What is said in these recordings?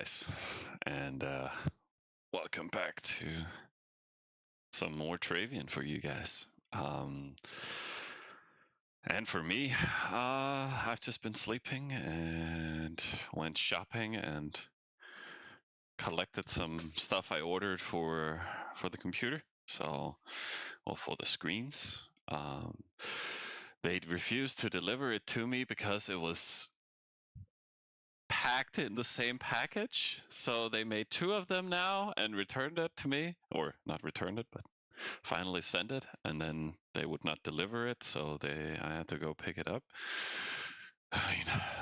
guys, and welcome back to some more Travian for you guys. And for me, I've just been sleeping and went shopping and collected some stuff I ordered for the computer. So, well, for the screens. They refused to deliver it to me because it was packed in the same package. So they made two of them now and returned it to me, or not returned it, but finally sent it. And then they would not deliver it, so I had to go pick it up.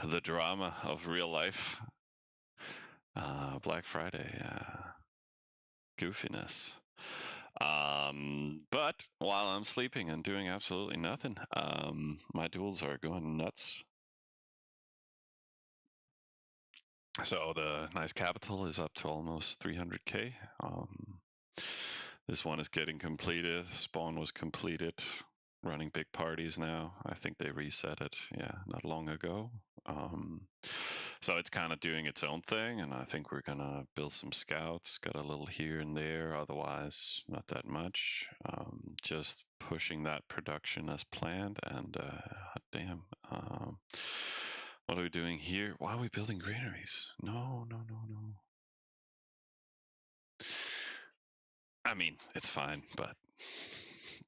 The drama of real life, Black Friday goofiness. But while I'm sleeping and doing absolutely nothing, my duels are going nuts. So the nice capital is up to almost 300k. This one is getting completed. Spawn was completed. Running big parties now. I think they reset it, not long ago. So it's kind of doing its own thing, and I think we're gonna build some scouts. Got a little here and there, otherwise not that much. Just pushing that production as planned, and damn. What are we doing here? Why are we building granaries? No. I mean, it's fine, but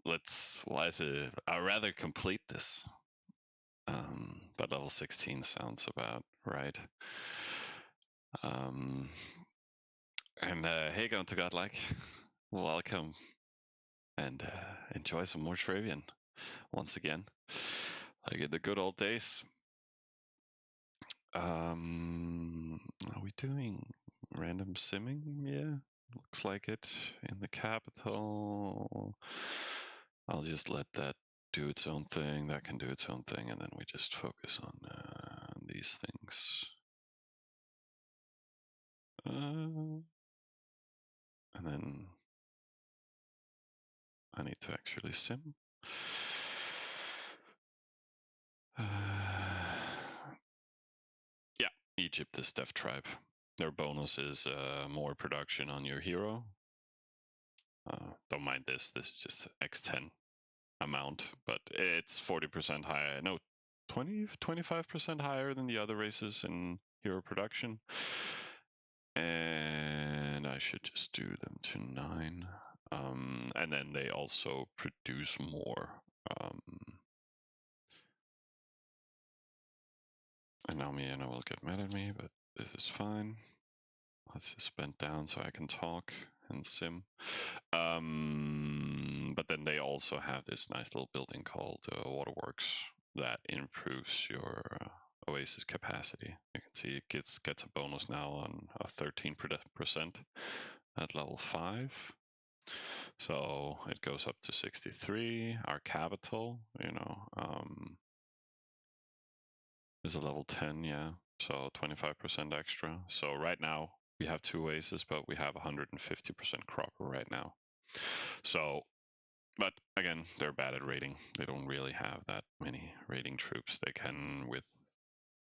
I'd rather complete this. But level 16 sounds about right. And hey, going to Godlike, welcome, and enjoy some more Travian once again, like in the good old days. Are we doing random simming? Yeah, looks like it. In the capital, I'll just let that do its own thing. That can do its own thing, and then we just focus on these things. And then I need to actually sim. Yeah, Egypt is Death Tribe. Their bonus is more production on your hero. Don't mind this. This is just x10 amount, but it's 40% higher. No, 25% higher than the other races in hero production. And I should just do them to 9. And then they also produce more. And now Miena will get mad at me, but this is fine. Let's just bend down so I can talk and sim. But then they also have this nice little building called Waterworks that improves your Oasis capacity. You can see it gets a bonus now on 13% at level 5. So it goes up to 63. Our capital, is a level 10, yeah. So 25% extra. So right now we have 2 Oasis, but we have 150% Cropper right now. So, but again, they're bad at raiding. They don't really have that many raiding troops. They can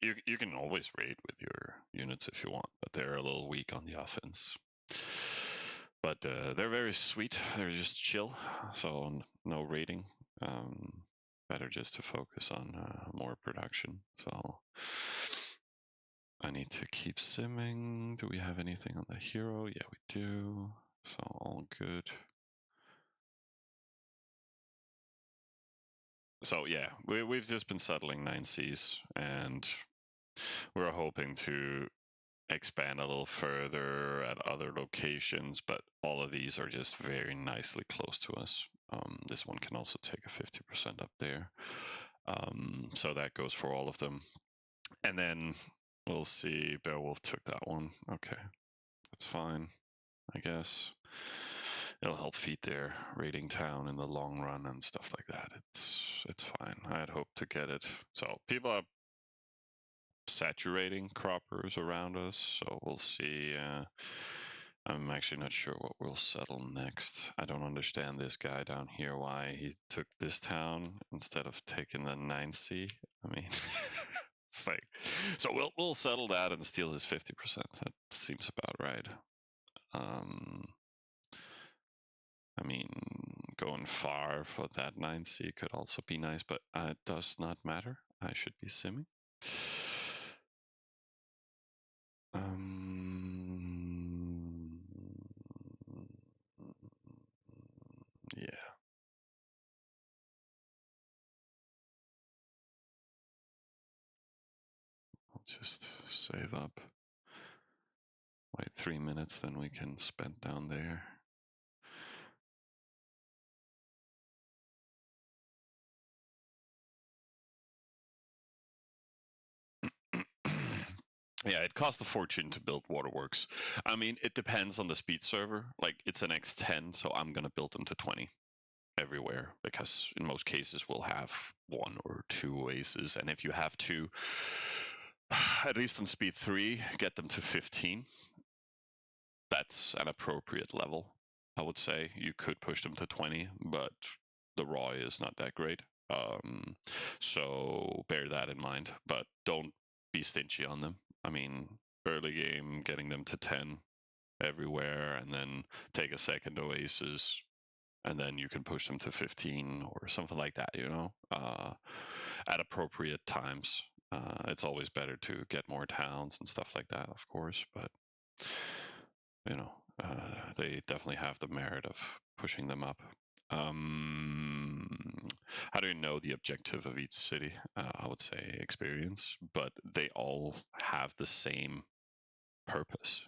you can always raid with your units if you want, but they're a little weak on the offense. But they're very sweet. They're just chill. So no raiding. Better just to focus on more production. So I need to keep simming. Do we have anything on the hero? Yeah, we do. So all good. So yeah, we've just been settling 9Cs, and we're hoping to expand a little further at other locations, but all of these are just very nicely close to us. This one can also take a 50% up there. So that goes for all of them. And then we'll see. Beowulf took that one. Okay, that's fine, I guess. It'll help feed their raiding town in the long run and stuff like that. It's fine. I had hoped to get it. So people are saturating croppers around us, so we'll see. I'm actually not sure what we'll settle next. I don't understand this guy down here, why he took this town instead of taking the 9C. I mean, thing. So we'll settle that and steal his 50%. That seems about right. I mean, going far for that 9C could also be nice, but it does not matter. I should be simming. Yeah. I'll just save up. Wait 3 minutes, then we can spend down there. Yeah, it costs a fortune to build waterworks. I mean, it depends on the speed server. Like, it's an x10, so I'm going to build them to 20 everywhere, because in most cases we'll have 1 or 2 oases, and if you have 2, at least on speed 3, get them to 15. That's an appropriate level, I would say. You could push them to 20, but the ROI is not that great. So bear that in mind, but don't be stingy on them. I mean, early game, getting them to 10 everywhere, and then take a second oasis, and then you can push them to 15 or something like that, at appropriate times. It's always better to get more towns and stuff like that, of course, but they definitely have the merit of pushing them up. How do you know the objective of each city? I would say experience, but they all have the same purpose.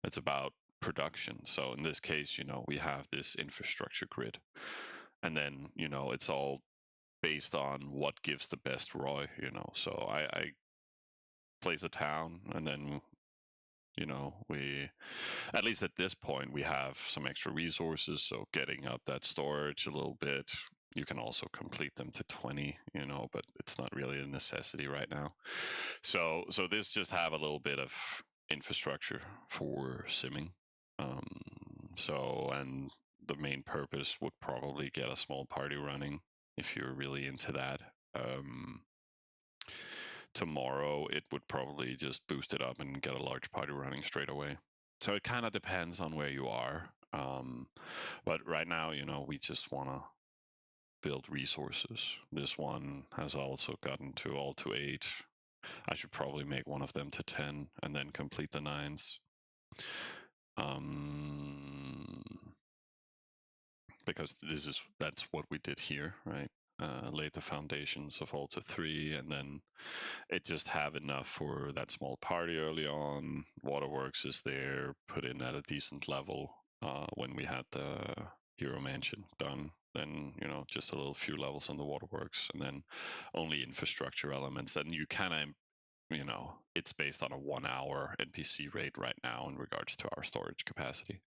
It's about production. So in this case, we have this infrastructure grid, and then it's all based on what gives the best ROI. So I place a town, and then we, at least at this point, we have some extra resources, so getting up that storage a little bit. You can also complete them to 20, but it's not really a necessity right now. So this just have a little bit of infrastructure for simming. And the main purpose would probably get a small party running if you're really into that. Tomorrow it would probably just boost it up and get a large party running straight away. So it kind of depends on where you are. But right now, we just want to build resources. This one has also gotten to all to 8. I should probably make one of them to 10 and then complete the 9s. Because that's what we did here, right? Laid the foundations of all to 3, and then it just have enough for that small party early on. Waterworks is there, put in at a decent level. When we had the Hero Mansion done, then just a little few levels on the waterworks, and then only infrastructure elements. And you kind of it's based on a 1 hour NPC rate right now in regards to our storage capacity.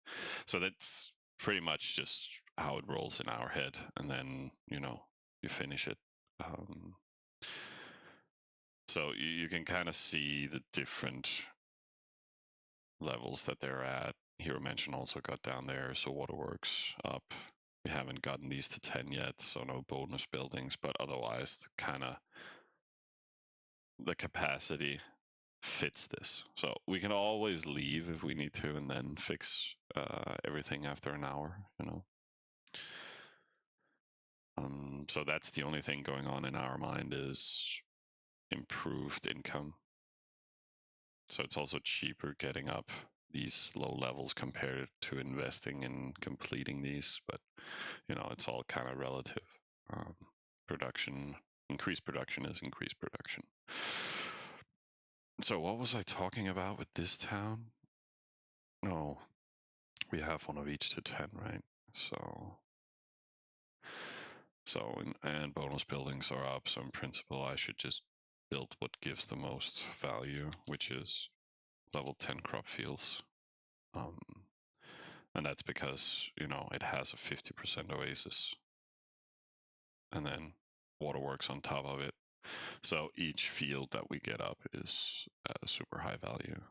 So that's pretty much just how it rolls in our head, and then you finish it. So you can kind of see the different levels that they're at. Hero Mansion also got down there, so Waterworks up. We haven't gotten these to 10 yet, so no bonus buildings, but otherwise kind of the capacity fits this. So we can always leave if we need to and then fix everything after an hour, So that's the only thing going on in our mind is improved income. So it's also cheaper getting up these low levels compared to investing in completing these, but it's all kind of relative. Increased production is increased production. So what was I talking about with this town? No, we have one of each to 10, right? And bonus buildings are up, so in principle I should just build what gives the most value, which is level 10 crop fields. And that's because, it has a 50% oasis. And then waterworks on top of it. So each field that we get up is a super high value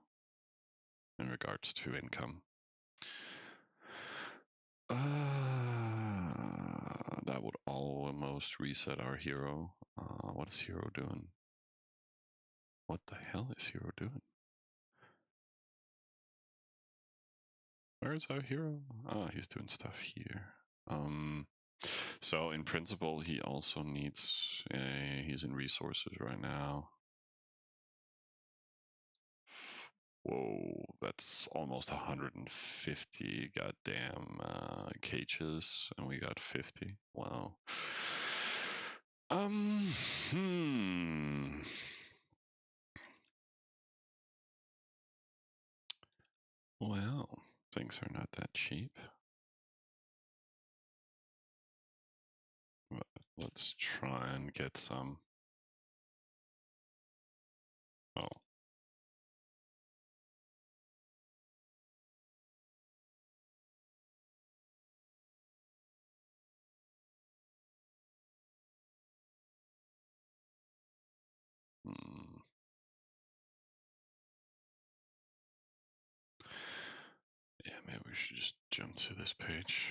in regards to income. That would almost almost reset our hero. What is hero doing? What the hell is hero doing? Where is our hero? Ah, he's doing stuff here. So in principle, he also needs, he's in resources right now. Whoa, that's almost 150 goddamn cages, and we got 50. Wow. Well, things are not that cheap. But let's try and get some. Oh. Yeah, maybe we should just jump to this page.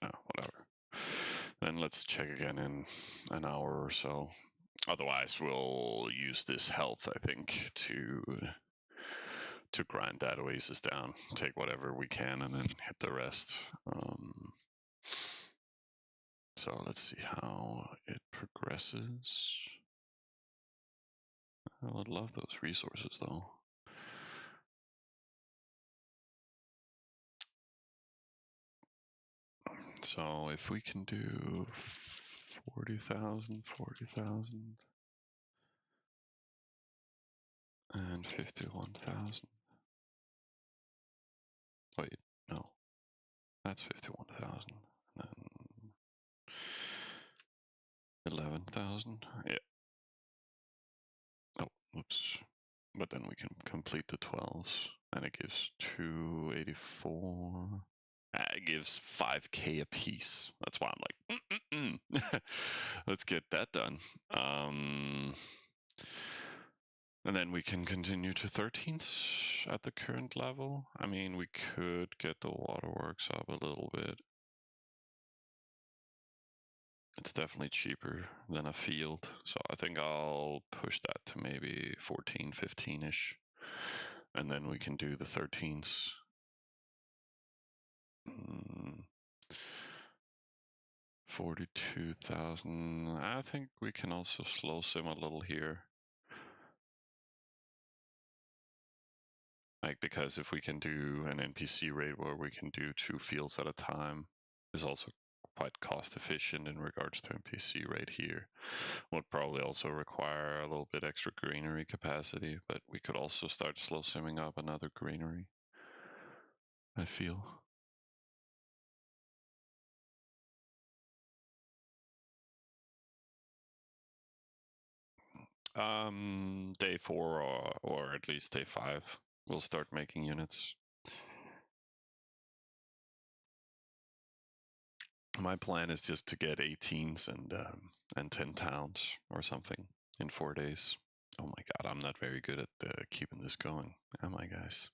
Oh, whatever. Then let's check again in an hour or so. Otherwise, we'll use this health, I think, to grind that oasis down. Take whatever we can and then hit the rest. So let's see how it progresses. I would love those resources, though. So if we can do 40,000, 40,000, and 51,000. Wait, no. That's 51,000. And then 11,000. Yeah. Oh, whoops. But then we can complete the 12s. And it gives 284. It gives 5k a piece. That's why I'm like, let's get that done. And then we can continue to 13s at the current level. I mean, we could get the waterworks up a little bit. It's definitely cheaper than a field. So I think I'll push that to maybe 14, 15-ish. And then we can do the 13s. 42,000. I think we can also slow sim a little here. Like, because if we can do an NPC raid where we can do 2 fields at a time, is also quite cost efficient in regards to NPC raid here. Would probably also require a little bit extra greenery capacity, but we could also start slow simming up another greenery, I feel. Day 4 or at least day 5, we'll start making units. My plan is just to get 18s and 10 towns or something in 4 days. Oh my god, I'm not very good at keeping this going, am I, guys?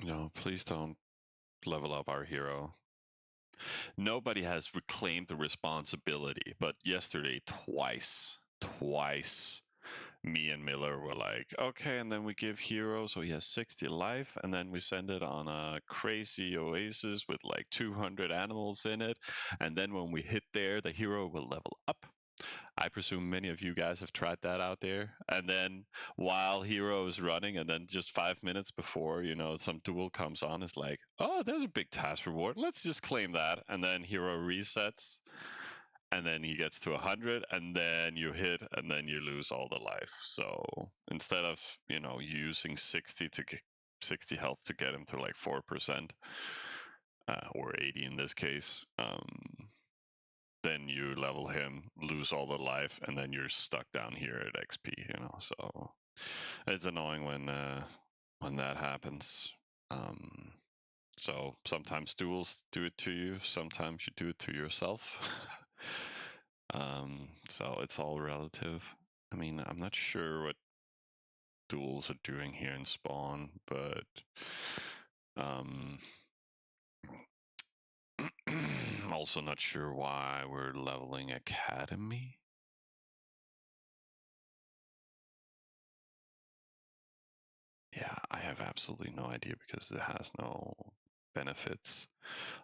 No, please don't level up our hero. Nobody has reclaimed the responsibility, but yesterday twice, me and Miller were like, okay, and then we give hero, so he has 60 life, and then we send it on a crazy oasis with like 200 animals in it, and then when we hit there, the hero will level up. I presume many of you guys have tried that out there. And then while hero is running, and then just 5 minutes before, some duel comes on, it's like, oh, there's a big task reward. Let's just claim that. And then hero resets, and then he gets to 100, and then you hit, and then you lose all the life. So instead of, using 60 health to get him to like 4%, or 80 in this case, then you level him, lose all the life, and then you're stuck down here at XP. You know, so it's annoying when that happens. So sometimes duels do it to you, sometimes you do it to yourself. So it's all relative. I mean, I'm not sure what duels are doing here in spawn, but I'm also not sure why we're leveling academy. Yeah, I have absolutely no idea because it has no benefits.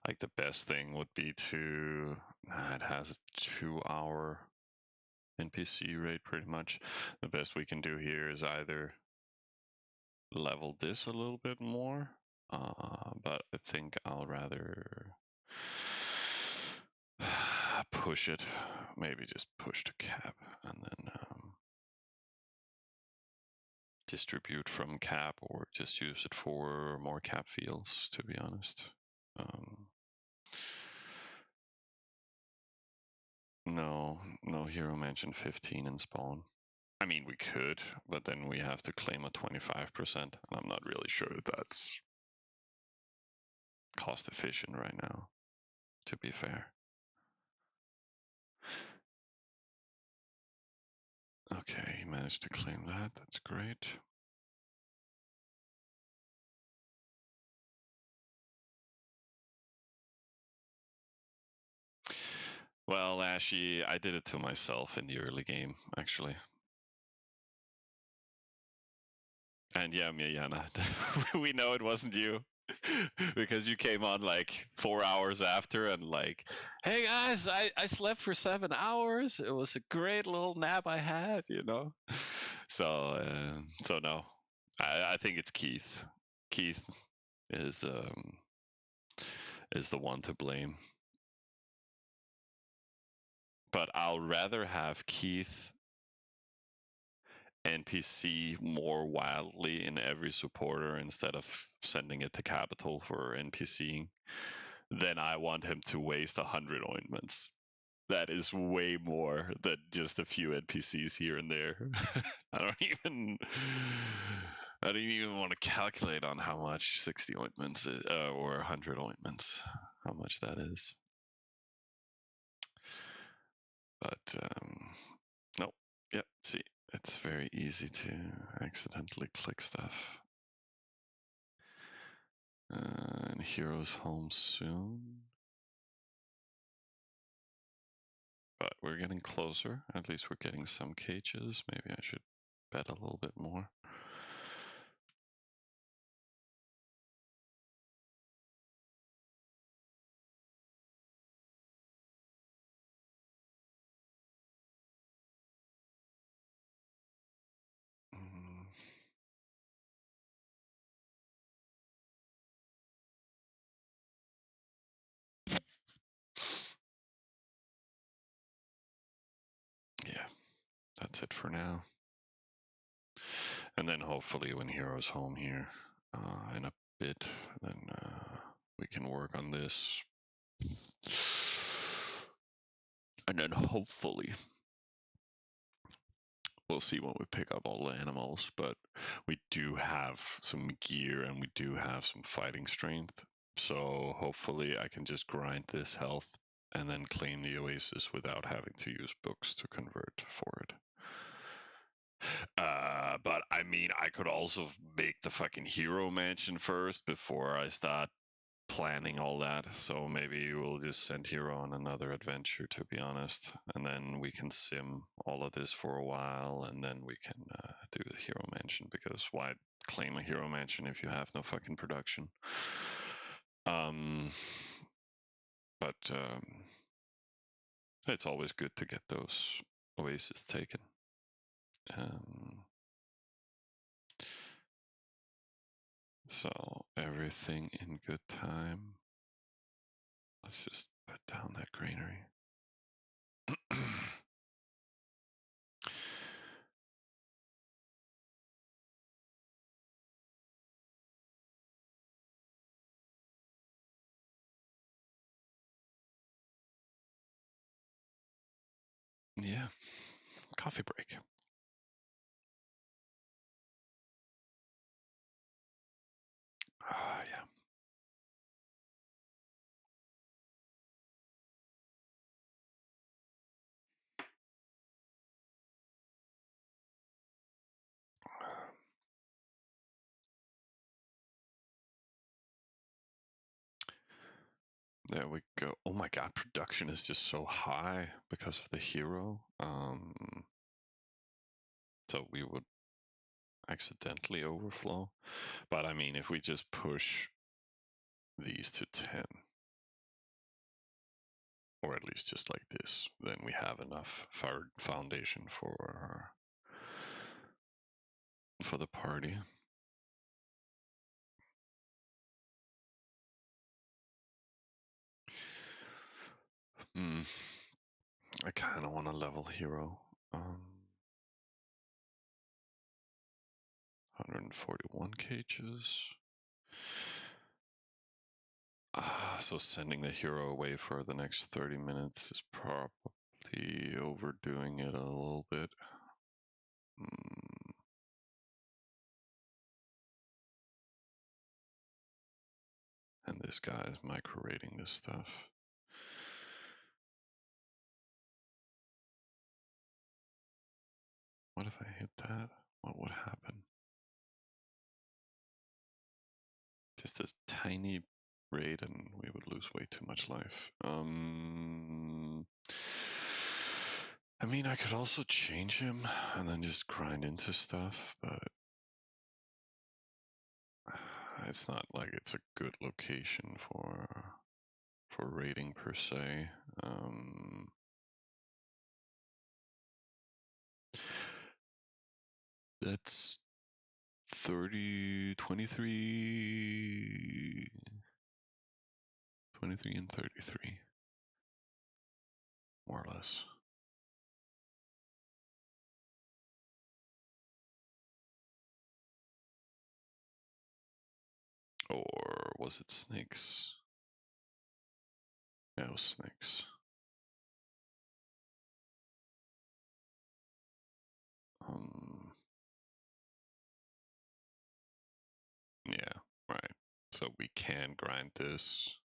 Like the best thing would be to, it has a 2-hour NPC rate pretty much. The best we can do here is either level this a little bit more, but I think I'll rather push it, maybe just push the cap and then distribute from cap, or just use it for more cap fields, to be honest. No hero mansion 15 in spawn. I mean, we could, but then we have to claim a 25%, and I'm not really sure that's cost efficient right now, to be fair. Okay, he managed to claim that. That's great. Well, Ashy, I did it to myself in the early game, actually. And yeah, Miyana, we know it wasn't you. Because you came on like 4 hours after and like, hey guys, I slept for 7 hours. It was a great little nap I had, you know? So no, I think it's Keith. Keith is the one to blame. But I'll rather have Keith NPC more wildly in every supporter instead of sending it to Capital for NPCing than I want him to waste 100 ointments. That is way more than just a few NPCs here and there. I don't even want to calculate on how much 60 ointments is, or 100 ointments, how much that is. But nope. Yep. See, it's very easy to accidentally click stuff. And heroes home soon. But we're getting closer. At least we're getting some cages. Maybe I should bet a little bit more. Yeah, that's it for now. And then hopefully when Hero's home here in a bit, then we can work on this. And then hopefully we'll see when we pick up all the animals, but we do have some gear and we do have some fighting strength. So hopefully I can just grind this health and then claim the oasis without having to use books to convert for it. But I mean, I could also make the fucking hero mansion first before I start planning all that. So maybe we'll just send Hero on another adventure, to be honest, and then we can sim all of this for a while, and then we can do the hero mansion. Because why claim a hero mansion if you have no fucking production? But it's always good to get those oases taken. So everything in good time. Let's just put down that granary. coffee break. Yeah. There we go. Oh my god, production is just so high because of the hero. So we would accidentally overflow. But I mean, if we just push these to 10, or at least just like this, then we have enough foundation for the party. I kind of want a level hero. 141 cages. So sending the hero away for the next 30 minutes is probably overdoing it a little bit. And this guy is micro rating this stuff. What if I hit that? What would happen? Just this tiny raid and we would lose way too much life. I mean, I could also change him and then just grind into stuff, but it's not like it's a good location for raiding per se. That's 30, 23, 23 and 33, more or less. Or was it snakes? Yeah, it was snakes. Yeah, right. So we can grind this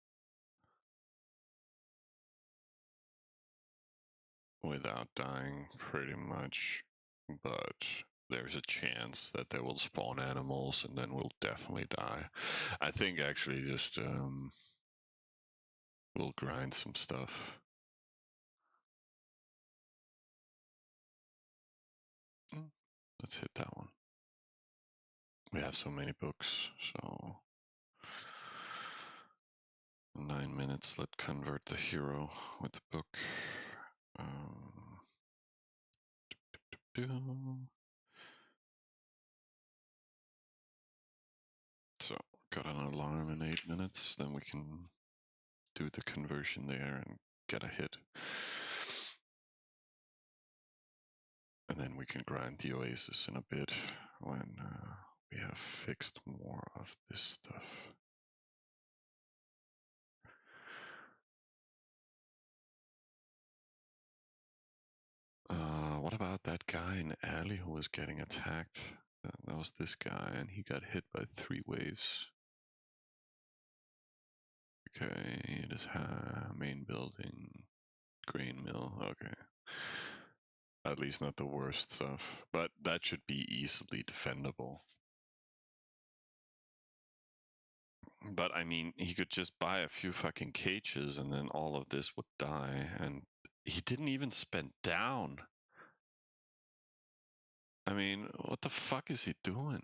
without dying pretty much, but there's a chance that they will spawn animals and then we'll definitely die. I think actually just we'll grind some stuff. Let's hit that one. We have so many books, so 9 minutes. Let's convert the hero with the book. So got an alarm in 8 minutes, then we can do the conversion there and get a hit. And then we can grind the oasis in a bit when we have fixed more of this stuff. What about that guy in the alley who was getting attacked? That was this guy, and he got hit by 3 waves. Okay, it is main building, grain mill. Okay. At least not the worst stuff, but that should be easily defendable. But I mean, he could just buy a few fucking cages and then all of this would die, and he didn't even spend down. I mean, what the fuck is he doing?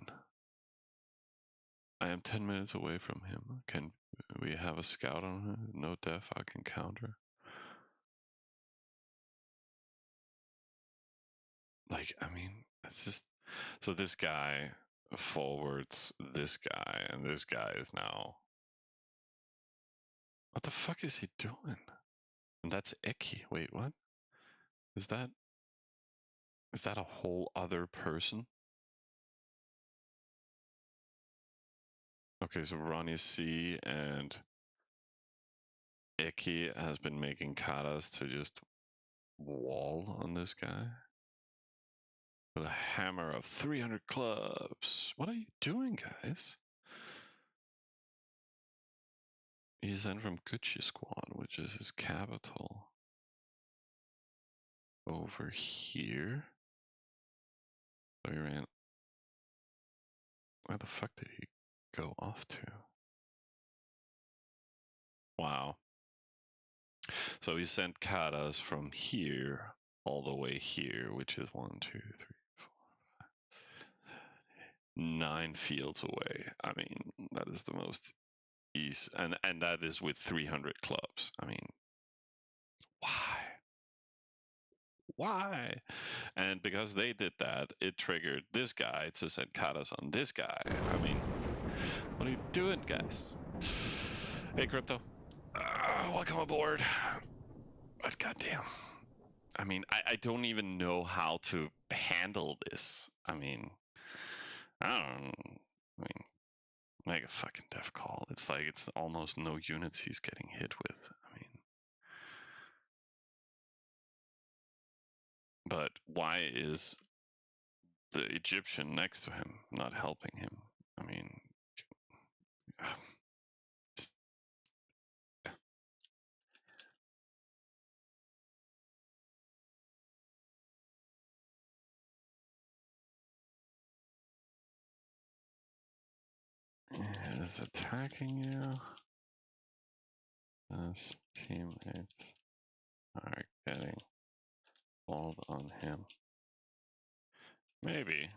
I am 10 minutes away from him. Can we have a scout on him? No def, I can counter. Like, I mean, it's just... So this guy forwards this guy, and this guy is now... What the fuck is he doing? And that's Eki. Wait, what? Is that a whole other person? Okay, so Ronnie C and Eki has been making katas to just wall on this guy. with a hammer of 300 clubs. What are you doing, guys? He's in from Gucci Squad, which is his capital. Over here. So he ran. Where the fuck did he go off to? Wow. So he sent katas from here all the way here, which is 1, 2, 3, 4, 9 fields away. I mean, that is the most easy, and that is with 300 clubs. I mean, why? Why? And because they did that, it triggered this guy to send katas on this guy. I mean, what are you doing, guys? Hey, Crypto. Welcome aboard. But goddamn. I mean, I don't even know how to handle this. I mean, I don't. I mean, make a fucking death call. It's like it's almost no units he's getting hit with. I mean, but why is the Egyptian next to him not helping him? I mean, just, is attacking you. His teammates are getting called on him. Maybe.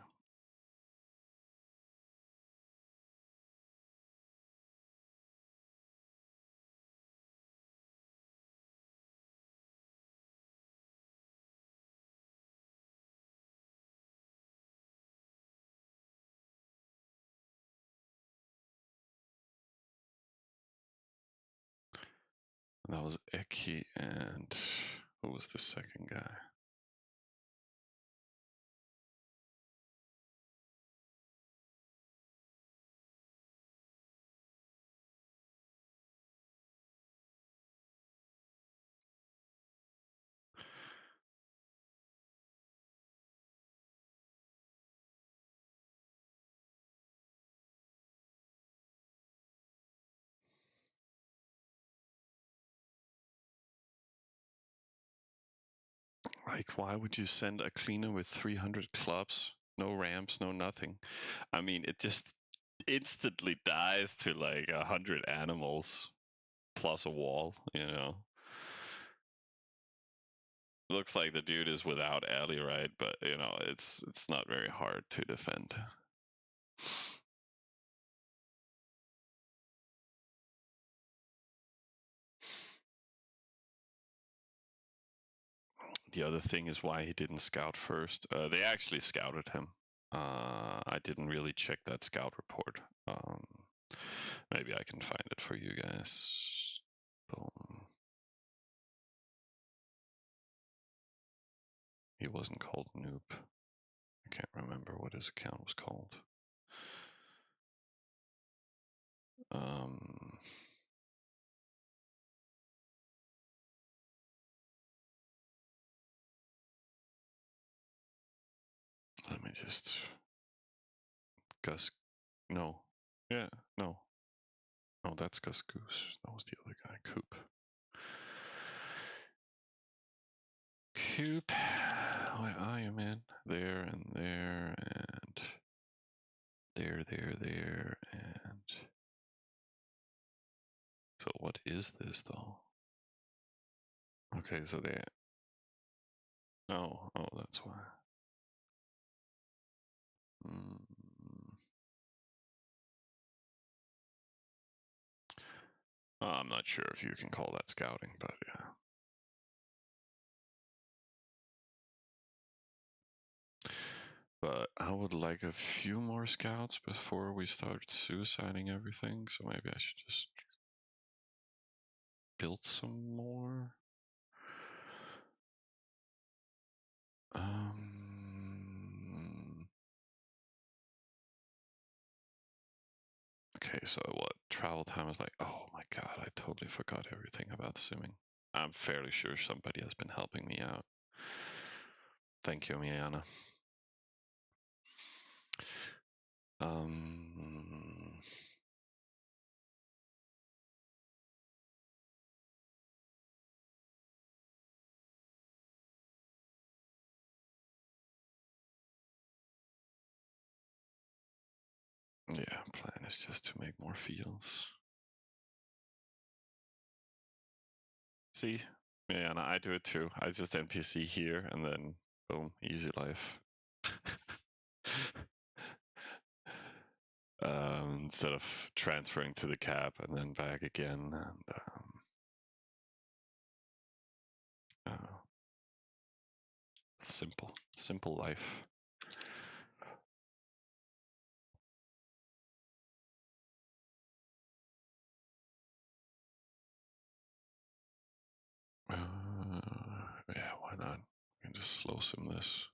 That was Eki, and who was the second guy? Like, why would you send a cleaner with 300 clubs? No ramps, no nothing. I mean, it just instantly dies to like 100 animals plus a wall, you know? Looks like the dude is without alley, right? But, you know, it's not very hard to defend. The other thing is why he didn't scout first. They actually scouted him. I didn't really check that scout report. Maybe I can find it for you guys. Boom. He wasn't called Noob. I can't remember what his account was called. Let me just Gus. No. Yeah. No. No, that's Gus Goose. That was the other guy. Coop. Coop. Where are you, man? There and there and there and. So what is this though? Okay, so they. Oh, that's why. Mm. I'm not sure if you can call that scouting, but yeah. But I would like a few more scouts before we start suiciding everything, so maybe I should just build some more. Okay, so what? Travel time is like, oh my god, I totally forgot everything about simming. I'm fairly sure somebody has been helping me out. Thank you, Miana. Yeah, plan is just to make more fields. See? Yeah, and I do it too. I just NPC here and then boom, easy life. Instead of transferring to the cap and then back again, and simple life. Yeah, why not? We can just slow sim this.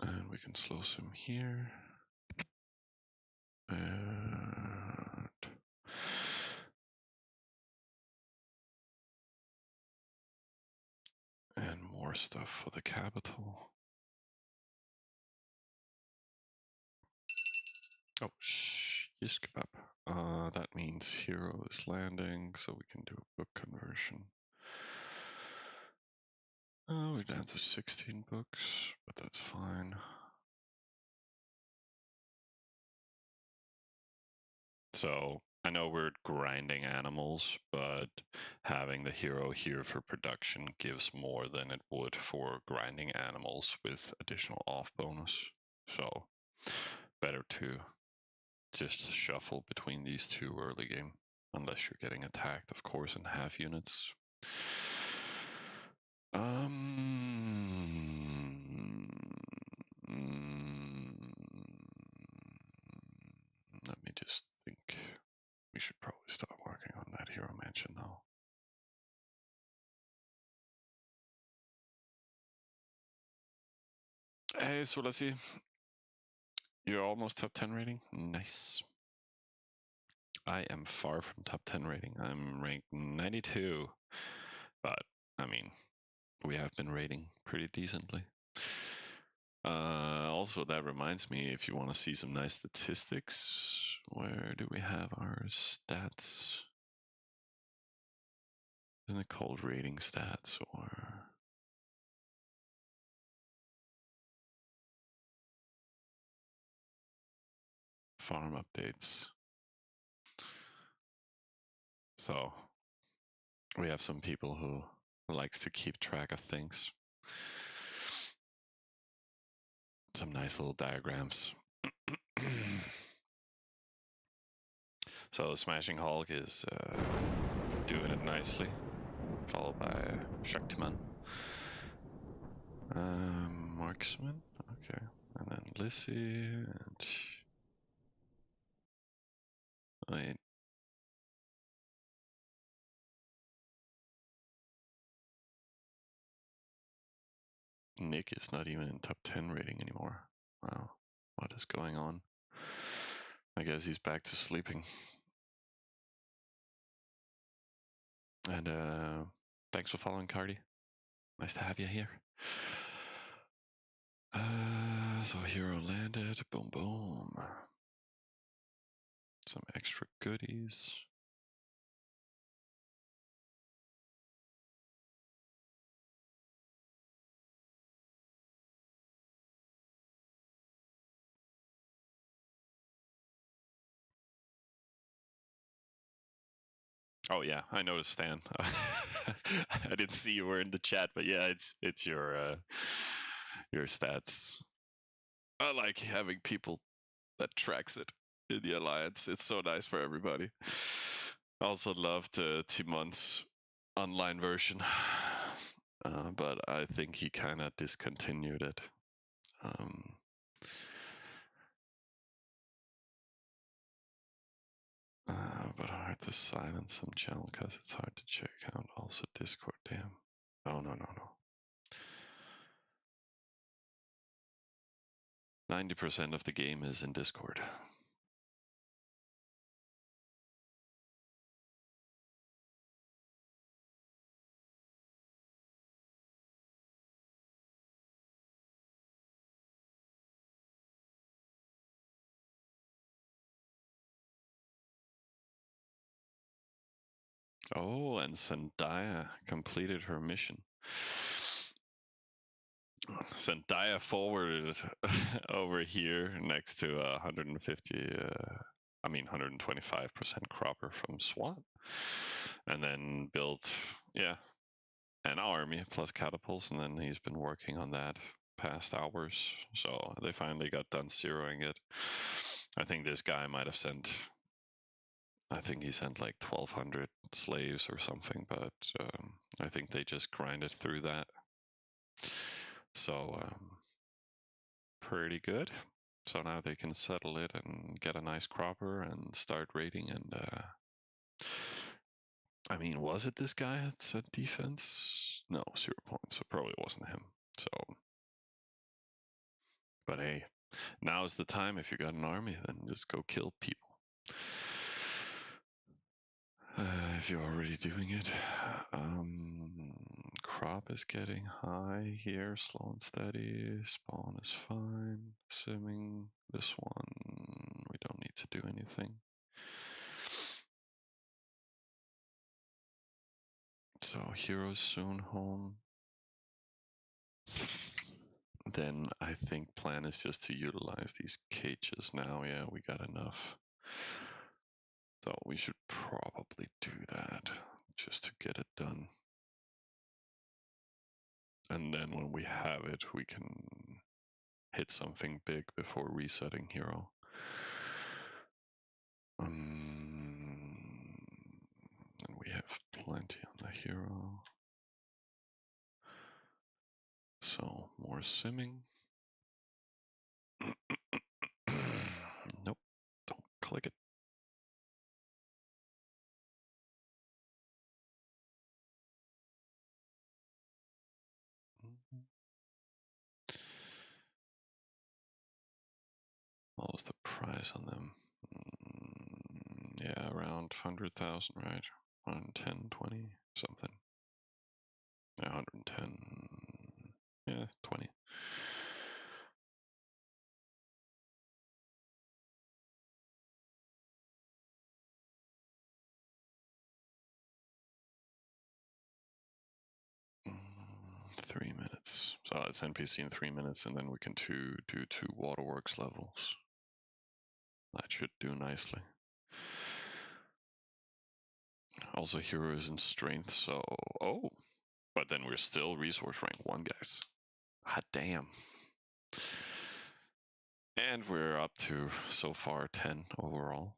And we can slow sim here. And more stuff for the capital. Oh, yes, kebab. That means hero is landing, so we can do a book conversion. We're down to 16 books, but that's fine. So I know we're grinding animals, but having the hero here for production gives more than it would for grinding animals with additional off bonus. So better to just shuffle between these two early game, unless you're getting attacked, of course, in half units. Let me just think. We should probably start working on that hero mansion now. Hey, Sulasi. You're almost top 10 rating? Nice. I am far from top 10 rating. I'm ranked 92. But, I mean, we have been rating pretty decently. Also, that reminds me, if you want to see some nice statistics, where do we have our stats? Isn't it called rating stats or farm updates? So we have some people who likes to keep track of things. Some nice little diagrams. So Smashing Hulk is doing it nicely, followed by Shaktiman. Marksman, okay, and then Lissy and wait. Nick is not even in top 10 rating anymore. Wow, what is going on? I guess he's back to sleeping. And thanks for following, Cardi. Nice to have you here. So hero landed, boom boom. Some extra goodies. Oh yeah, I noticed, Stan. I didn't see you were in the chat, but yeah, it's your stats. I like having people that tracks it in the alliance. It's so nice for everybody. I also loved Timon's online version, but I think he kind of discontinued it. But hard to silence some channel because it's hard to check out. Also Discord, damn. Oh, no. 90% of the game is in Discord. Oh, and Zendaya completed her mission. Zendaya forwarded over here next to 150, I mean 125% cropper from SWAT, and then built, yeah, an army plus catapults, and then he's been working on that past hours. So they finally got done zeroing it. I think this guy might have sent. I think he sent like 1,200 slaves or something, but I think they just grinded through that. So pretty good. So now they can settle it and get a nice cropper and start raiding. And I mean, was it this guy that said defense? No, 0 points. So probably wasn't him. So, but hey, now's the time. If you got an army, then just go kill people. If you're already doing it, crop is getting high here, slow and steady. Spawn is fine. Simming, this one, we don't need to do anything. So heroes soon home. Then I think plan is just to utilize these cages now. Yeah, we got enough. Though we should probably do that just to get it done. And then when we have it, we can hit something big before resetting hero. And we have plenty on the hero. So more simming. Nope, don't click it. What was the price on them? Yeah, around 100,000, right? 110, 20, something. Yeah, 110. Yeah, 20. Mm, 3 minutes. So it's NPC in 3 minutes, and then we can do 2 waterworks levels. That should do nicely. Also, heroes and strength, so. Oh! But then we're still resource rank 1, guys. Hot damn. And we're up to, so far, 10 overall.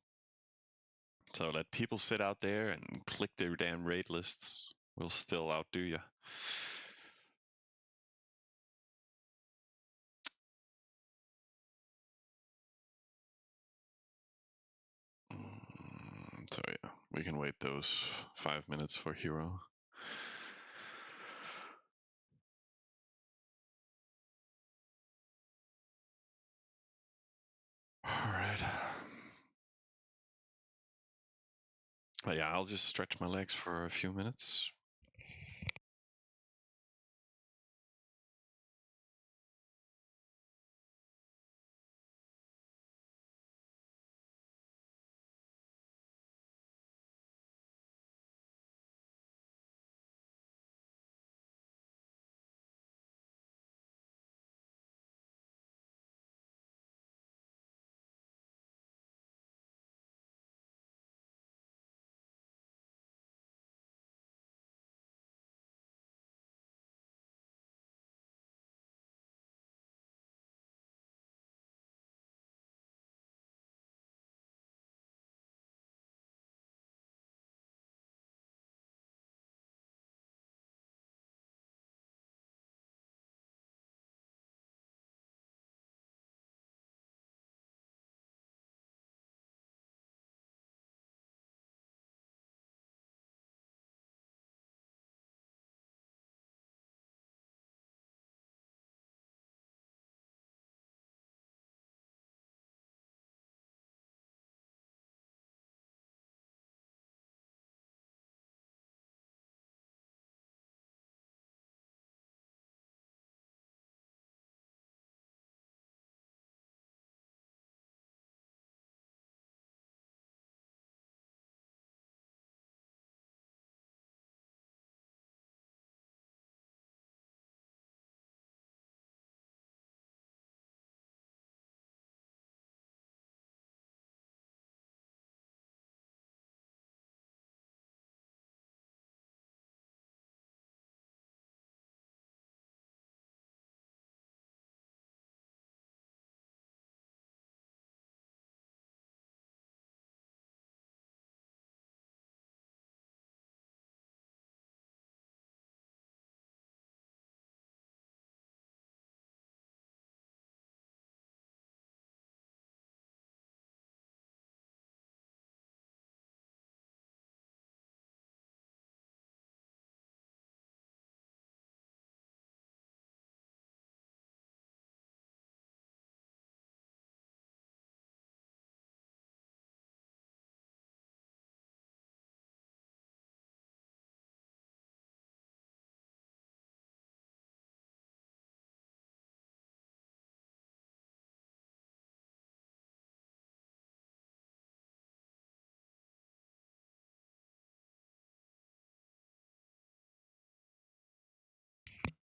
So let people sit out there and click their damn raid lists. We'll still outdo you. So yeah, we can wait those 5 minutes for hero. Alright. But yeah, I'll just stretch my legs for a few minutes.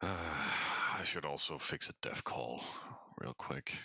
I should also fix a dev call real quick.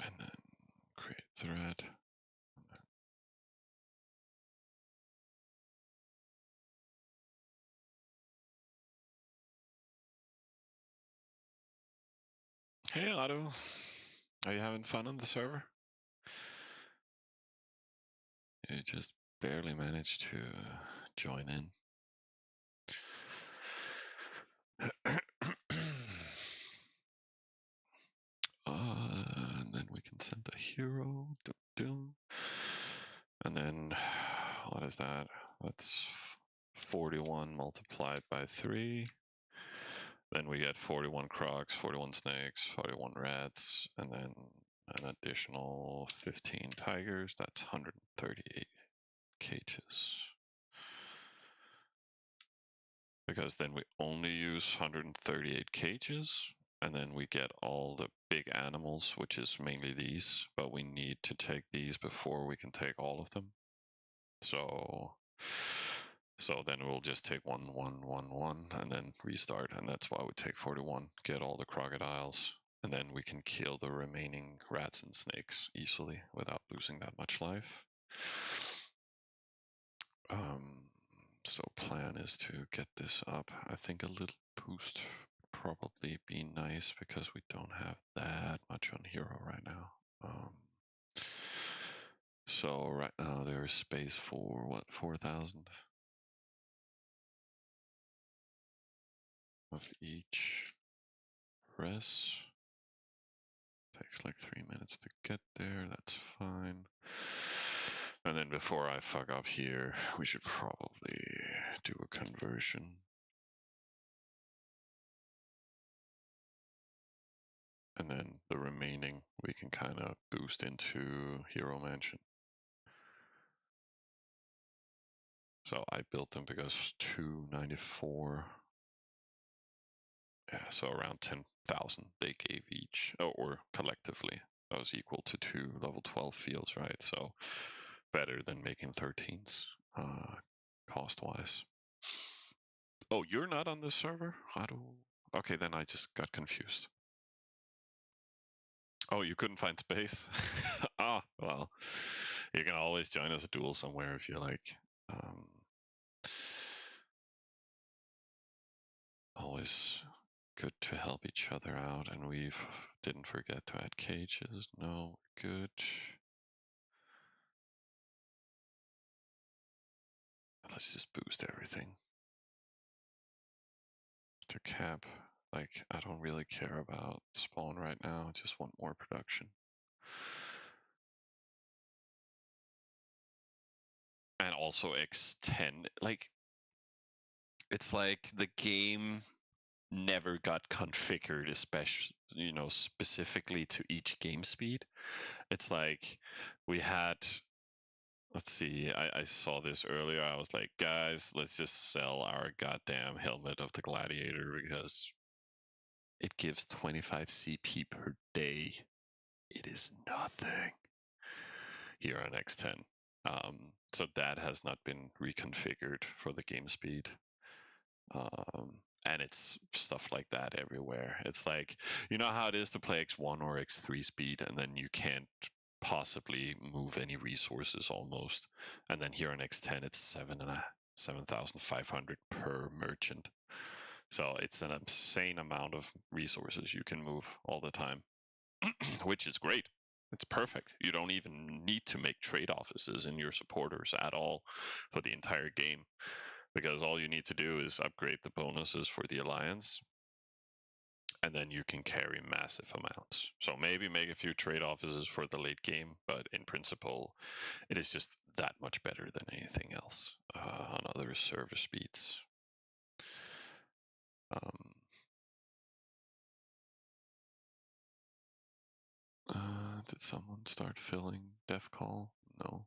And then create thread. Hey Otto, are you having fun on the server? You just barely managed to join in. And then we can send a hero. And then what is that? That's 41 multiplied by 3. Then we get 41 crocs, 41 snakes, 41 rats, and then an additional 15 tigers. That's 138 cages. Because then we only use 138 cages, and then we get all the big animals, which is mainly these, but we need to take these before we can take all of them. So then we'll just take 1, 1, 1, 1, and then restart, and that's why we take 41, get all the crocodiles, and then we can kill the remaining rats and snakes easily without losing that much life. So plan is to get this up. I think a little boost probably be nice because we don't have that much on hero right now. So right now there's space for what, 4,000 of each res. Takes like 3 minutes to get there, that's fine. And then before I fuck up here, we should probably do a conversion. And then the remaining we can kind of boost into Hero Mansion. So I built them because 294. Yeah, so around 10,000 they gave each, or collectively. That was equal to 2 level 12 fields, right? So better than making 13s, cost-wise. Oh, you're not on this server? How do... Okay, then I just got confused. Oh, you couldn't find space? Ah, well, you can always join us a duel somewhere if you like. Always good to help each other out, and we didn't forget to add cages. No, good. Let's just boost everything to cap. Like, I don't really care about spawn right now, I just want more production. And also x10, like, it's like the game never got configured, especially, specifically to each game speed. It's like we had, let's see, I saw this earlier. I was like, guys, let's just sell our goddamn helmet of the gladiator because it gives 25 CP per day. It is nothing here on X10. So that has not been reconfigured for the game speed. And it's stuff like that everywhere. It's like, you know how it is to play X1 or X3 speed, and then you can't possibly move any resources almost. And then here on X10, it's 7,500 per merchant. So it's an insane amount of resources you can move all the time, which is great. It's perfect. You don't even need to make trade offices in your supporters at all for the entire game, because all you need to do is upgrade the bonuses for the alliance, and then you can carry massive amounts. So maybe make a few trade offices for the late game, but in principle, it is just that much better than anything else on other server speeds. Did someone start filling def call? No.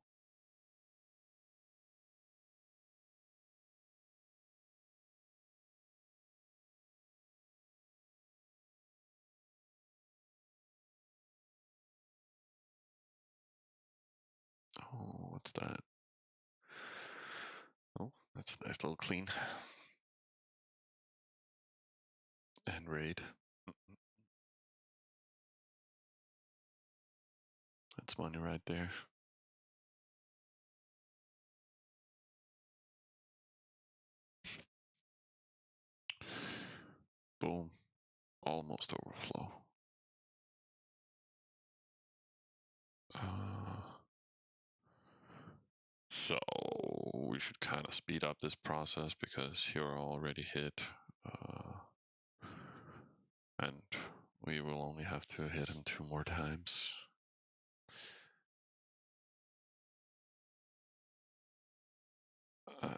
Oh, what's that? Oh, that's a nice little clean. And raid. That's money right there. Boom. Almost overflow. So we should kind of speed up this process because you're already hit. And we will only have to hit him 2 more times.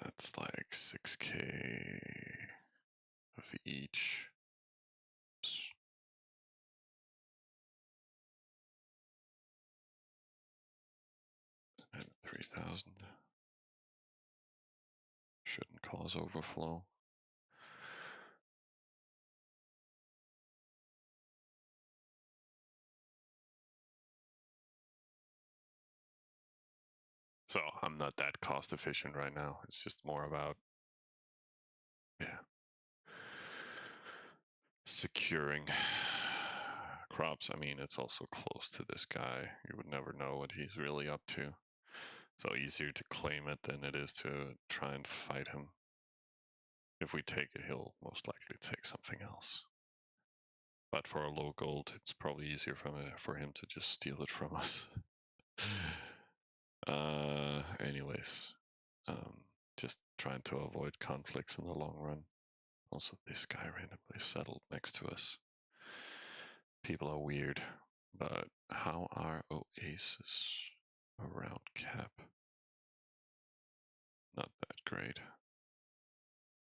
It's like 6k of each. And 3,000. Shouldn't cause overflow. So I'm not that cost efficient right now. It's just more about, yeah, securing crops. I mean, it's also close to this guy. You would never know what he's really up to. So easier to claim it than it is to try and fight him. If we take it, he'll most likely take something else. But for a low gold, it's probably easier for him to just steal it from us. Anyways, just trying to avoid conflicts in the long run. Also, this guy randomly settled next to us. People are weird, but how are oases around cap? Not that great.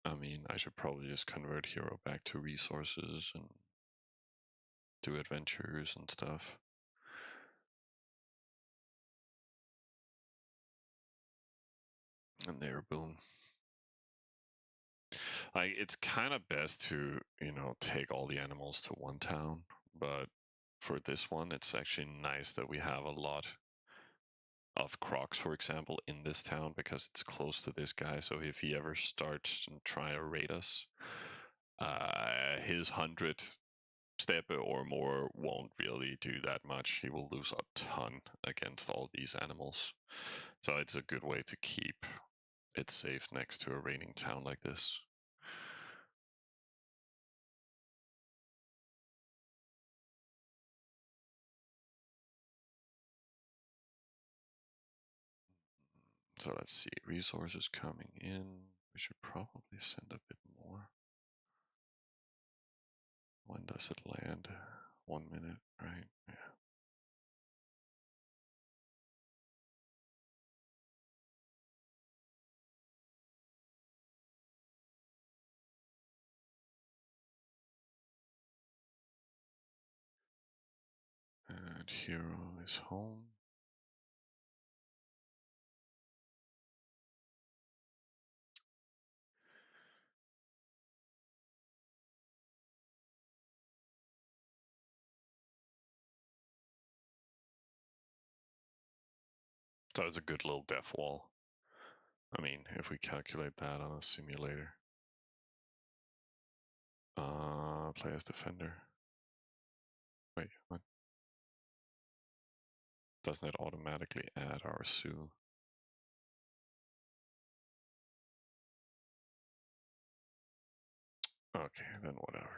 I mean, I should probably just convert hero back to resources and do adventures and stuff. And there, boom. Like, it's kind of best to, take all the animals to one town, but for this one, it's actually nice that we have a lot of crocs, for example, in this town because it's close to this guy. So if he ever starts and try to raid us, his 100 step or more won't really do that much. He will lose a ton against all these animals. So it's a good way to keep it safe next to a raiding town like this. So let's see, resources coming in. We should probably send a bit more. When does it land? 1 minute, right? Yeah. And hero is home. So it's a good little def wall. I mean, if we calculate that on a simulator. Play as defender. Wait, what? Doesn't it automatically add our Sue? Okay, then whatever.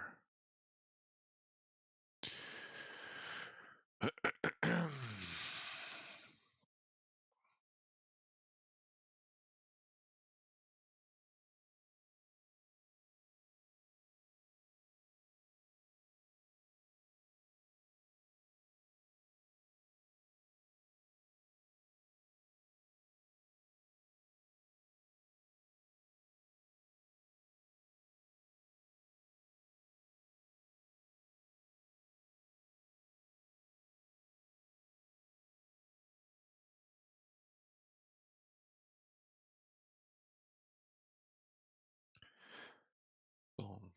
Boom.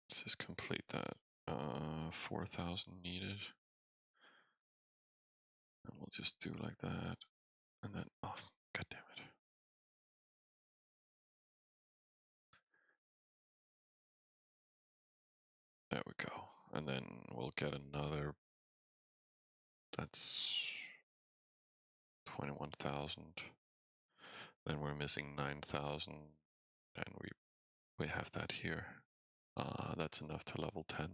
Let's just complete that. 4,000 needed. And we'll just do like that. And then, oh, god damn it. There we go. And then we'll get another. That's 21,000. Then we're missing 9,000. And we have that here. That's enough to level 10.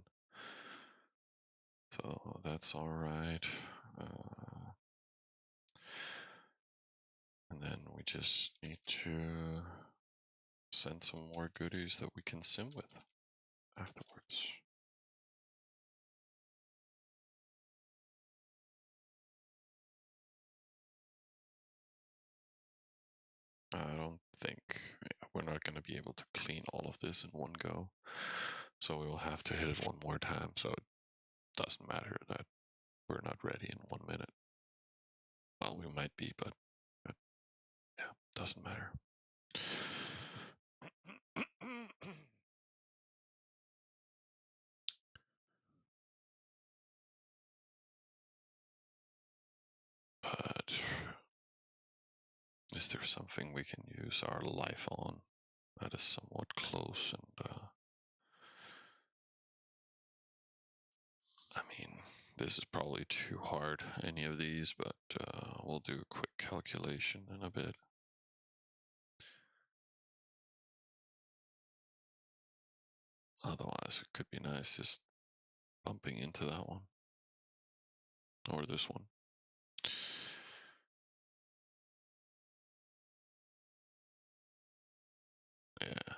So that's all right. And then we just need to send some more goodies that we can sim with afterwards. I don't think we're not going to be able to clean all of this in one go. So we will have to hit it one more time. So it doesn't matter that we're not ready in 1 minute. Well, we might be, but yeah, doesn't matter. But is there something we can use our life on that is somewhat close? And I mean, this is probably too hard, any of these, but we'll do a quick calculation in a bit. Otherwise, it could be nice just bumping into that one. Or this one. Yeah.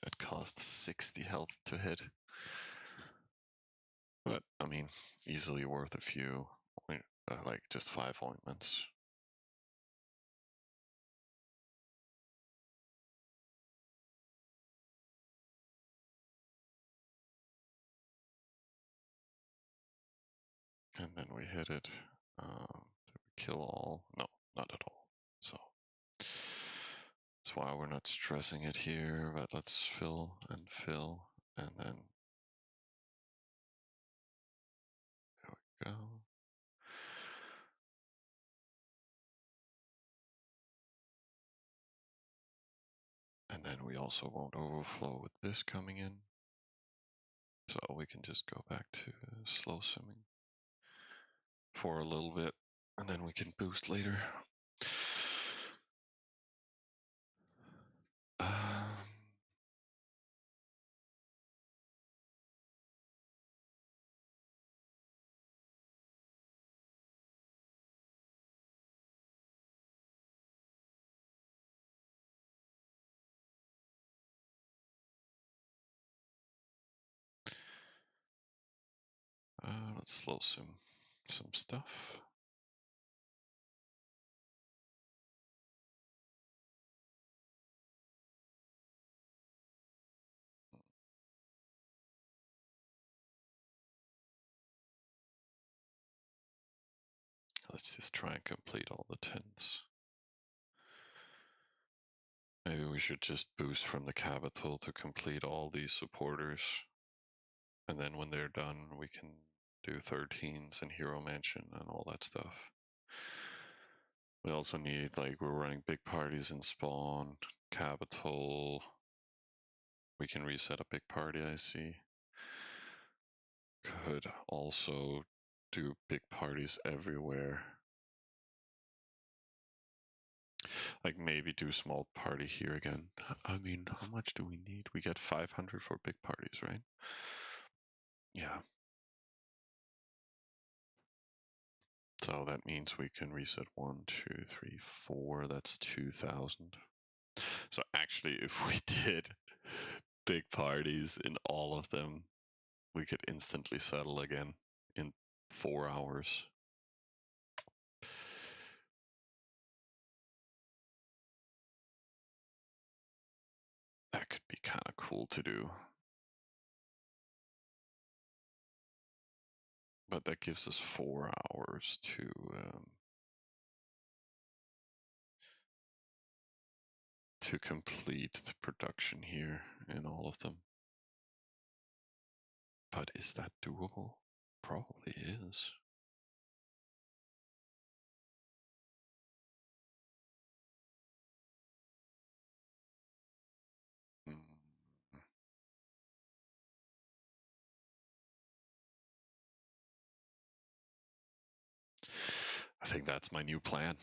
It costs 60 health to hit. But, I mean, easily worth a few, like just 5 ointments. And then we hit it. Did we kill all? No, not at all. So that's why we're not stressing it here, but let's fill, and then there we go. And then we also won't overflow with this coming in. So we can just go back to slow simming for a little bit, and then we can boost later. Let's slow sim some stuff. Let's just try and complete all the 10s. Maybe we should just boost from the capital to complete all these supporters. And then when they're done, we can do 13s and Hero Mansion and all that stuff. We also need, like, we're running big parties in spawn, capital. We can reset a big party, I see. Could also do big parties everywhere. Like maybe do small party here again. I mean, how much do we need? We get 500 for big parties, right? Yeah. So that means we can reset 1, 2, 3, 4. That's 2,000. So actually, if we did big parties in all of them, we could instantly settle again in 4 hours. That could be kind of cool to do. But that gives us 4 hours to complete the production here in all of them. But is that doable? Probably is. Mm. I think that's my new plan.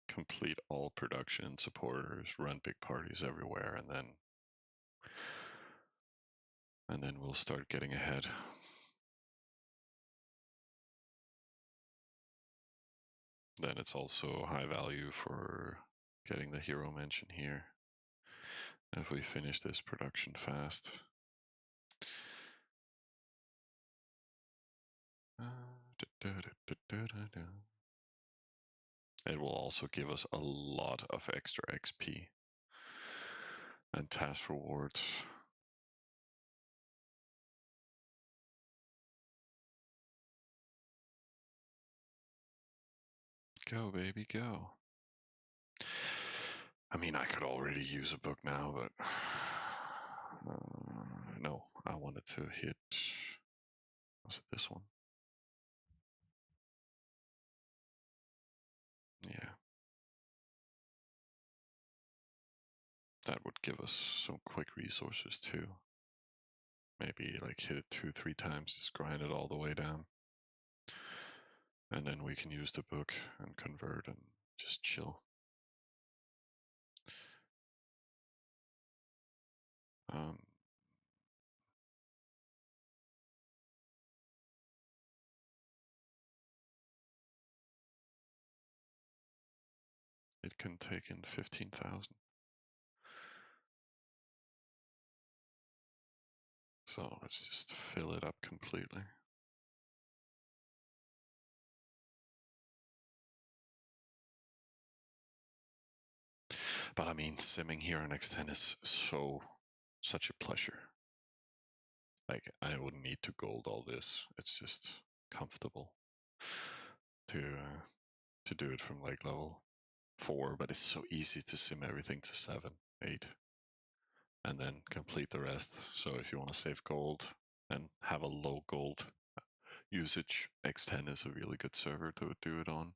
Complete all production supporters, run big parties everywhere, and then we'll start getting ahead. Then it's also high value for getting the hero mention here. If we finish this production fast. It will also give us a lot of extra XP and task rewards. Go, baby, go. I mean, I could already use a book now, but no, I wanted to hit. Was it this one? Yeah. That would give us some quick resources too. Maybe like hit it 2-3 times, just grind it all the way down. And then we can use the book and convert and just chill. It can take in 15,000. So let's just fill it up completely. But I mean, simming here on X10 is such a pleasure. Like, I wouldn't need to gold all this. It's just comfortable to do it from like level 4, but it's so easy to sim everything to 7, 8, and then complete the rest. So if you want to save gold and have a low gold usage, X10 is a really good server to do it on.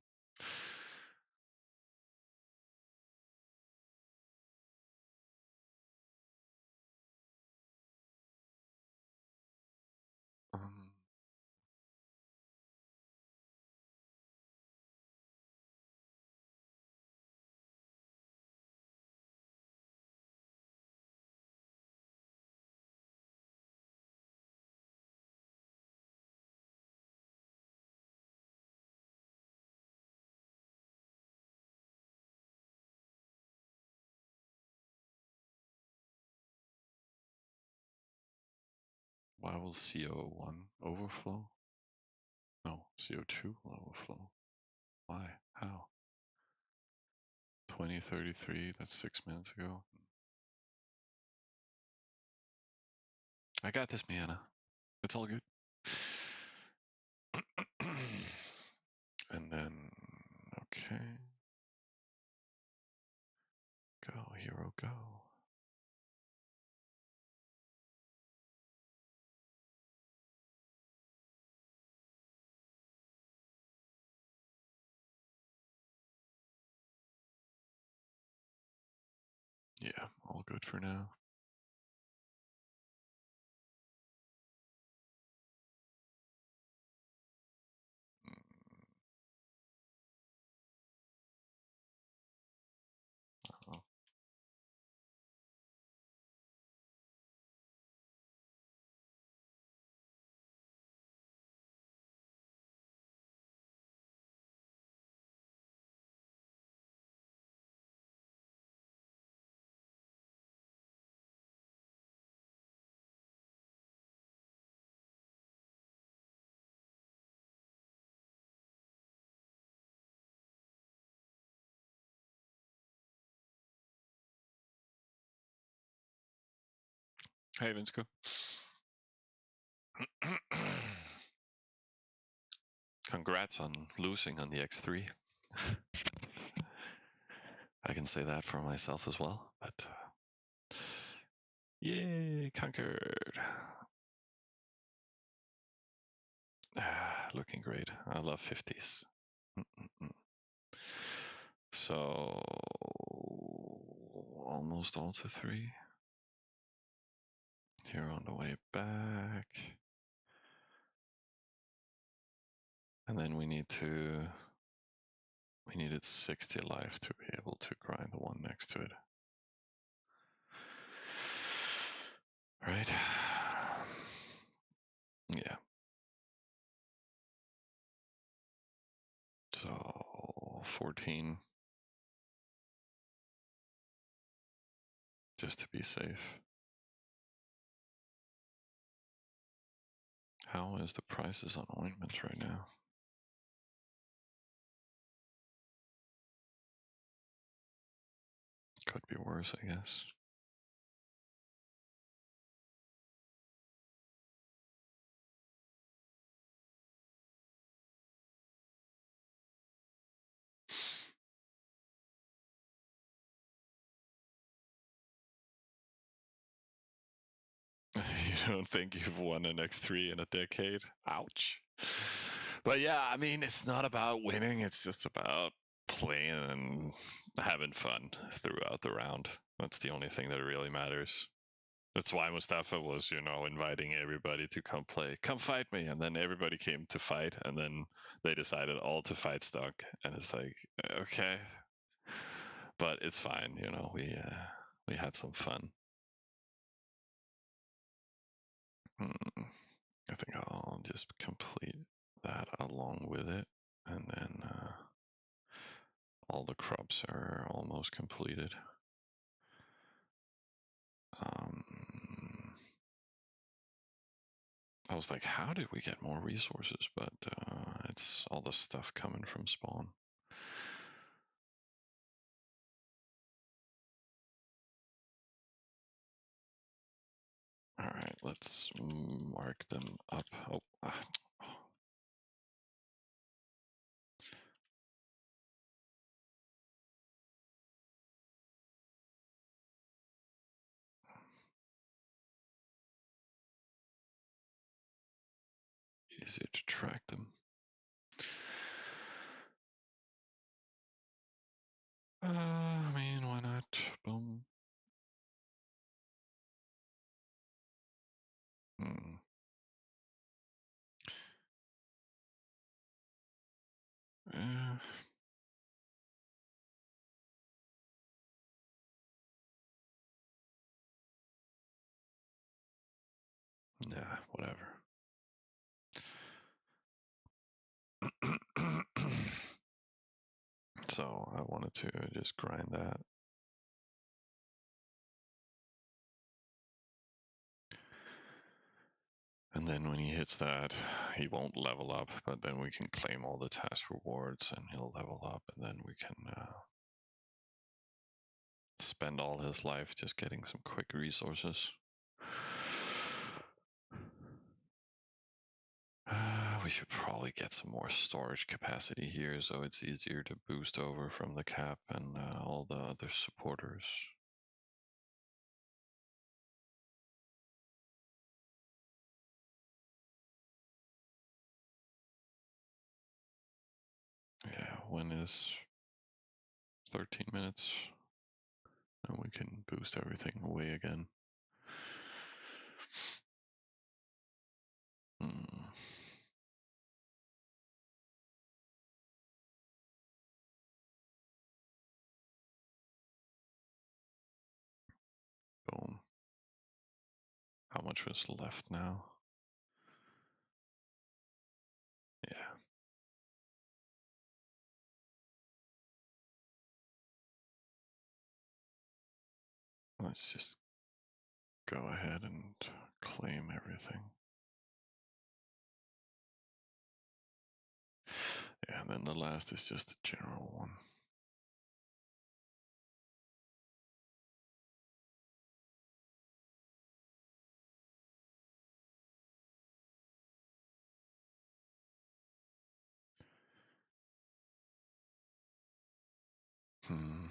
Why will CO1 overflow? No, CO2 will overflow. Why? How? 2033, that's 6 minutes ago. I got this, Miana. It's all good. And then, okay. Go, hero, go. Yeah, all good for now. Oh. Hey, Vinsko. Congrats on losing on the x3. I can say that for myself as well, but yay, conquered. Looking great. I love 50s. So almost all to 3. Here on the way back. And then we needed 60 life to be able to grind the one next to it. Right? Yeah. So 14. Just to be safe. How is the prices on ointments right now? Could be worse, I guess. You don't think you've won an X3 in a decade? Ouch. But yeah, I mean, it's not about winning, it's just about playing and having fun throughout the round. That's the only thing that really matters. That's why Mustafa was, inviting everybody to come play, come fight me. And then everybody came to fight, and then they decided all to fight Stuck. And it's like, okay. But it's fine, we had some fun. I think I'll just complete that along with it, and then all the crops are almost completed. I was like, how did we get more resources? But it's all the stuff coming from spawn. All right, let's mark them up. Easier to track them. I mean, why not? Boom. Yeah. Nah, whatever. So I wanted to just grind that. And then when he hits that, he won't level up, but then we can claim all the task rewards and he'll level up, and then we can spend all his life just getting some quick resources. We should probably get some more storage capacity here so it's easier to boost over from the cap and all the other supporters. Yeah, when is 13 minutes? And we can boost everything away again. Boom. How much was left now? Yeah. Let's just go ahead and claim everything. Yeah, and then the last is just a general one. Hmm.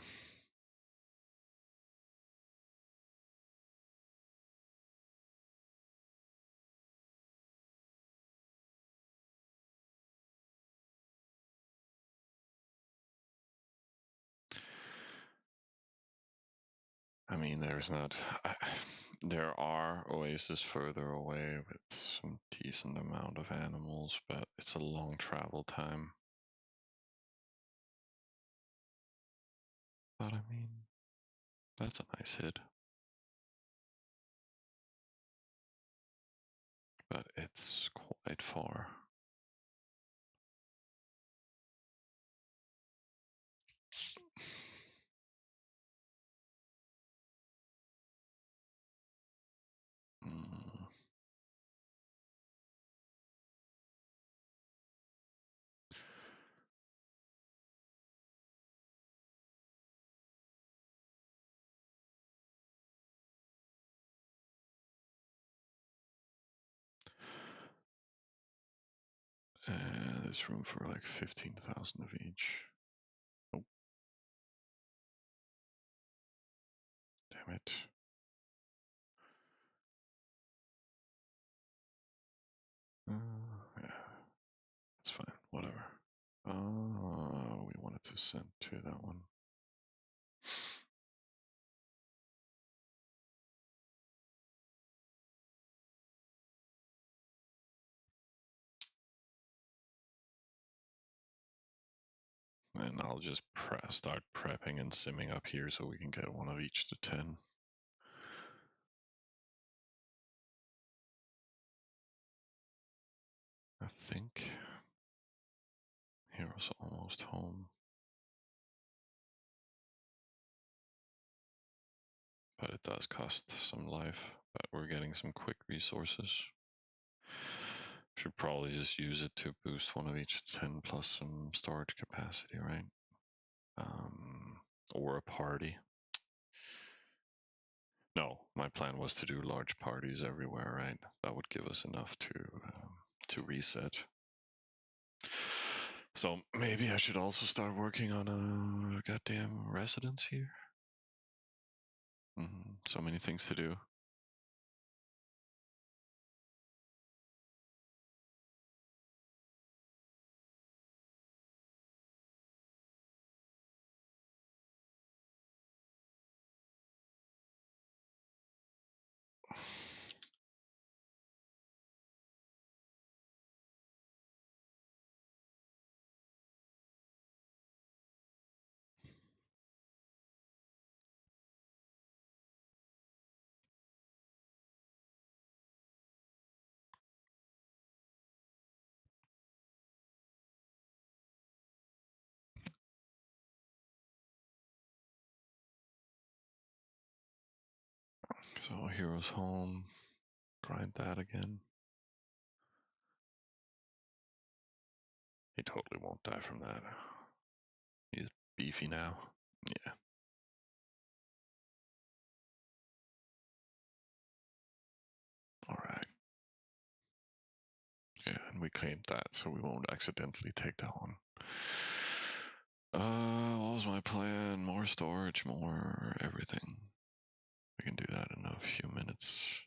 I mean, there are oases further away with some decent amount of animals, but it's a long travel time. But I mean, that's a nice hit. But it's quite far. Mm. And there's room for like 15,000 of each. Oh, damn it. Yeah, it's fine. Whatever. We wanted to send to that one. And I'll just start prepping and simming up here so we can get one of each to 10. I think Hero's almost home. But it does cost some life, but we're getting some quick resources. Should probably just use it to boost one of each to 10 plus some storage capacity, right? Or a party. No, my plan was to do large parties everywhere, right? That would give us enough to reset. So maybe I should also start working on a goddamn residence here. So many things to do. So Hero's home. Grind that again. He totally won't die from that. He's beefy now. Yeah. Alright. Yeah, and we claimed that, so we won't accidentally take that one. What was my plan? More storage, more everything. We can do that in a few minutes.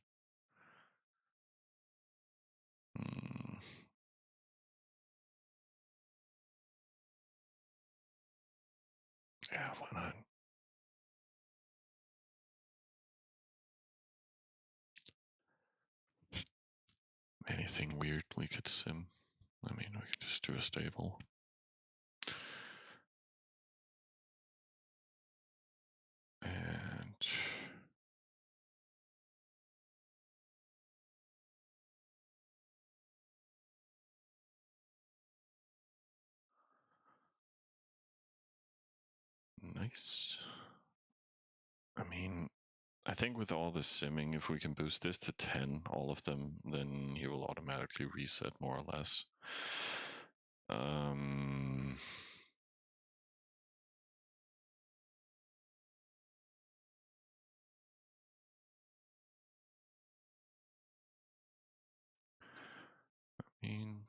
Yeah, why not? Anything weird we could sim. I mean, we could just do a stable. And nice. I mean, I think with all this simming, if we can boost this to 10, all of them, then he will automatically reset more or less. I mean,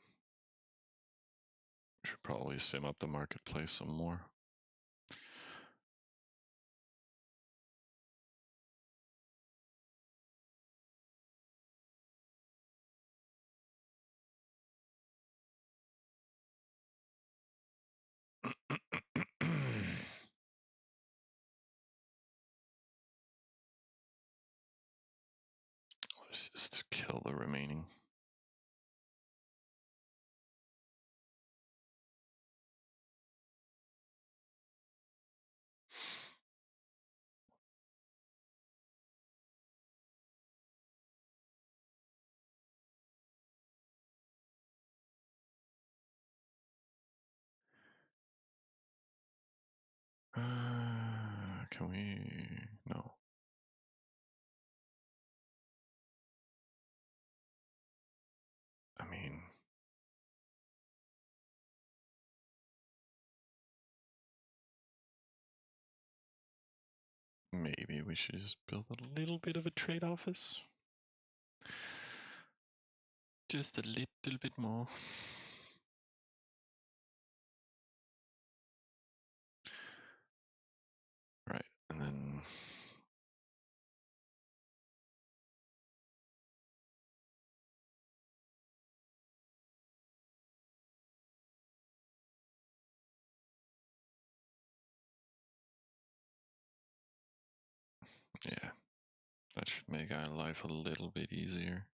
we should probably sim up the marketplace some more. Let's just kill the remaining. Can we? No. I mean, maybe we should just build a little bit of a trade office. Just a little bit more. Right, and then yeah, that should make our life a little bit easier.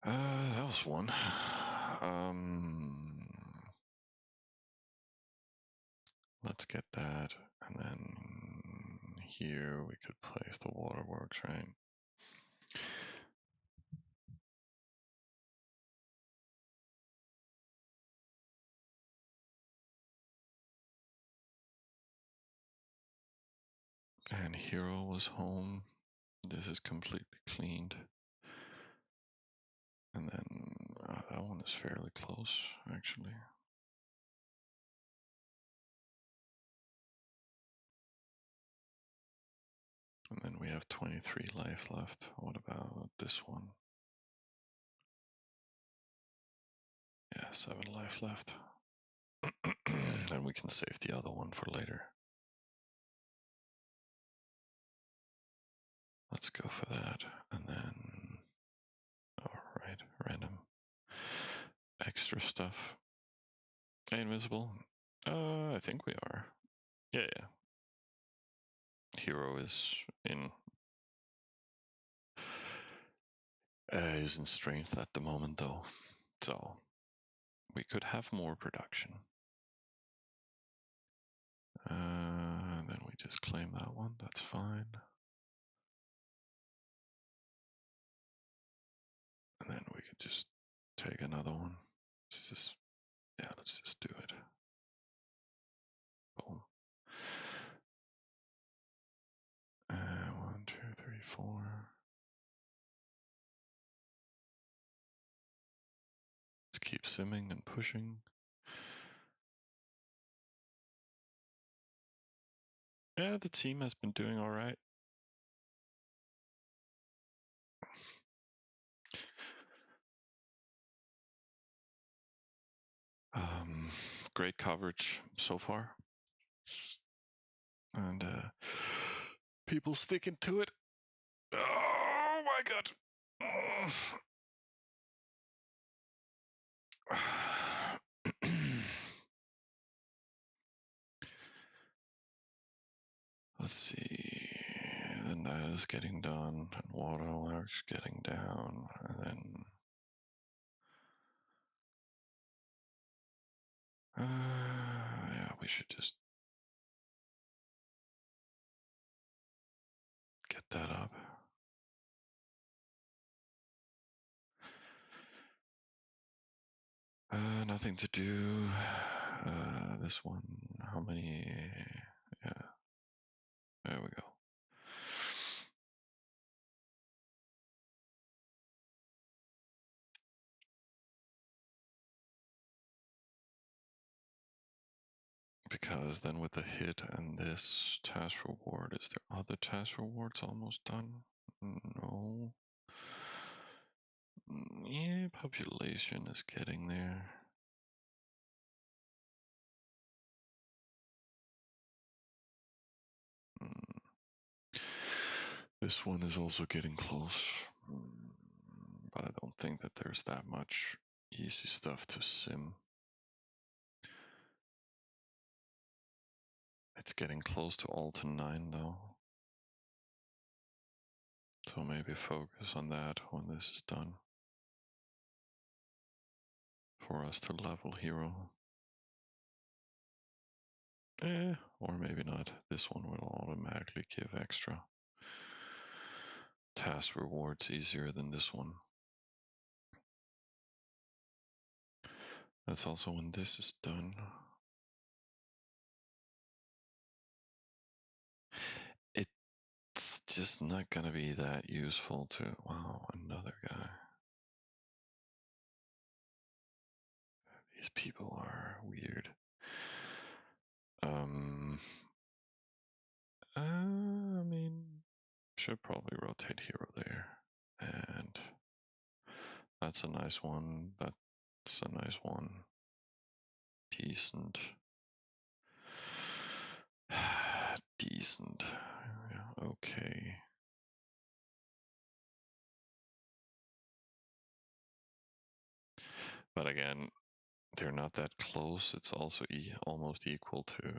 That was one. Let's get that, and then here we could place the waterworks, right? And Hero was home. This is completely cleaned. And then that one is fairly close, actually. And then we have 23 life left. What about this one? Yeah, 7 life left. Then we can save the other one for later. Let's go for that. And then, alright, random. Extra stuff. Invisible? I think we are. Yeah. Hero is in strength at the moment though. So we could have more production. Then we just claim that one, that's fine. And then we could just take another one. Let's just do it. Boom. 1, 2, 3, 4. Let's keep simming and pushing. Yeah, the team has been doing all right. Great coverage so far. and people sticking to it. Oh my god. Let's see. Then that is getting done, and waterworks getting down, and then yeah, we should just get that up. Nothing to do. This one, how many? Yeah, there we go. Because then with the hit and this task reward, is there other task rewards almost done? No. Yeah, population is getting there. This one is also getting close, but I don't think that there's that much easy stuff to sim. It's getting close to Alta 9 though. So maybe focus on that when this is done. For us to level hero. Or maybe not. This one will automatically give extra task rewards easier than this one. That's also when this is done. It's just not gonna be that useful to... Wow, another guy. These people are weird. I mean, should probably rotate hero there. And that's a nice one. That's a nice one. Decent. Decent. Yeah, okay. But again, they're not that close. It's also almost equal to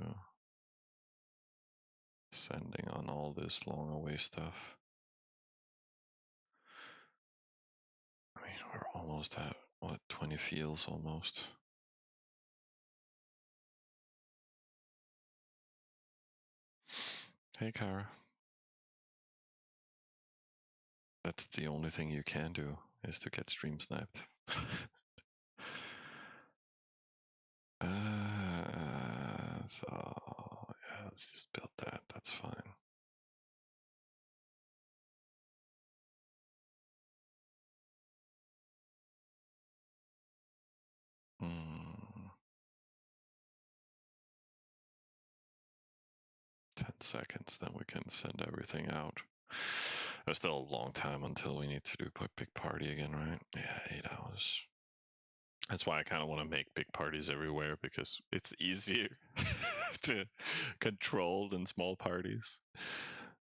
sending on all this long away stuff. I mean, we're almost at, what, 20 fields almost. Hey, Kara. That's the only thing you can do, is to get stream sniped. So, yeah, let's just build that. That's fine. Hmm. 10 seconds, then we can send everything out. There's still a long time until we need to do big party again, right? Yeah, 8 hours. That's why I kind of want to make big parties everywhere, because it's easier to control than small parties.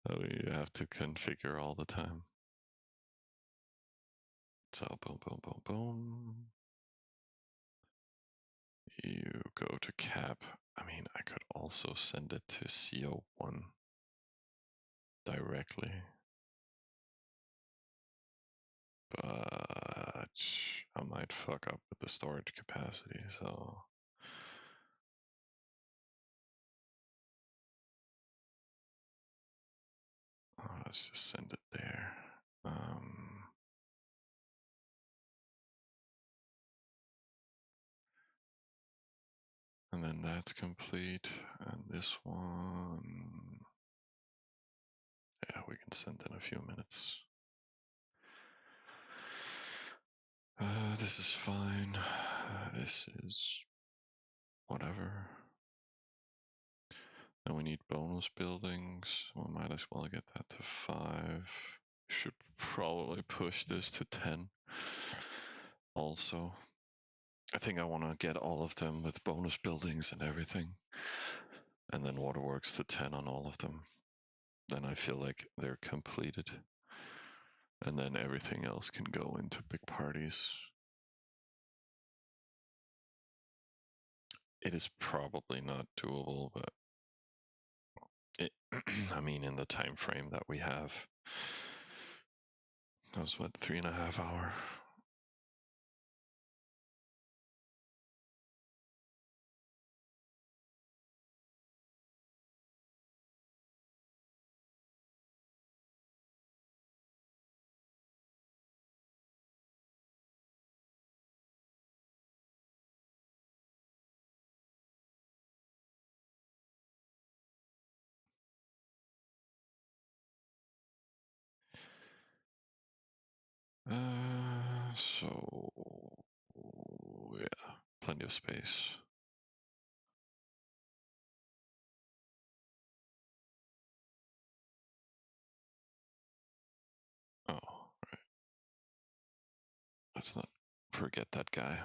You have to configure all the time. So boom, boom, boom, boom. You go to cap. I mean, I could also send it to CO1 directly. But I might fuck up with the storage capacity, so let's just send it there. And then that's complete, and this one, yeah, we can send in a few minutes. This is fine. This is whatever. Then we need bonus buildings. We might as well get that to 5. Should probably push this to 10. Also, I think I want to get all of them with bonus buildings and everything. and then waterworks to 10 on all of them, then I feel like they're completed. And then everything else can go into big parties. It is probably not doable, but it, I mean, in the time frame that we have, that was what, 3.5 hours. So yeah, plenty of space. Oh, right. Let's not forget that guy.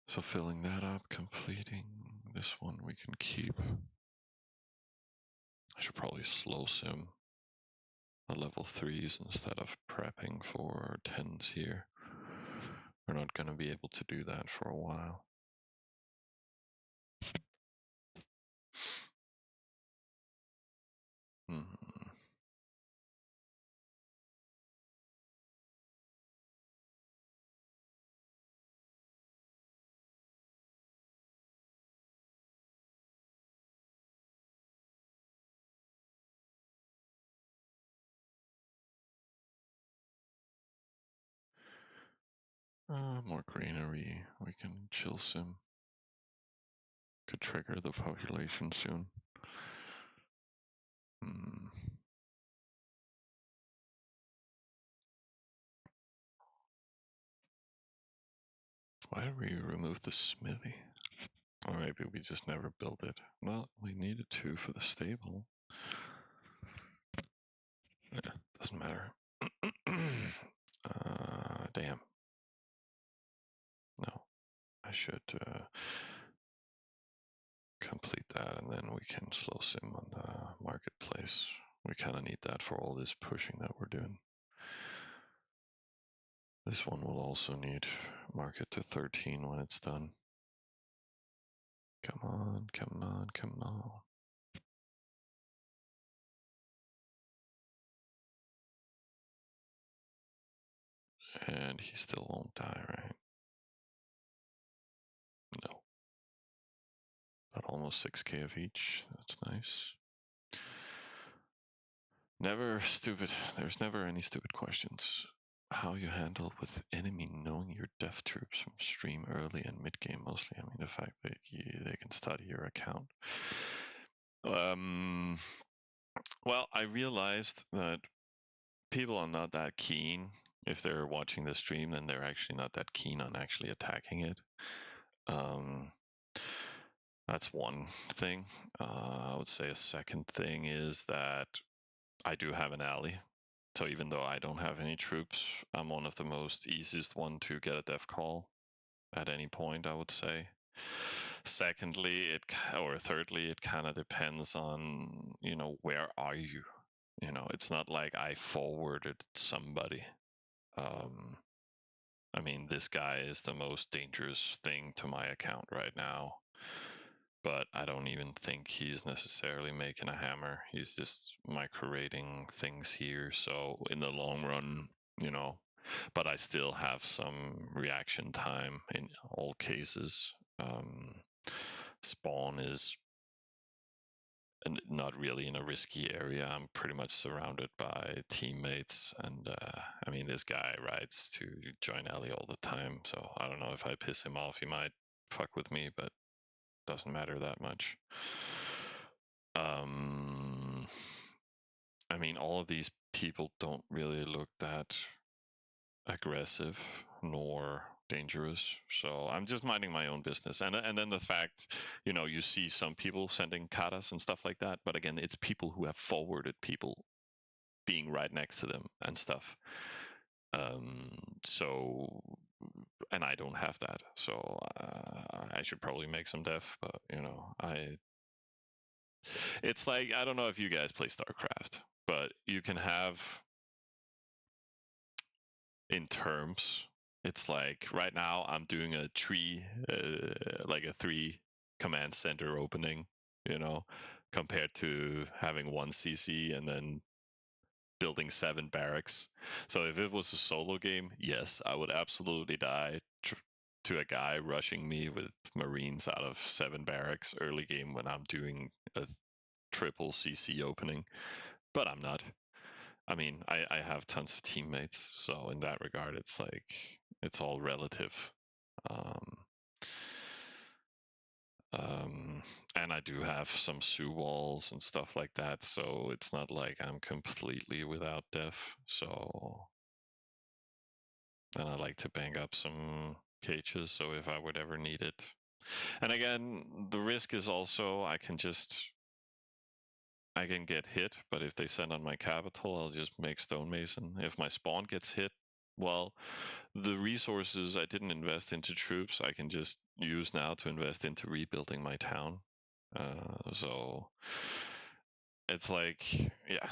So filling that up, completing this one we can keep. I should probably slow sim the level 3s instead of prepping for 10s here. We're not going to be able to do that for a while. Hmm. More greenery. We can chill sim. Could trigger the population soon. Hmm. Why did we remove the smithy? Or maybe we just never built it. Well, we needed to for the stable. Yeah, doesn't matter. Damn. No, I should complete that and then we can slow sim on the marketplace. We kind of need that for all this pushing that we're doing. This one will also need market to 13 when it's done. Come on, come on, come on. And he still won't die, right? No. But almost 6k of each. That's nice. Never stupid. There's never any stupid questions. How you handle with enemy knowing your dev troops from stream early and mid game mostly. I mean, the fact that they can study your account. Well, I realized that people are not that keen. If they're watching the stream, then they're actually not that keen on actually attacking it. That's one thing. I would say a second thing is that I do have an ally. So even though I don't have any troops, I'm one of the most easiest one to get a dev call at any point, I would say. Secondly, thirdly, it kind of depends on, where are you? It's not like I forwarded somebody. I mean, this guy is the most dangerous thing to my account right now. But I don't even think he's necessarily making a hammer. He's just micro-rating things here. So in the long run, but I still have some reaction time in all cases. Spawn is not really in a risky area. I'm pretty much surrounded by teammates, and I mean, this guy rides to join alley all the time. So I don't know, if I piss him off, he might fuck with me, but doesn't matter that much. I mean, all of these people don't really look that aggressive nor dangerous, so I'm just minding my own business. And then the fact, you see some people sending katas and stuff like that, but again, it's people who have forwarded people being right next to them and stuff. So, and I don't have that, so I should probably make some def, but you know, it's like, I don't know if you guys play StarCraft, but you can have in terms, it's like right now I'm doing a tree, like a 3 command center opening, you know, compared to having 1 CC and then building 7 barracks. So if it was a solo game, yes, I would absolutely die to a guy rushing me with marines out of 7 barracks early game when I'm doing a triple CC opening, but I'm not. I mean, I have tons of teammates, so in that regard, it's like it's all relative. Um, um, and I do have some Sue walls and stuff like that, so it's not like I'm completely without def. So, and I like to bang up some cages, so if I would ever need it. And again, the risk is also I can get hit, but if they send on my capital, I'll just make stonemason. If my spawn gets hit, well, the resources I didn't invest into troops, I can just use now to invest into rebuilding my town. So it's like, yeah,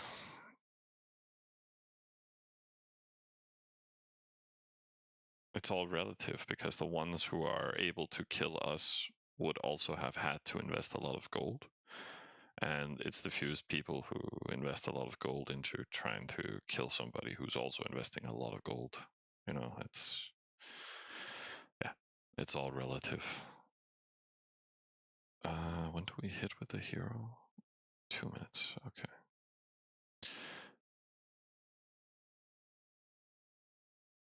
it's all relative because the ones who are able to kill us would also have had to invest a lot of gold. And it's the fewest people who invest a lot of gold into trying to kill somebody who's also investing a lot of gold. You know, yeah, it's all relative. When do we hit with the hero? 2 minutes. Okay.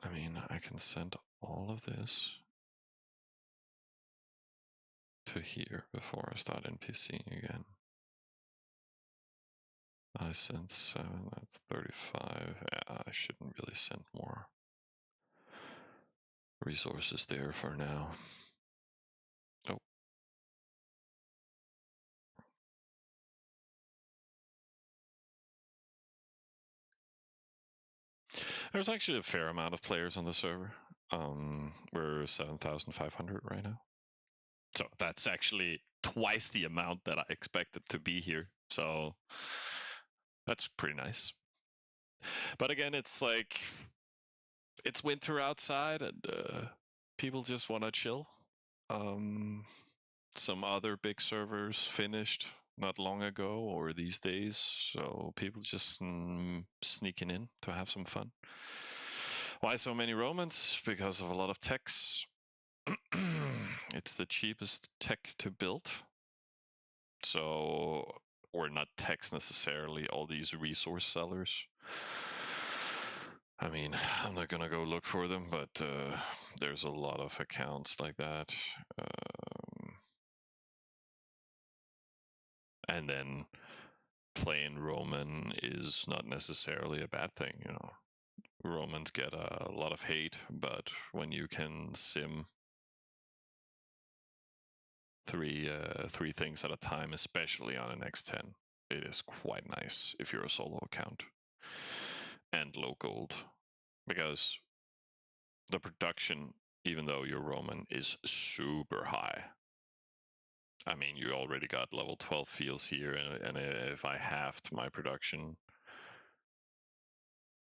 I mean, I can send all of this to here before I start NPCing again. I sent 7, that's 35. Yeah, I shouldn't really send more resources there for now. Oh. There's actually a fair amount of players on the server. We're 7,500 right now. So that's actually twice the amount that I expected to be here. So that's pretty nice. But again, it's like it's winter outside and people just want to chill. Um, some other big servers finished not long ago or these days, so people just sneaking in to have some fun. Why so many Romans? Because of a lot of techs. It's the cheapest tech to build. So, or not techs necessarily, all these resource sellers. I mean, I'm not gonna go look for them, but there's a lot of accounts like that. And then playing Roman is not necessarily a bad thing, you know. Romans get a lot of hate, but when you can sim three things at a time, especially on an X10, it is quite nice if you're a solo account and low gold, because the production, even though you're Roman, is super high. I mean, you already got level 12 fields here, and if I halved my production,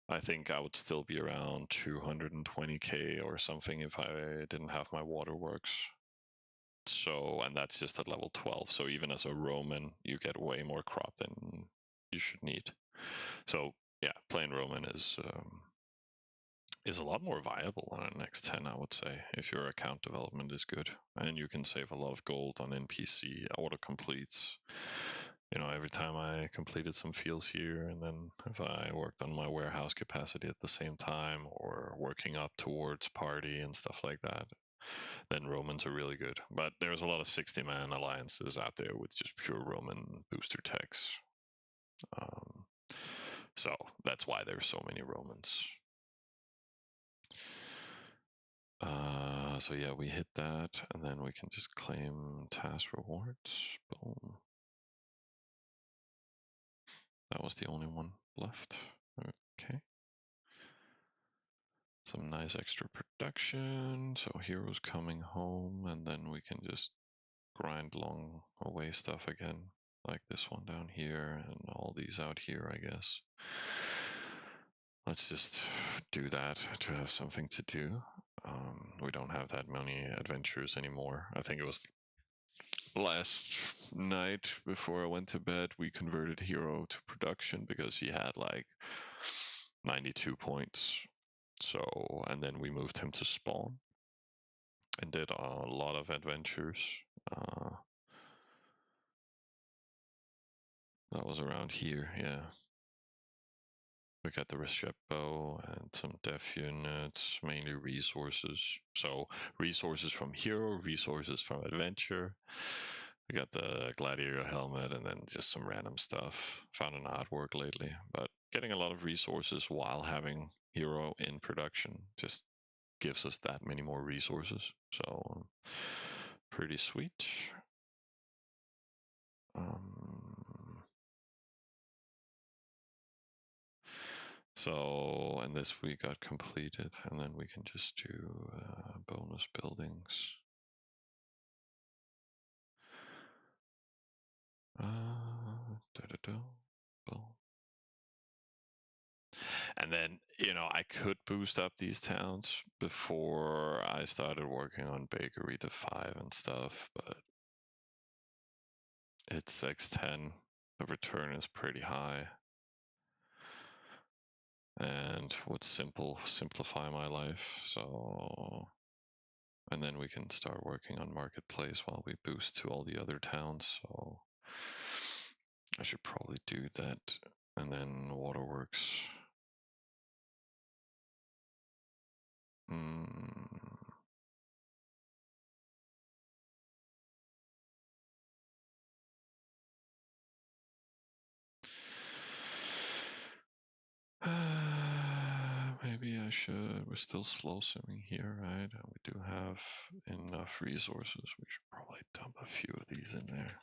I think I would still be around 220k or something if I didn't have my waterworks. So, and that's just at level 12. So even as a Roman, you get way more crop than you should need. So yeah, playing Roman is a lot more viable on an X10, I would say, if your account development is good. And you can save a lot of gold on NPC autocompletes. You know, every time I completed some fields here, and then if I worked on my warehouse capacity at the same time, or working up towards party and stuff like that, then Romans are really good. But there's a lot of 60-man alliances out there with just pure Roman booster techs. So that's why there's so many Romans. So yeah, we hit that, and then we can just claim task rewards. Boom. That was the only one left. Okay. some nice extra production. So heroes coming home, and then we can just grind long away stuff again, like this one down here and all these out here, I guess. Let's just do that to have something to do. We don't have that many adventures anymore. I think it was last night before I went to bed, we converted Hero to production because he had like 92 points. So, and then we moved him to spawn and did a lot of adventures. That was around here, yeah. We got the Receppo and some dev units, mainly resources. So resources from hero, resources from adventure. We got the gladiator helmet and then just some random stuff. Found an artwork lately, but getting a lot of resources while having hero in production just gives us that many more resources. So pretty sweet. So, and this we got completed, and then we can just do bonus buildings. And then, I could boost up these towns before I started working on Bakery to 5 and stuff, but it's x10. The return is pretty high. And would simplify my life, so... And then we can start working on Marketplace while we boost to all the other towns, so... I should probably do that. And then Waterworks. Maybe I should. We're still slow simming here, right? And we do have enough resources. We should probably dump a few of these in there.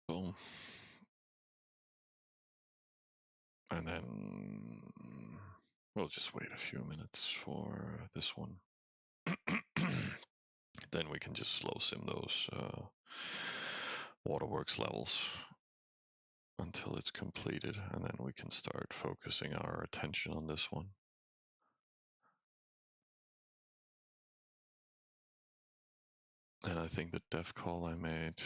Boom. And then we'll just wait a few minutes for this one. Then we can just slow sim those Waterworks levels until it's completed, and then we can start focusing our attention on this one. And I think the dev call I made...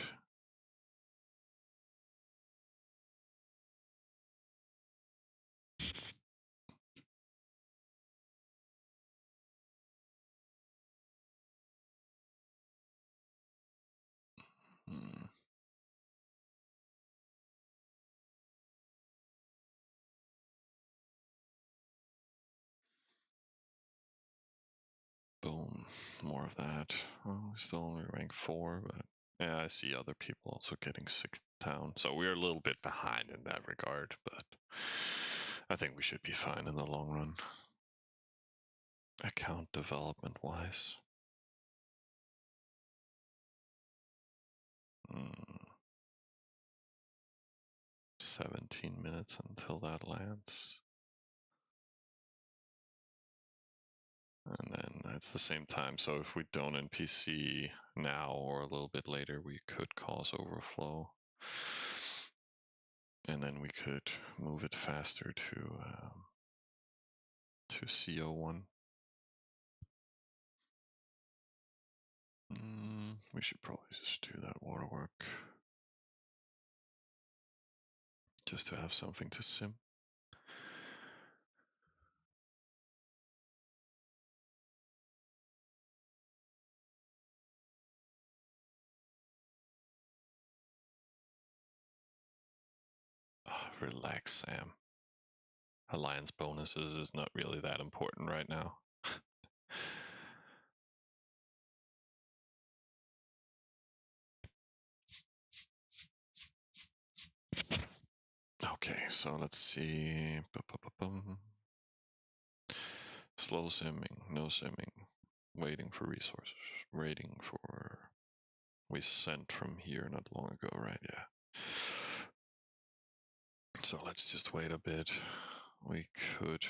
Boom, more of that. Well, we're still only rank 4, but yeah, I see other people also getting 6th town. So we're a little bit behind in that regard, but I think we should be fine in the long run. Account development wise. 17 minutes until that lands. And then it's the same time, so if we don't NPC now or a little bit later, we could cause overflow. And then we could move it faster to CO1. We should probably just do that waterwork. Just to have something to sim. Relax, Sam. Alliance bonuses is not really that important right now. Okay, so let's see. Slow simming, no simming, waiting for resources, waiting for. We sent from here not long ago, right? Yeah. So let's just wait a bit. We could.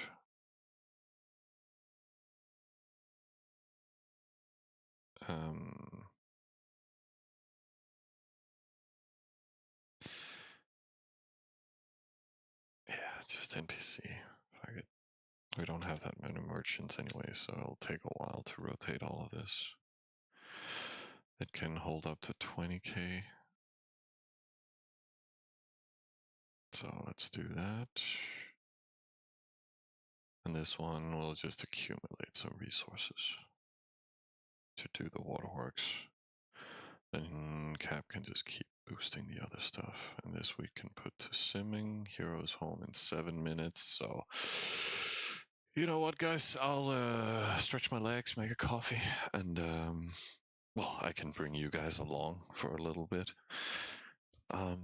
Yeah, just NPC. Fuck it. We don't have that many merchants anyway, so it'll take a while to rotate all of this. It can hold up to 20k. So let's do that. And this one will just accumulate some resources to do the waterworks. Then Cap can just keep boosting the other stuff. And this we can put to simming. Heroes home in 7 minutes. So, you know what, guys? I'll stretch my legs, make a coffee, and well, I can bring you guys along for a little bit. I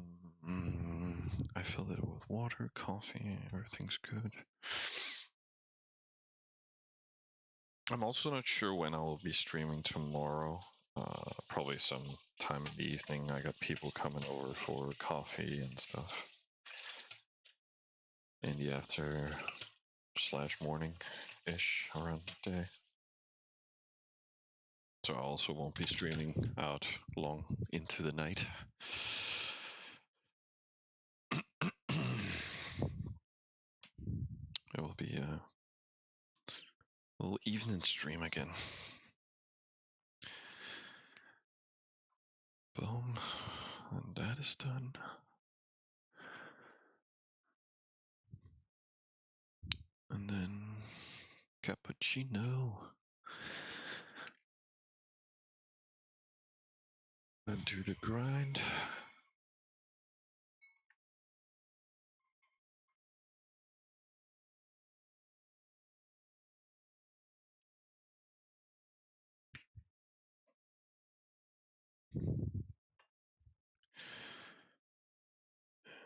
filled it with water, coffee, everything's good. I'm also not sure when I will be streaming tomorrow. Probably some time in the evening. I got people coming over for coffee and stuff in the after/morning-ish around the day. So I also won't be streaming out long into the night. It will be a little evening stream again. Boom. And that is done. And then cappuccino. And do the grind.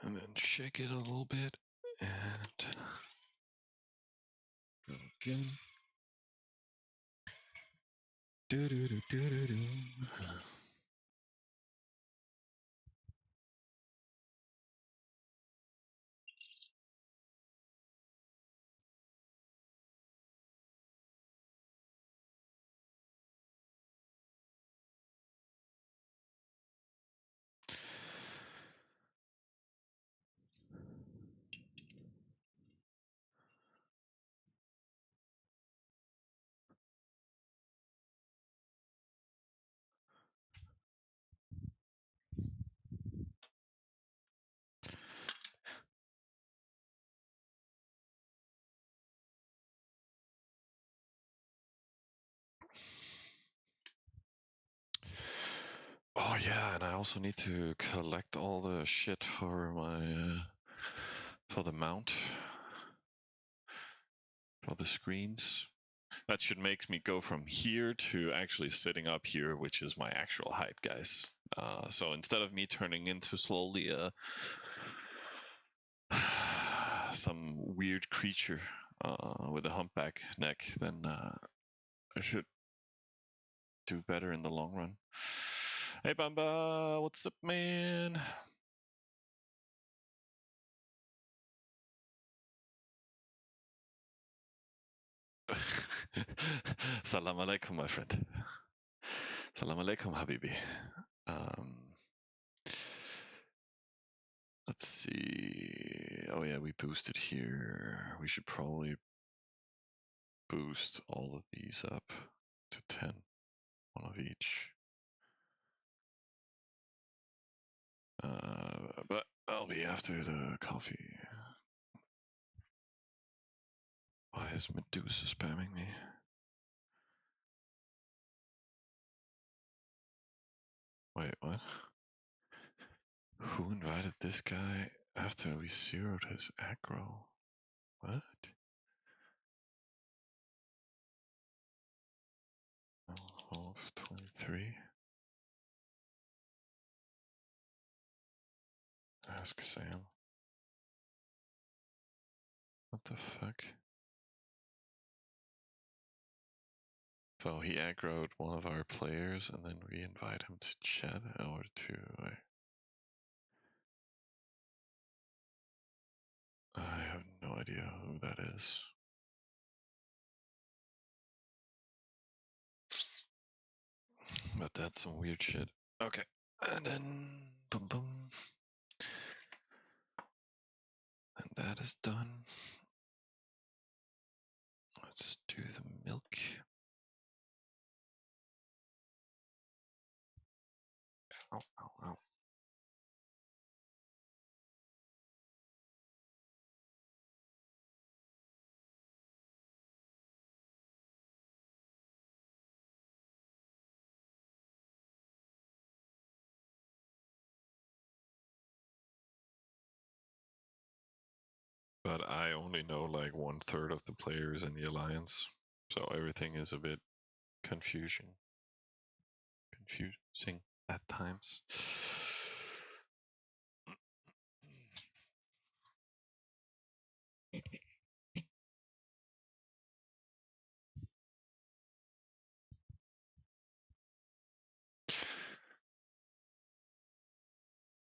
And then shake it a little bit. And go again. Do do do do do do. Oh yeah, and I also need to collect all the shit for my for the mount, for the screens. That should make me go from here to actually sitting up here, which is my actual height, guys. So instead of me turning into slowly some weird creature with a humpback neck, then I should do better in the long run. Hey Bamba, what's up, man? Salam alaikum, my friend. Salam alaikum, Habibi. Let's see. Oh yeah, we boosted here. We should probably boost all of these up to 10, one of each. But I'll be after the coffee. Why is Medusa spamming me? Wait, what? Who invited this guy after we zeroed his aggro? What? Of 23. Ask Sam. the fuck? So he aggroed one of our players, and then we invite him to chat or to. I have no idea who that is. But that's some weird shit. Okay. And then boom boom. And that is done. Let's do the milk. Ow, ow, ow. But I only know like 1/3 of the players in the alliance, so everything is a bit confusing at times.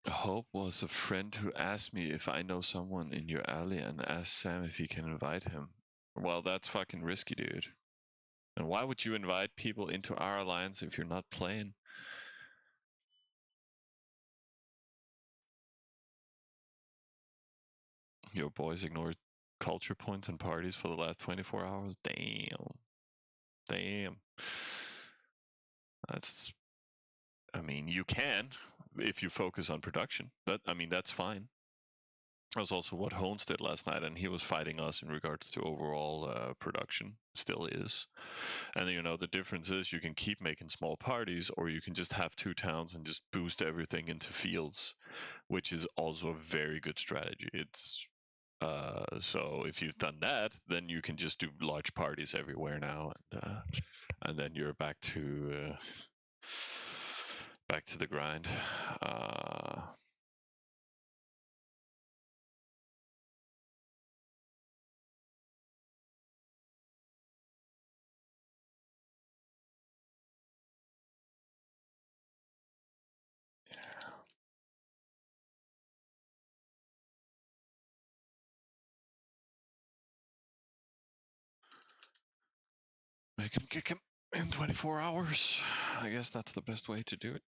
Hope was a friend who asked me if I know someone in your alley and asked Sam if he can invite him. Well, that's fucking risky, dude. And why would you invite people into our alliance if you're not playing? Your boys ignored culture points and parties for the last 24 hours? Damn. That's, I mean, you can if you focus on production. That's fine. That was also what Hones did last night, and he was fighting us in regards to overall production. Still is. And the difference is you can keep making small parties, or you can just have 2 towns and just boost everything into fields, which is also a very good strategy. It's so if you've done that, then you can just do large parties everywhere now, and then you're back to the grind. Make him kick him in 24 hours. I guess that's the best way to do it.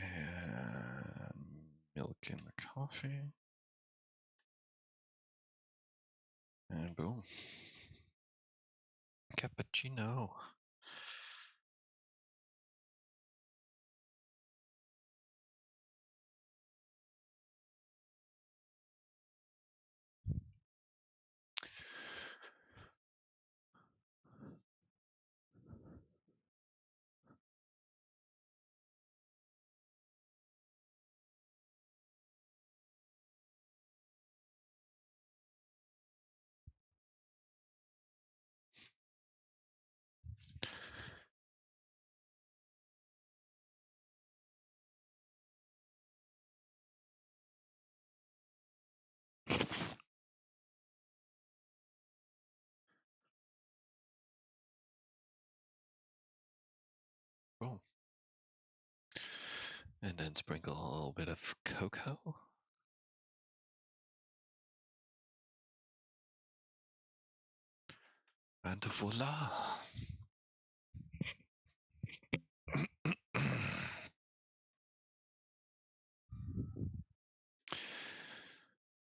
And milk in the coffee. And boom. Cappuccino. Boom. And then sprinkle a little bit of cocoa. And voila.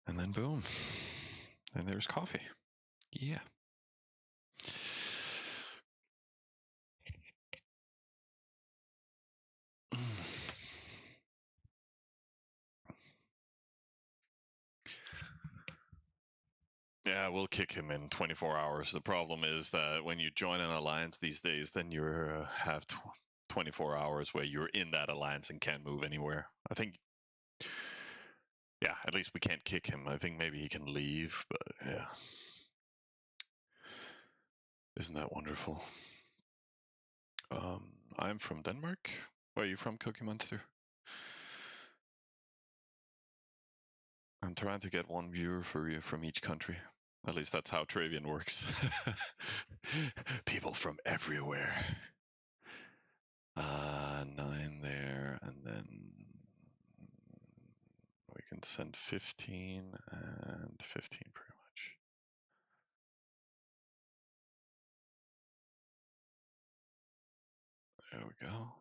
And then boom. And there's coffee. Yeah. Yeah, we'll kick him in 24 hours. The problem is that when you join an alliance these days, then you have 24 hours where you're in that alliance and can't move anywhere. I think, yeah, at least we can't kick him. I think maybe he can leave, but yeah. Isn't that wonderful? I'm from Denmark. Where are you from, Cookie Monster? I'm trying to get one viewer for you from each country. At least that's how Travian works. People from everywhere. 9 there, and then we can send 15 and 15 pretty much. There we go.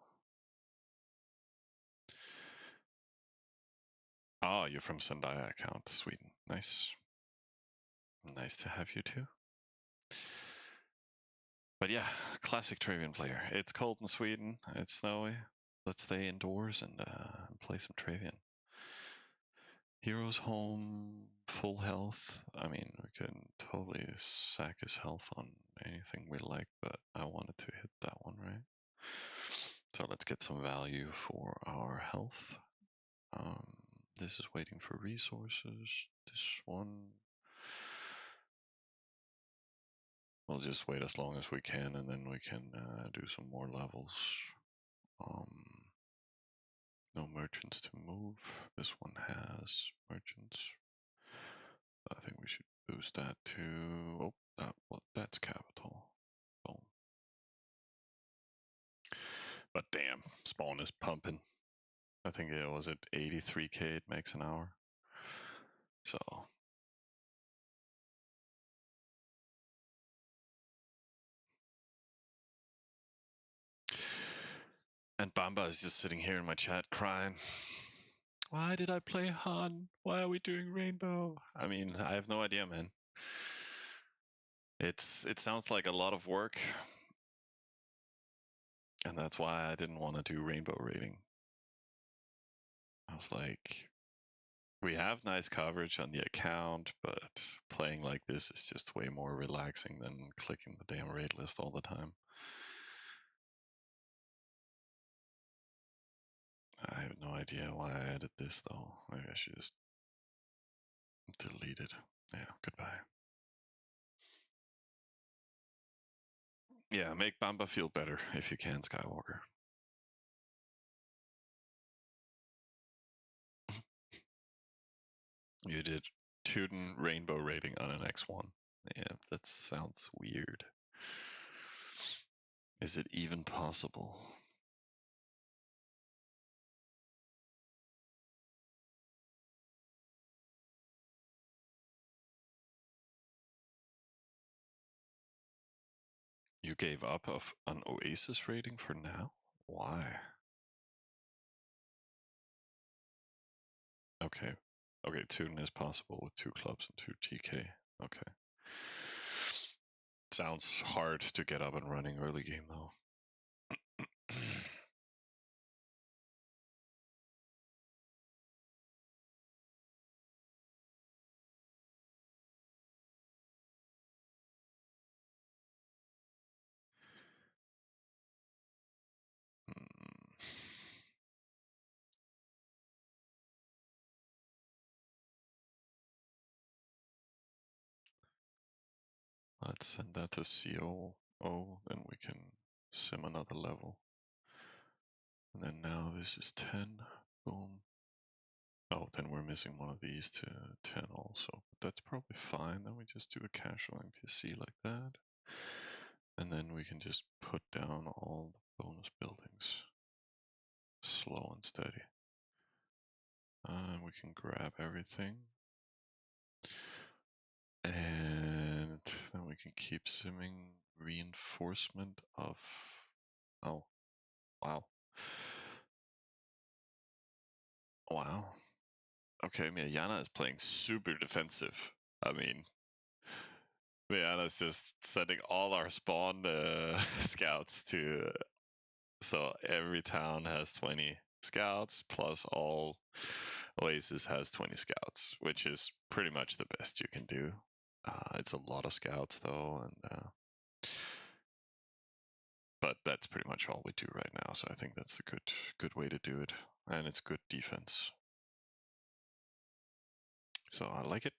Oh, you're from Zendaya account, Sweden. Nice. Nice to have you too. But yeah, classic Travian player. It's cold in Sweden. It's snowy. Let's stay indoors and play some Travian. Hero's home, full health. I mean, we can totally sack his health on anything we like, but I wanted to hit that one, right? So let's get some value for our health. This is waiting for resources. This one, we'll just wait as long as we can, and then we can do some more levels. No merchants to move. This one has merchants. I think we should boost that to, oh, that's capital. Boom. But damn, spawn is pumping. I think it was at 83k it makes an hour. So. And Bamba is just sitting here in my chat crying. Why did I play Han? Why are we doing Rainbow? I mean, I have no idea, man. It sounds like a lot of work. And that's why I didn't want to do Rainbow rating. I was like, we have nice coverage on the account, but playing like this is just way more relaxing than clicking the damn raid list all the time. I have no idea why I added this though. Maybe I should just delete it. Yeah, goodbye. Yeah, make Bamba feel better if you can, Skywalker. You did Tuden rainbow rating on an X1. Yeah, that sounds weird. Is it even possible? You gave up of an Oasis rating for now? Why? Okay. Okay, Tuden is possible with 2 clubs and 2 TK. Okay. Sounds hard to get up and running early game though. Let's send that to COO, then we can sim another level. And then now this is 10. Boom. Oh, then we're missing one of these to 10 also. But that's probably fine. Then we just do a casual NPC like that. And then we can just put down all the bonus buildings. Slow and steady. We can grab everything. And then we can keep simming reinforcement of... Oh, wow. Wow. Okay, Yana is playing super defensive. I mean, Yana is just sending all our spawn scouts to... So every town has 20 scouts, plus all Oasis has 20 scouts, which is pretty much the best you can do. It's a lot of scouts though, and but that's pretty much all we do right now. So I think that's a good way to do it, and it's good defense. So I like it.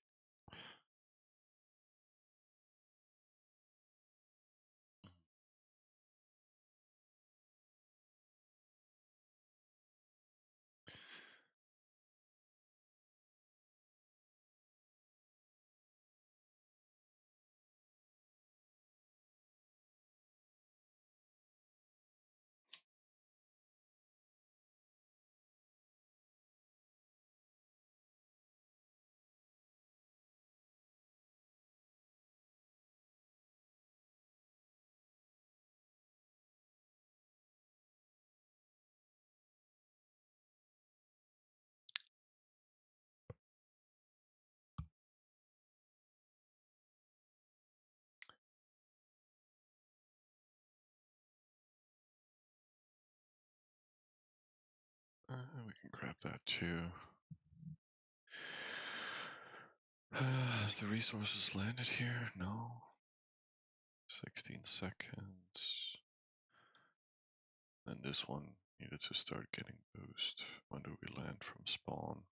we can grab that too. Has the resources landed here? No. 16 seconds. And this one needed to start getting boost. When do we land from spawn?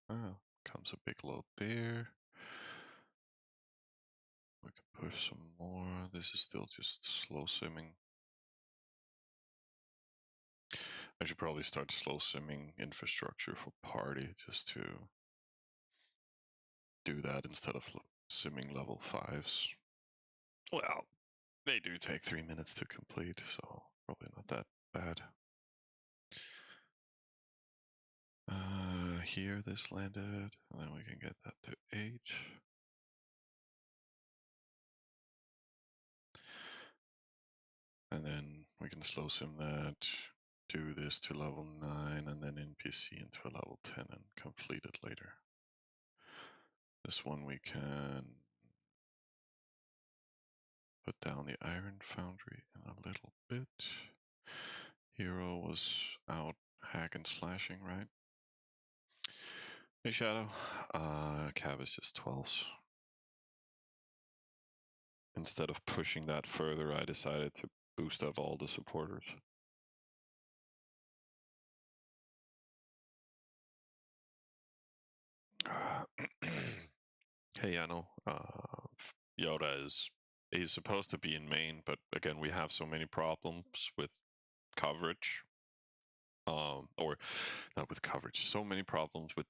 Comes a big load there. We can push some more. This is still just slow simming. I should probably start slow simming infrastructure for party just to do that instead of simming level 5s. Well, they do take 3 minutes to complete, so probably not that bad. Here this landed, and then we can get that to 8. And then we can slow sim that, do this to level 9, and then NPC into a level 10 and complete it later. This one we can put down the iron foundry in a little bit. Hero was out hack and slashing, right? Hey Shadow, Cav is just 12s. Instead of pushing that further, I decided to boost up all the supporters. Hey Yano, Yoda he's supposed to be in main, but again, we have so many problems with coverage. Or not with coverage, so many problems with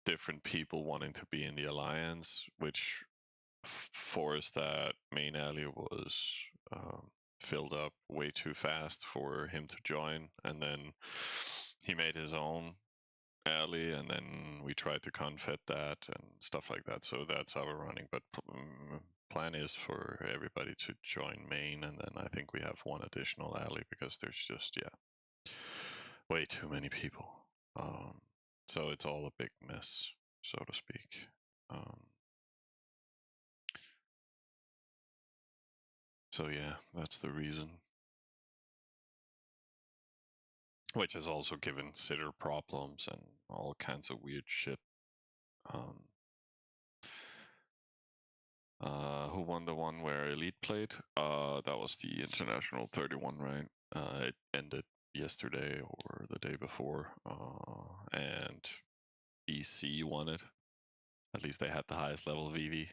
different people wanting to be in the alliance, which forced that main alley was filled up way too fast for him to join, and then he made his own alley, and then we tried to confit that and stuff like that. So that's how we're running. But plan is for everybody to join main, and then I think we have one additional alley because there's just way too many people. So it's all a big mess, so to speak. So yeah, that's the reason. Which has also given sitter problems and all kinds of weird shit. Who won the one where Elite played? That was the International 31, right? It ended yesterday or the day before, and BC won it. At least they had the highest level VV.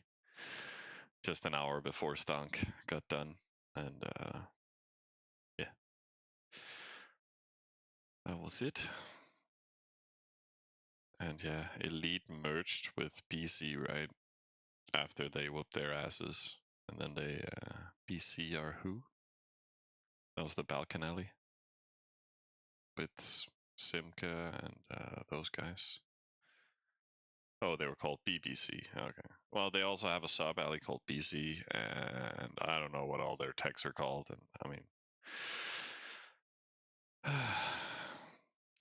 Just an hour before Stunk got done, and yeah, that was it. And yeah, Elite merged with BC, right? After they whooped their asses. And then they, BC are who? That was the Balkanelli. With Simca and those guys. Oh, they were called BBC. Okay. Well, they also have a sub alley called BC, and I don't know what all their techs are called. And I mean,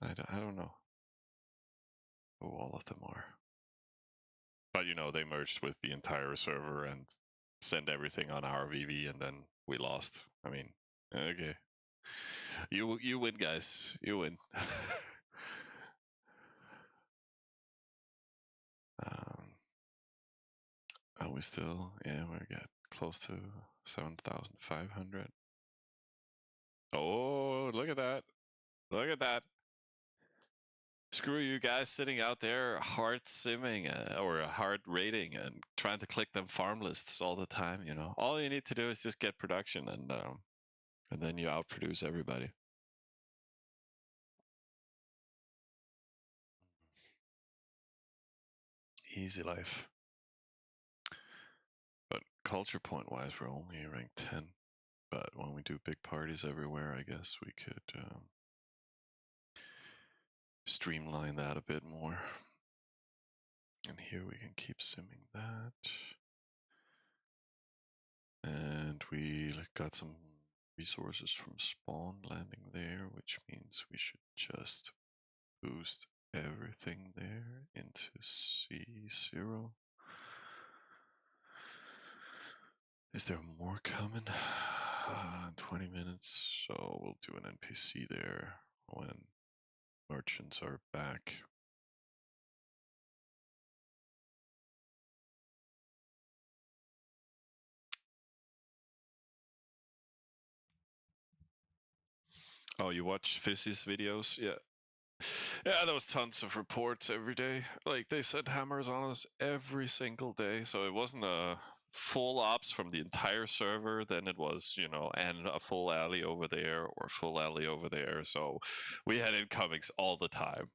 I don't know who all of them are. But you know, they merged with the entire server and sent everything on our VV, and then we lost. I mean, okay, you win, guys. You win. Are we still? Yeah, we get close to 7,500. Oh, look at that! Look at that! Screw you guys sitting out there hard simming or hard raiding and trying to click them farm lists all the time. You know, all you need to do is just get production, and then you outproduce everybody. Easy life. But culture point wise, we're only ranked 10. But when we do big parties everywhere, I guess we could streamline that a bit more. And here we can keep simming that. And we got some resources from spawn landing there, which means we should just boost everything there into C0. Is there more coming? 20 minutes, so we'll do an NPC there when Merchants are back. Oh, you watch Fizzy's videos? Yeah. Yeah, there was tons of reports every day. Like they sent hammers on us every single day. So it wasn't a full ops from the entire server. Then it was, and a full alley over there or full alley over there. So we had incomings all the time.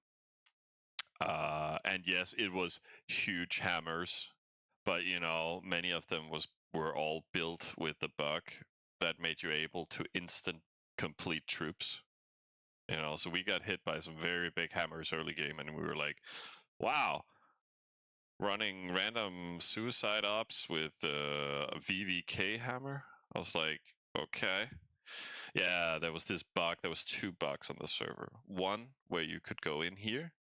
And yes, it was huge hammers, but many of them were all built with the bug that made you able to instant complete troops. So we got hit by some very big hammers early game, and we were like, "Wow, running random suicide ops with a VVK hammer." I was like, "Okay." Yeah, there was this bug. There was two bugs on the server. One where you could go in here.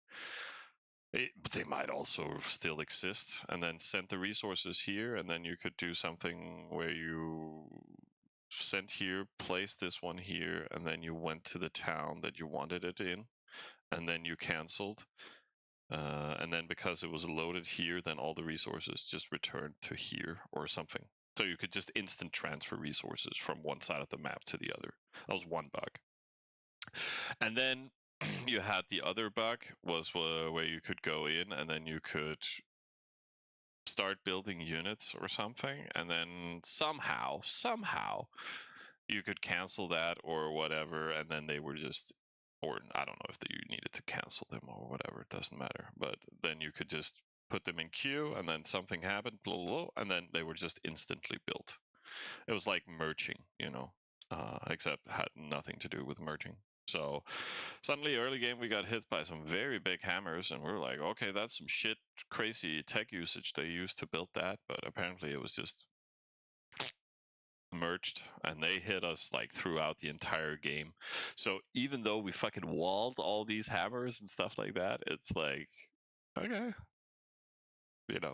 They might also still exist, and then send the resources here, and then you could do something where you sent here, place this one here, and then you went to the town that you wanted it in, and then you canceled. And then because it was loaded here, then all the resources just returned to here or something. So you could just instant transfer resources from one side of the map to the other. That was one bug. And then you had the other bug was where you could go in and then you could start building units or something, and then somehow you could cancel that or whatever, and then they were just, or I don't know if you needed to cancel them or whatever, it doesn't matter, but then you could just put them in queue and then something happened, blah, blah, blah, and then they were just instantly built. It was like merging, except had nothing to do with merging. So suddenly early game we got hit by some very big hammers, and we were like, okay, that's some shit crazy tech usage they used to build that, but apparently it was just merged, and they hit us like throughout the entire game. So even though we fucking walled all these hammers and stuff like that, it's like, okay,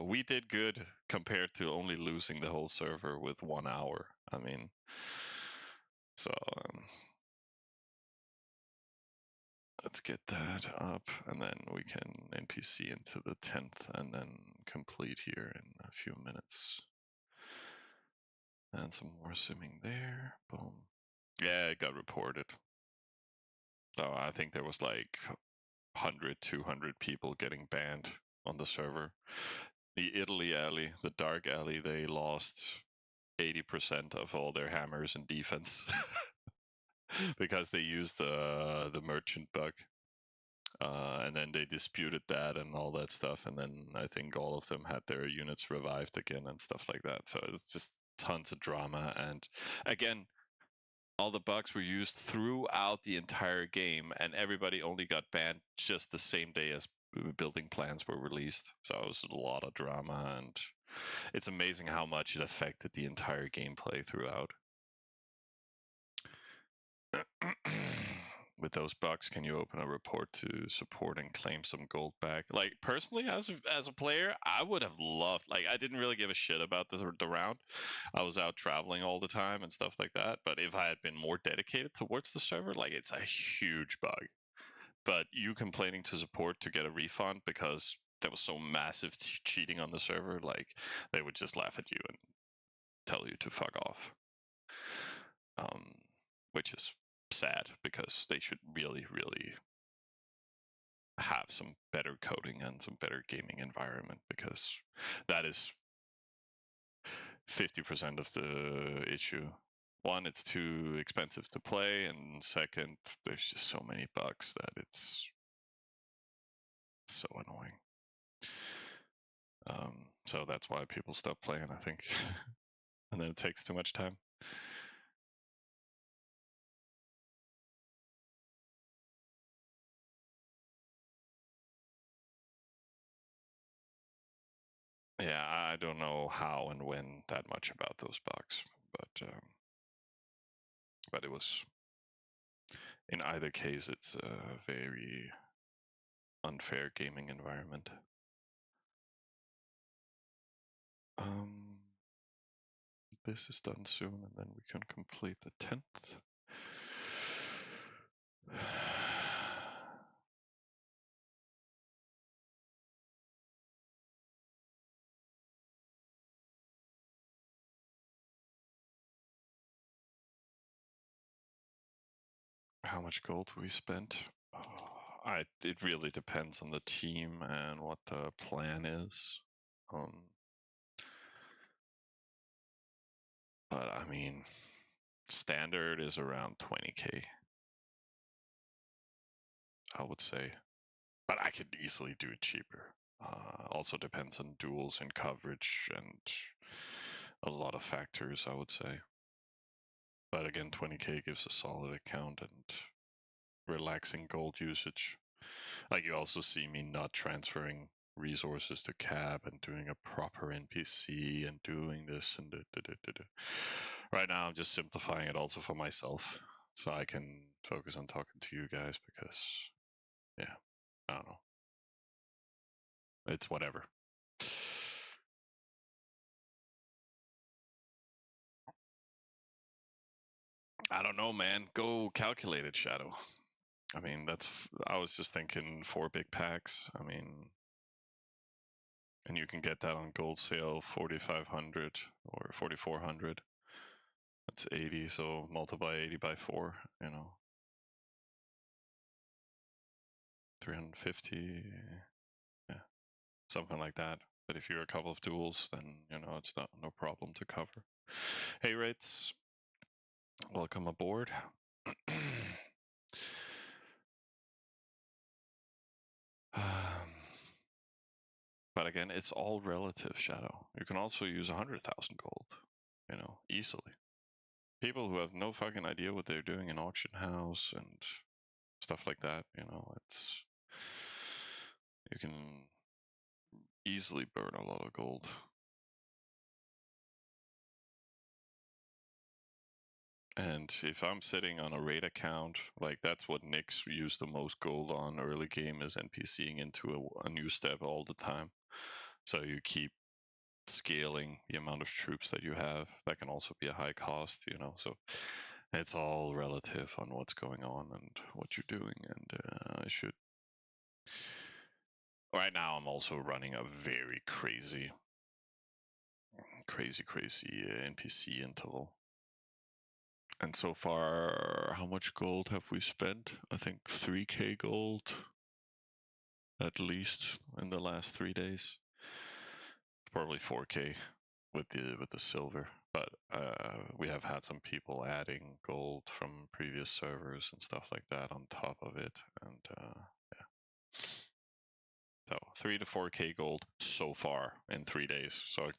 we did good compared to only losing the whole server with 1 hour. I mean, so let's get that up, and then we can NPC into the 10th and then complete here in a few minutes. And some more simming there. Boom. Yeah, it got reported. So I think there was like 100, 200 people getting banned on the server. The Italy alley, the dark alley, they lost 80% of all their hammers in defense because they used the merchant bug. And then they disputed that and all that stuff, and then I think all of them had their units revived again and stuff like that. So it's just tons of drama, and again, all the bugs were used throughout the entire game, and everybody only got banned just the same day as building plans were released. So it was a lot of drama, and it's amazing how much it affected the entire gameplay throughout. With those bugs, can you open a report to support and claim some gold back? Like personally, as a player, I would have loved. Like I didn't really give a shit about the round. I was out traveling all the time and stuff like that. But if I had been more dedicated towards the server, like it's a huge bug. But you complaining to support to get a refund because there was so massive cheating on the server, like they would just laugh at you and tell you to fuck off. Which is sad because they should really, really have some better coding and some better gaming environment, because that is 50% of the issue. One, it's too expensive to play, and second, there's just so many bugs that it's so annoying. So that's why people stop playing, I think. And then it takes too much time. Yeah, I don't know how and when that much about those bugs, but it was, in either case, it's a very unfair gaming environment. This is done soon, and then we can complete the 10th. how much gold we spent. It really depends on the team and what the plan is. But I mean, standard is around 20k, I would say. But I could easily do it cheaper. Also depends on duels and coverage and a lot of factors, I would say. But again, 20k gives a solid account and relaxing gold usage. Like you also see me not transferring resources to cab and doing a proper NPC and doing this and right now I'm just simplifying it also for myself so I can focus on talking to you guys because yeah, I don't know. It's whatever. I don't know, man. Go calculate it, Shadow. I mean, I was just thinking 4 big packs. I mean, and you can get that on gold sale 4,500 or 4,400. That's 80, so multiply 80 by 4, 350, yeah, something like that. But if you're a couple of duels, then, it's no problem to cover. Hey, Rates, welcome aboard. But again, it's all relative, Shadow. You can also use 100,000 gold, easily. People who have no fucking idea what they're doing in auction house and stuff like that, you can easily burn a lot of gold. And if I'm sitting on a raid account, like that's what Nick's used the most gold on early game is NPCing into a new step all the time. So you keep scaling the amount of troops that you have. That can also be a high cost, so it's all relative on what's going on and what you're doing. And right now I'm also running a very crazy NPC interval. And so far, how much gold have we spent? I think 3k gold at least in the last 3 days. Probably 4k with the silver, but we have had some people adding gold from previous servers and stuff like that on top of it, and yeah. So 3 to 4k gold so far in 3 days. So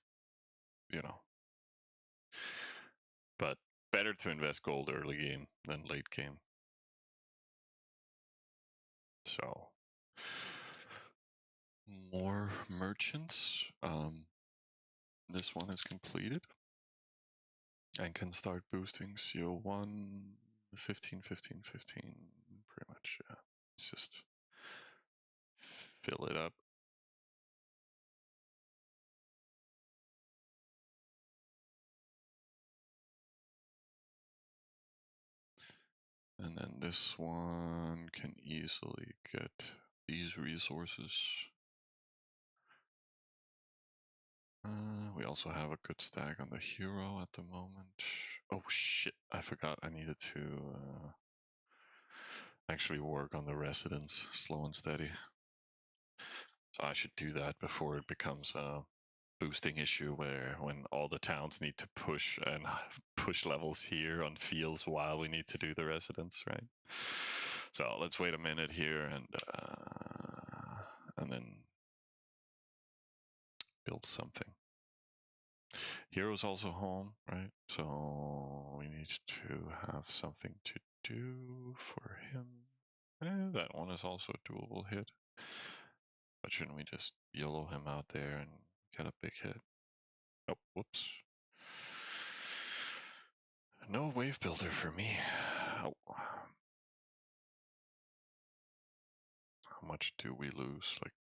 but better to invest gold early game than late game. So more merchants. This one is completed and can start boosting CO1 15, 15, 15. Pretty much, yeah. It's just fill it up. And then this one can easily get these resources. We also have a good stack on the hero at the moment. Oh shit, I forgot I needed to actually work on the residence slow and steady. So I should do that before it becomes a boosting issue when all the towns need to push and push levels here on fields while we need to do the residence, right? So let's wait a minute here and then build something. Hero's also home, right? So we need to have something to do for him. And that one is also a doable hit. But shouldn't we just YOLO him out there and get a big hit? Oh, whoops. No wave builder for me. Oh. How much do we lose? Like,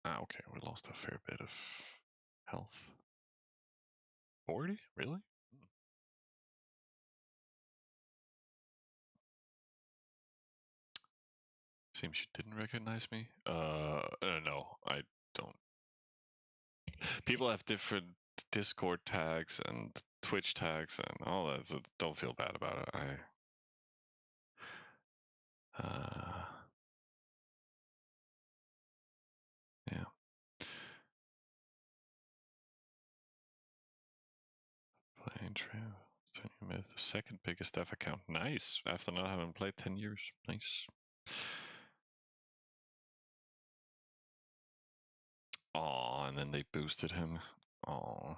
okay, we lost a fair bit of health. 40? Really? Seems you didn't recognize me. No, I don't. People have different Discord tags and Twitch tags and all that, so don't feel bad about it. Yeah. Playing trail. The second biggest dev account. Nice. After not having played 10 years. Nice. Oh, and then they boosted him. Oh.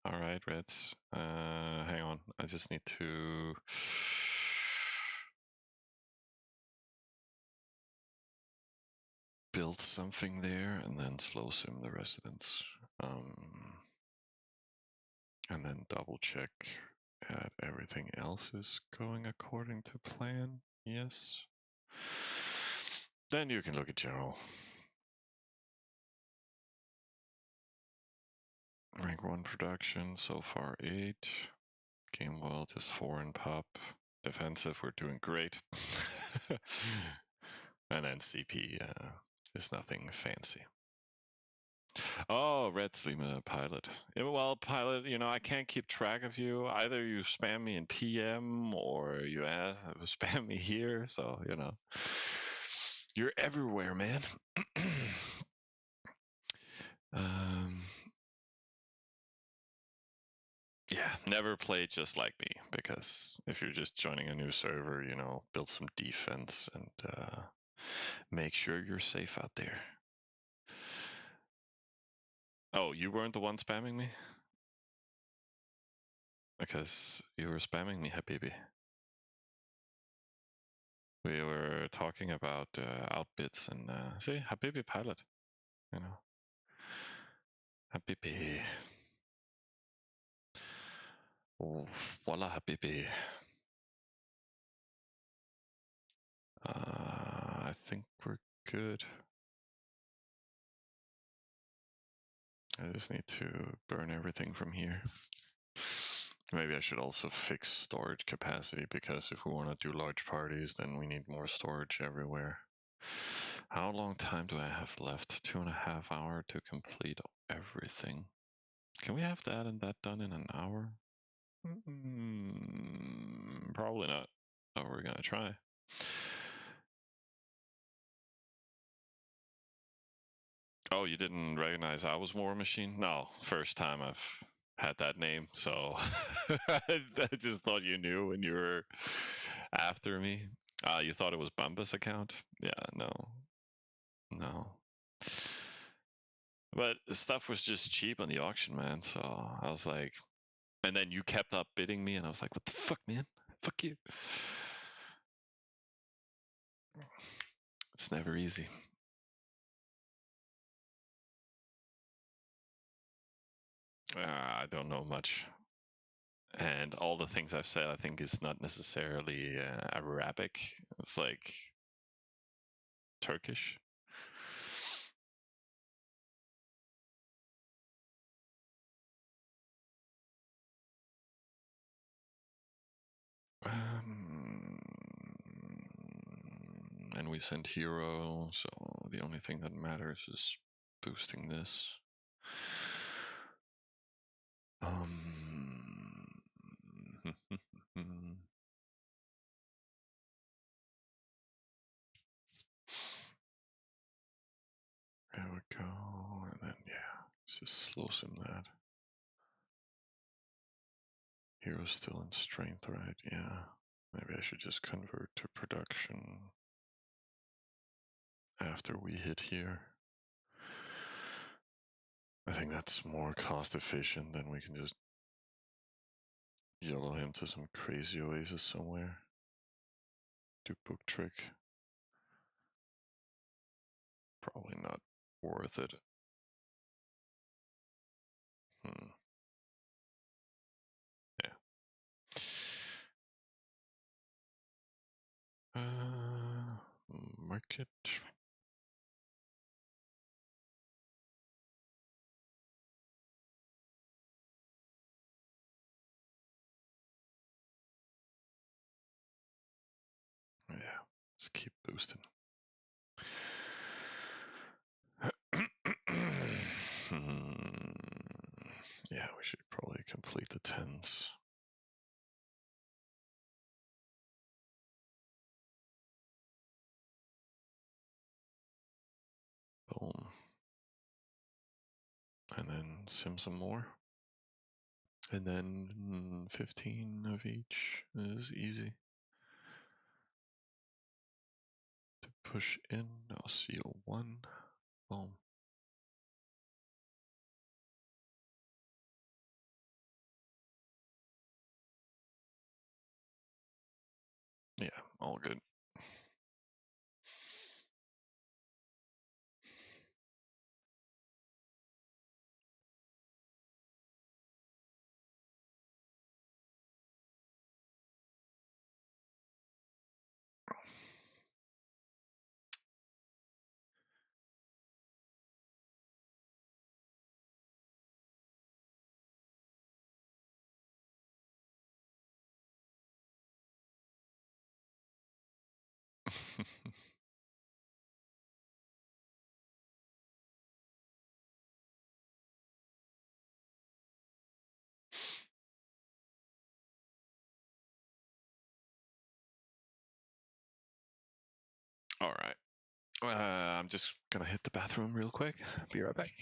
All right, Reds. Hang on. I just need to build something there and then slow sim the residents. And then double check that everything else is going according to plan. Yes. Then you can look at general. Rank 1 production, so far 8. Game world is 4 in pop. Defensive, we're doing great. And then CP is nothing fancy. Oh, Red Sleemer Pilot. Yeah, well, Pilot, I can't keep track of you. Either you spam me in PM or you spam me here. So, you're everywhere, man. Yeah, never play just like me, because if you're just joining a new server, build some defense and make sure you're safe out there. Oh, you weren't the one spamming me? Because you were spamming me, Habibi. We were talking about outbits and see, Habibi Pilot, Habibi. Oh, voila, Habibi. I think we're good. I just need to burn everything from here. Maybe I should also fix storage capacity, because if we want to do large parties, then we need more storage everywhere. How long time do I have left? 2.5 hours to complete everything. Can we have that and that done in an hour? Probably not. Oh, we're gonna try. Oh, you didn't recognize I was War Machine? No, first time I've had that name, so I just thought you knew when you were after me. You thought it was Bumba's account? Yeah, no. But the stuff was just cheap on the auction, man, so I was like, and then you kept up bidding me, and I was like, what the fuck, man? Fuck you. It's never easy. I don't know much. And all the things I've said, I think, is not necessarily Arabic. It's like Turkish. And we sent hero, so the only thing that matters is boosting this. There we go, and then let's just slow sim that. Hero's still in strength, right? Yeah. Maybe I should just convert to production after we hit here. I think that's more cost efficient than we can just yellow him to some crazy oasis somewhere. Do book trick. Probably not worth it. Yeah. Market. Yeah, let's keep boosting. Yeah, we should probably complete the 10s. sim some more. And then 15 of each is easy. To push in, I'll seal 1. Boom. Yeah, all good. All right. I'm just gonna hit the bathroom real quick. Be right back.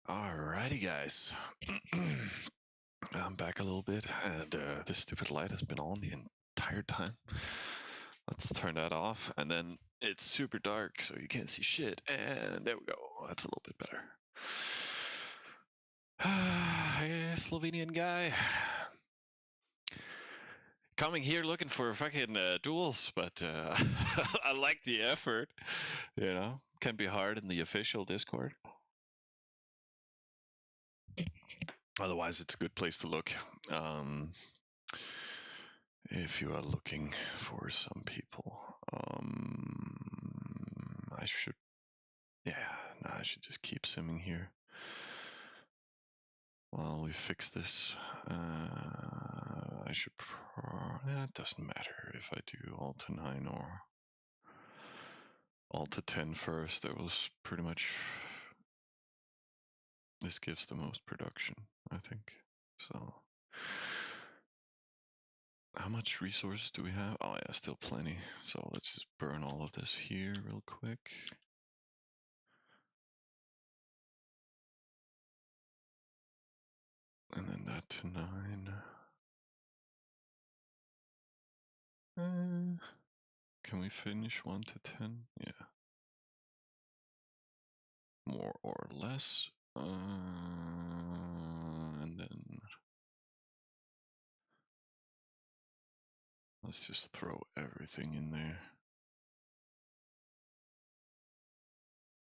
Alrighty, guys. I'm back a little bit, and this stupid light has been on the entire time. Let's turn that off, and then it's super dark, so you can't see shit. And there we go. That's a little bit better. Slovenian guy coming here looking for fucking duels, but I like the effort. You know, can be hard in the official Discord. Otherwise, it's a good place to look. If you are looking for some people, I should, I should just keep simming here. While we fix this, I should, it doesn't matter if I do Alt 9 or Alt 10 first. That was pretty much, this gives the most production, I think. So, how much resources do we have? Oh yeah, still plenty. So let's just burn all of this here real quick. And then that to 9. Can we finish 1 to 10? Yeah. More or less. And then let's just throw everything in there.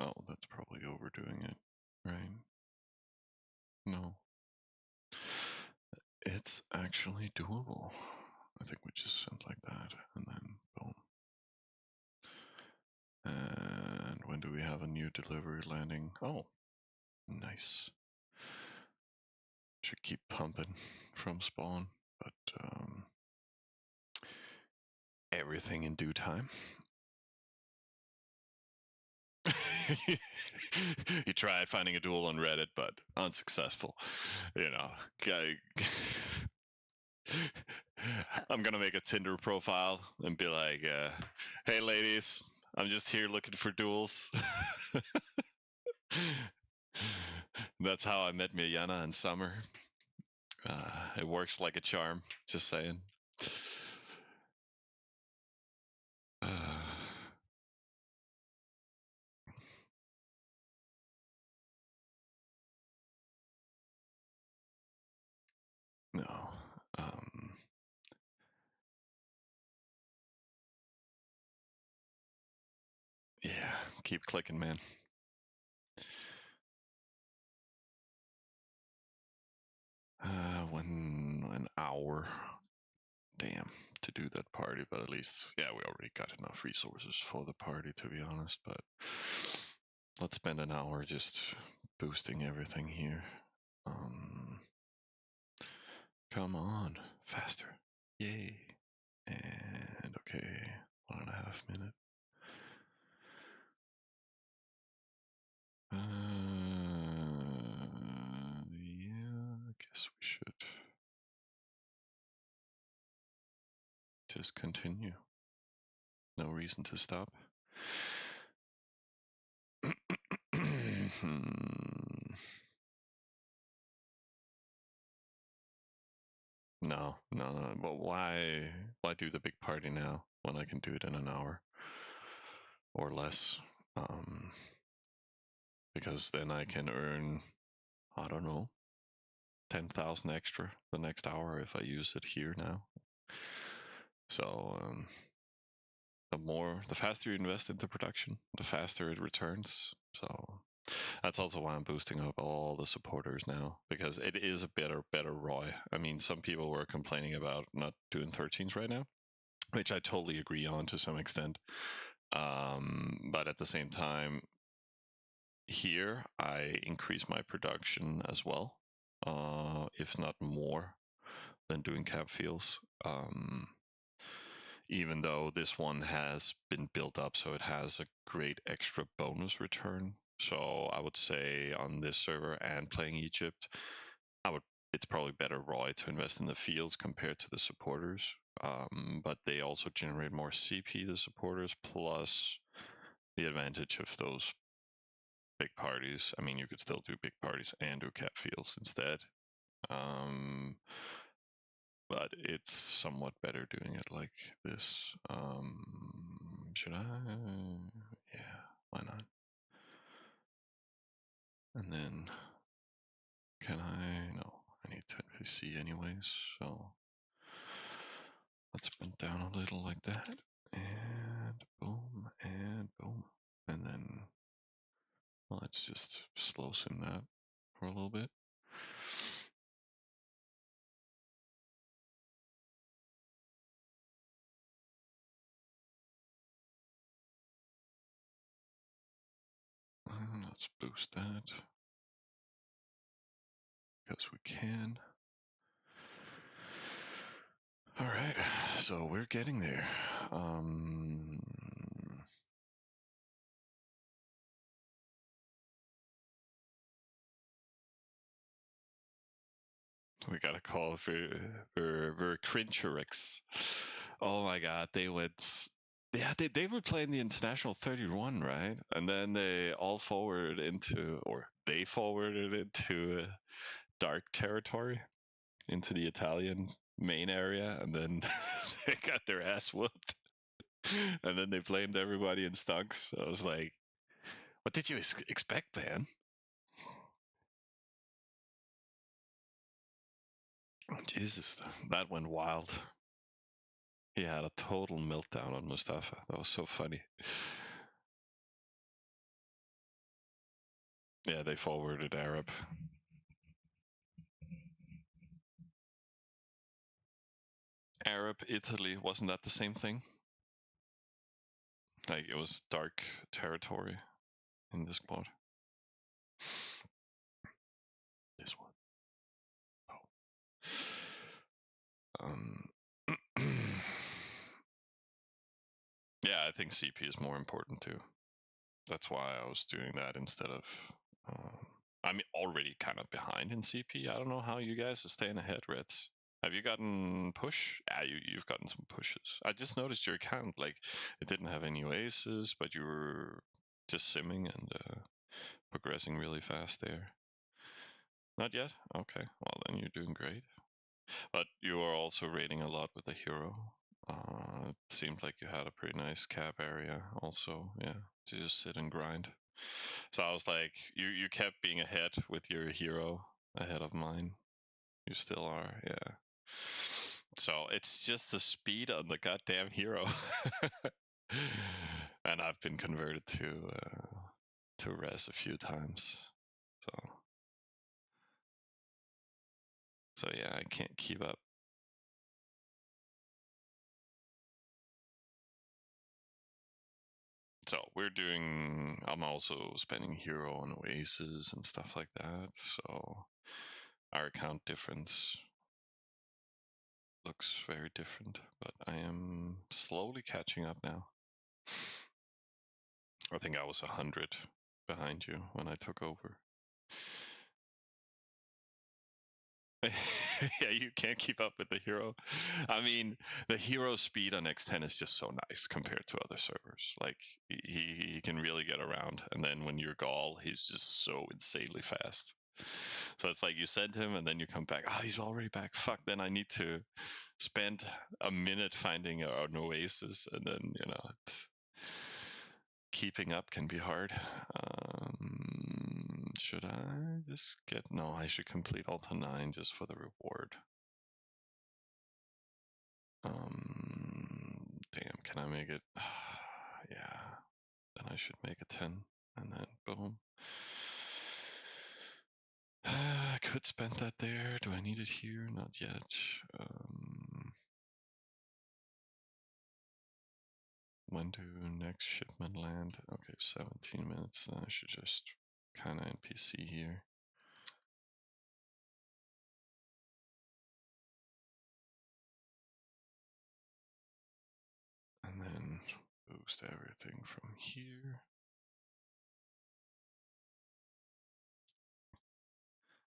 Oh, that's probably overdoing it, right? No. It's actually doable. I think we just send like that, and then boom. And when do we have a new delivery landing? Oh, nice. Should keep pumping from spawn, but everything in due time. You tried finding a duel on Reddit, but unsuccessful. You know, I'm gonna make a Tinder profile and be like, "Hey, ladies, I'm just here looking for duels." That's how I met Miljana in summer. It works like a charm. Just saying. No. Yeah, keep clicking, man. When an hour. Damn, to do that party, but at least, yeah, we already got enough resources for the party, to be honest, but let's spend an hour just boosting everything here. Come on, faster. Yay. And okay, 1.5 minutes. Yeah, I guess we should just continue. No reason to stop. No. But why do the big party now when I can do it in an hour or less? Because then I can earn, I don't know, 10,000 extra the next hour if I use it here now. So the faster you invest into production, the faster it returns. So that's also why I'm boosting up all the supporters now, because it is a better ROI. I mean, some people were complaining about not doing 13s right now, which I totally agree on to some extent. But at the same time, here I increase my production as well, if not more than doing cap fields. Even though this one has been built up so it has a great extra bonus return. So I would say on this server and playing Egypt, it's probably better ROI to invest in the fields compared to the supporters. But they also generate more CP, the supporters, plus the advantage of those big parties. I mean, you could still do big parties and do cap fields instead. But it's somewhat better doing it like this. Should I? Yeah, why not? And then, can I? No, I need 10 PC anyways, so let's bend down a little like that. And boom, and boom. And then let's just slow sim that for a little bit. And let's boost that because we can. All right, so we're getting there. We got a call for Crincherix. Oh my god, they went. Yeah, they were playing the International 31, right? And then they all forwarded into, or they forwarded into dark territory, into the Italian main area, and then they got their ass whooped. And then they blamed everybody in stunks. I was like, what did you expect, man? Jesus, that went wild. He had a total meltdown on Mustafa. That was so funny. Yeah, they forwarded Arab. Arab, Italy, wasn't that the same thing? Like, it was dark territory in this quad. This one. Oh. Yeah, I think CP is more important too. That's why I was doing that instead of. I'm already kind of behind in CP. I don't know how you guys are staying ahead, Reds. Have you gotten push? Yeah, you've gotten some pushes. I just noticed your account, like, it didn't have any oasis, but you were just simming and progressing really fast there. Not yet? Okay, well then you're doing great. But you are also raiding a lot with the hero. It seemed like you had a pretty nice cap area also, yeah, to just sit and grind. So I was like, you kept being ahead with your hero ahead of mine. You still are, yeah. So it's just the speed on the goddamn hero. And I've been converted to res a few times. So yeah, I can't keep up. So I'm also spending hero on oasis and stuff like that. So our account difference looks very different, but I am slowly catching up now. I think I was 100 behind you when I took over. Yeah, you can't keep up with the hero. I mean, the hero speed on X10 is just so nice compared to other servers. Like, he can really get around, and then when you're Gaul, he's just so insanely fast. So it's like you send him, and then you come back. He's already back. Fuck, then I need to spend a minute finding an oasis, and then, keeping up can be hard. Should I just get... No, I should complete Alta 9 just for the reward. Damn, can I make it? Yeah, then I should make a 10, and then boom. I could spend that there. Do I need it here? Not yet. When do next shipment land? Okay, 17 minutes. Then I should just kind of NPC here. And then boost everything from here.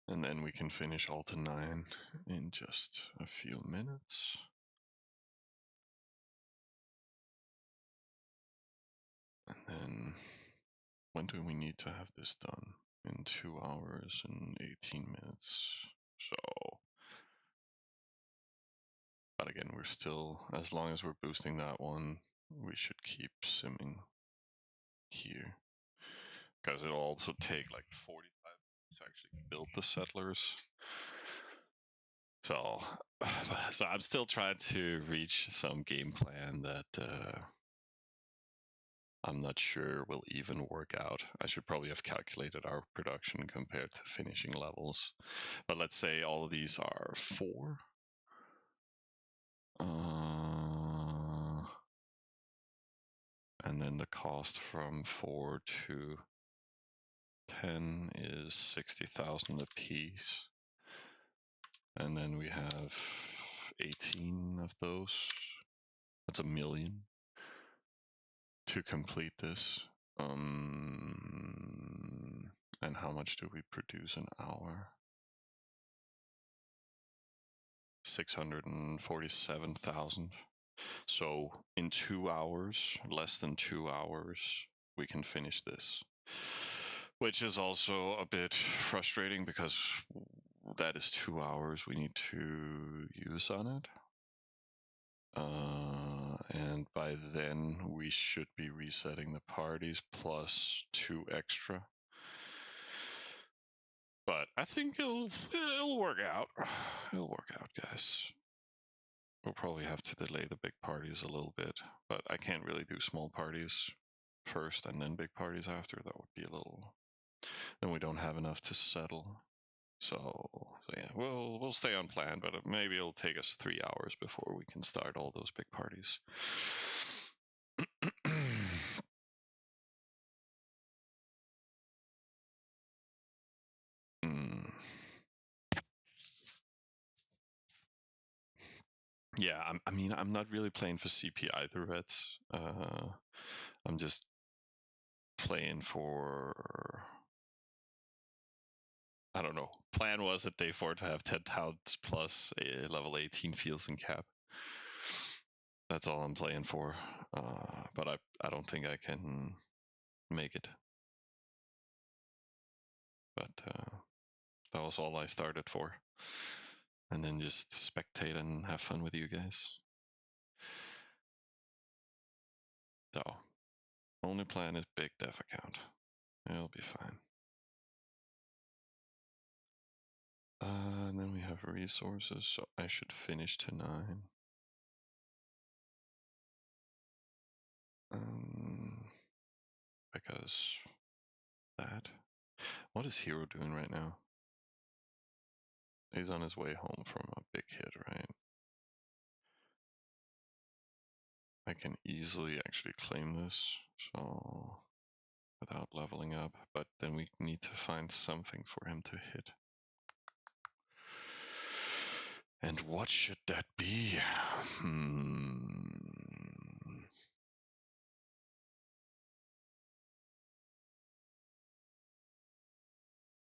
And then we can finish Alta 9 in just a few minutes. And then when do we need to have this done? In 2 hours and 18 minutes. So, but again, we're still, as long as we're boosting that one, we should keep simming here. Because it'll also take like 45 to actually build the settlers. So I'm still trying to reach some game plan that I'm not sure will even work out. I should probably have calculated our production compared to finishing levels. But let's say all of these are 4. And then the cost from 4 to 10 is 60,000 a piece. And then we have 18 of those. That's 1 million to complete this. And how much do we produce an hour? 647,000. So in 2 hours, less than 2 hours, we can finish this. Which is also a bit frustrating because that is 2 hours we need to use on it. And by then we should be resetting the parties plus 2 extra. But I think it'll work out. It'll work out, guys. We'll probably have to delay the big parties a little bit, but I can't really do small parties first and then big parties after. That would be a little. Then we don't have enough to settle. So yeah, we'll stay on plan, but maybe it'll take us 3 hours before we can start all those big parties. Yeah, I mean, I'm not really playing for CP either, Reds. I'm just playing for, I don't know. Plan was at day 4 to have 10 towns plus a level 18 fields and cap. That's all I'm playing for. But I don't think I can make it. But that was all I started for. And then just spectate and have fun with you guys. So, only plan is big dev account. It'll be fine. And then we have resources, so I should finish to 9. Because that. What is Hero doing right now? He's on his way home from a big hit, right? I can easily actually claim this, so without leveling up, but then we need to find something for him to hit. And what should that be?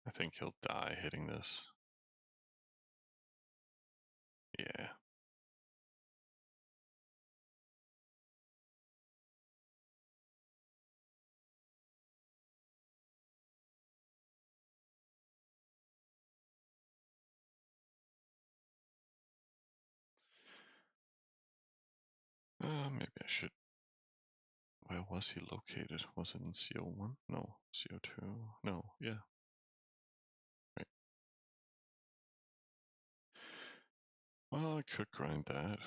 I think he'll die hitting this. Yeah. Maybe I should. Where was he located? Was it in CO1? No. CO2? No. Yeah. Right. Well, I could grind that.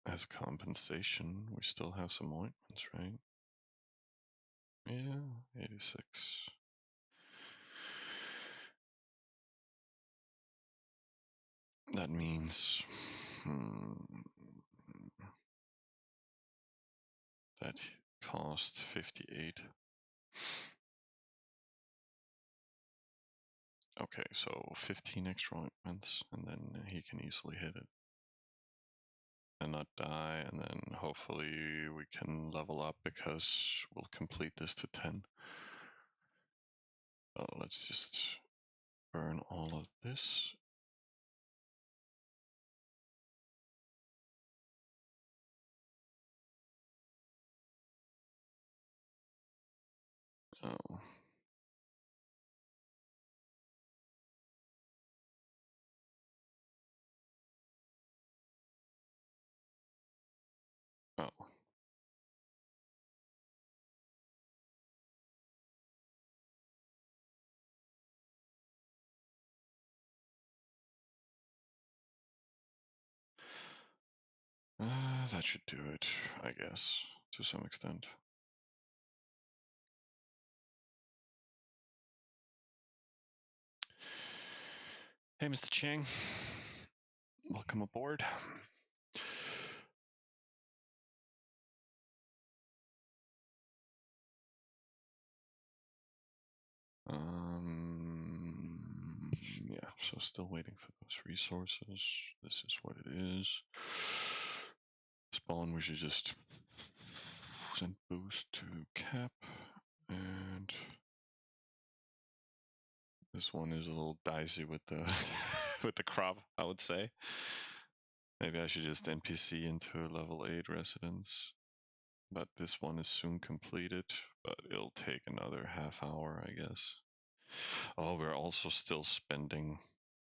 As compensation, we still have some ointments, right? Yeah, 86. That means that costs 58. Okay, so 15 extra ointments, and then he can easily hit it and not die, and then hopefully we can level up because we'll complete this to 10. Oh, let's just burn all of this. Oh. Oh. That should do it, I guess, to some extent. Hey, Mr. Chang. Welcome aboard. Yeah, so still waiting for those resources. This is what it is. Spawn, we should just send boost to cap, and this one is a little dicey with the with the crop, I would say. Maybe I should just NPC into a level 8 residence. But this one is soon completed, but it'll take another half hour, I guess. Oh, we're also still spending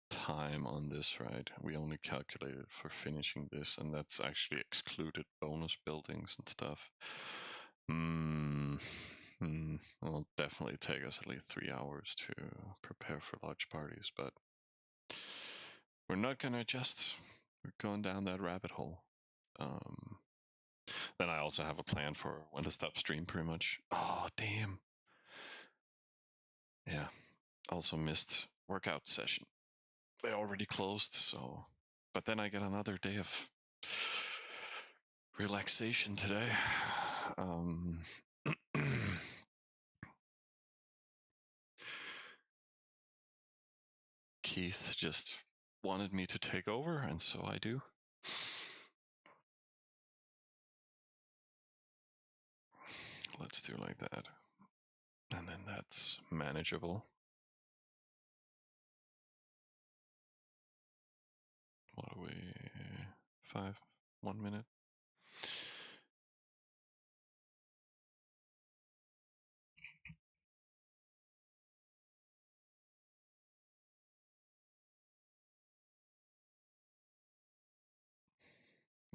time on this, right? We only calculated for finishing this, and that's actually excluded bonus buildings and stuff. It'll definitely take us at least 3 hours to prepare for large parties, but we're not gonna adjust. We're going down that rabbit hole. Then I also have a plan for when to stop stream, pretty much. Oh, damn. Yeah. Also missed workout session. They already closed, so. But then I get another day of relaxation today. Keith just wanted me to take over, and so I do. Let's do like that. And then that's manageable. What are we? 1 minute.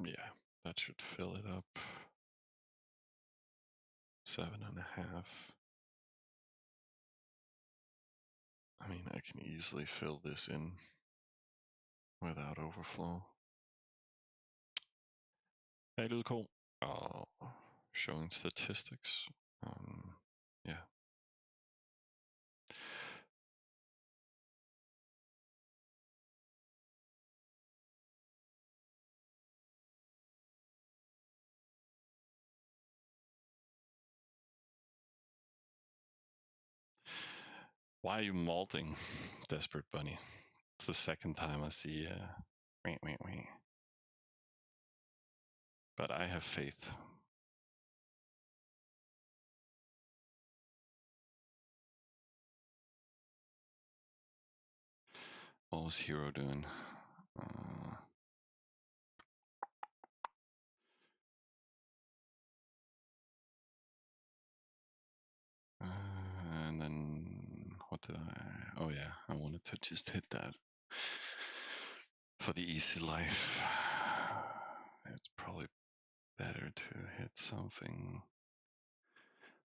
Yeah, that should fill it up. 7.5. I mean, I can easily fill this in without overflow. Hey, little cool. Showing statistics. Yeah. Why are you malting, Desperate Bunny? It's the second time I see but I have faith. What was Hero doing? And then what did I? Oh yeah, I wanted to just hit that for the easy life. It's probably better to hit something.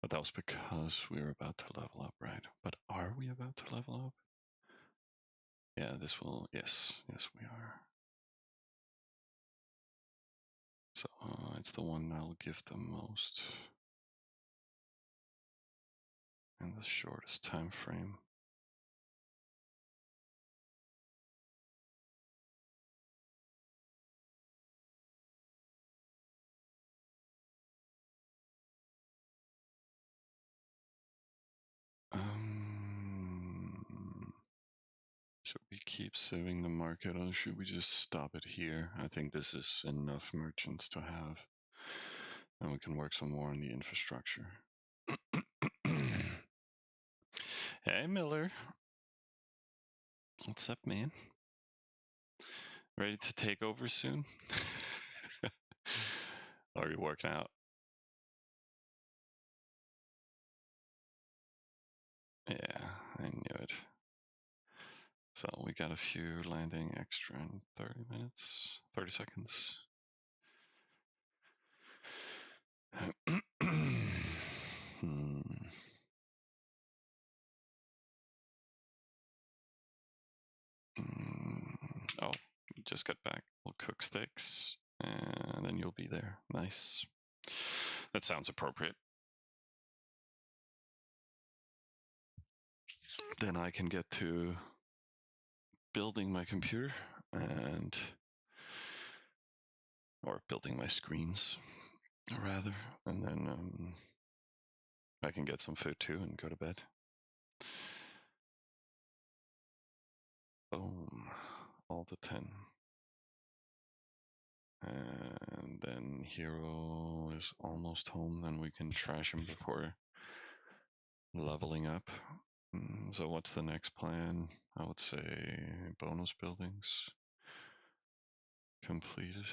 But that was because we were about to level up, right? But are we about to level up? Yeah, this will, yes, we are. So it's the one I'll give the most in the shortest time frame. Should we keep serving the market, or should we just stop it here? I think this is enough merchants to have. And we can work some more on the infrastructure. Hey, Miller. What's up, man? Ready to take over soon? Are you working out? Yeah, I knew it. So we got a few landing extra in 30 minutes, 30 seconds. Oh, just got back. We'll cook steaks. And then you'll be there. Nice. That sounds appropriate. Then I can get to building my computer or building my screens, rather. And then I can get some food too and go to bed. Boom. All to 10. And then Hero is almost home, then we can trash him before leveling up. So what's the next plan? I would say bonus buildings completed.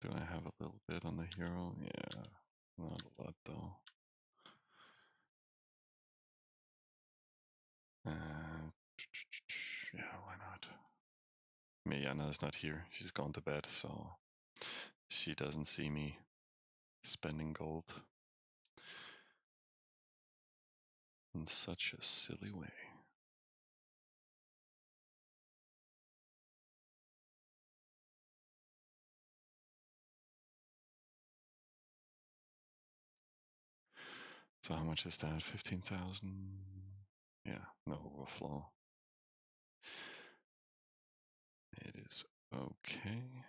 Do I have a little bit on the hero? Yeah, not a lot though. Yeah, why not? Mijana's not here. She's gone to bed, so she doesn't see me spending gold in such a silly way. So how much is that? 15,000? Yeah, no overflow. It is okay.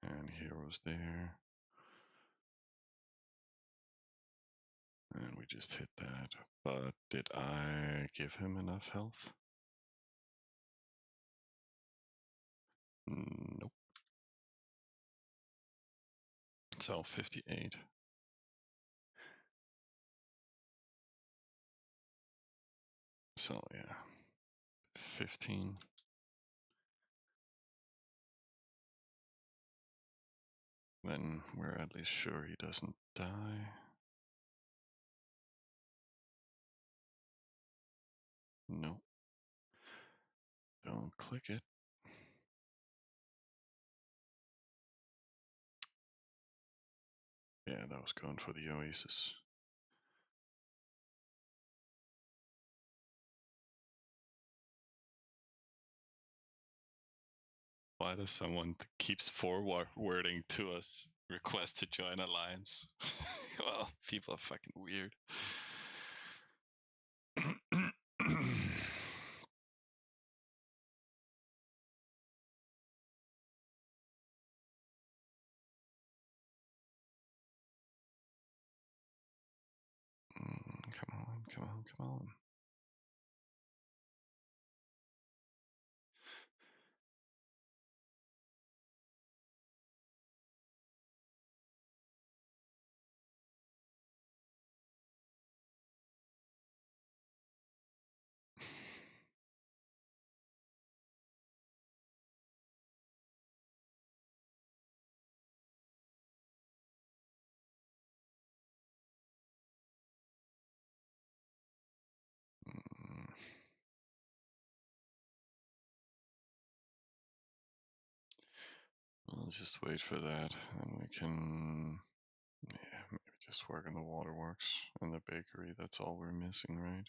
And heroes there. And we just hit that. But did I give him enough health? Nope. So 58. So yeah, 15. Then we're at least sure he doesn't die. No. Don't click it. Yeah, that was going for the Oasis. Why does someone keeps forwarding to us request to join alliance? Well, people are fucking weird. Come on, come on, come on. Let's just wait for that, and we can, yeah, maybe just work on the waterworks and the bakery. That's all we're missing, right?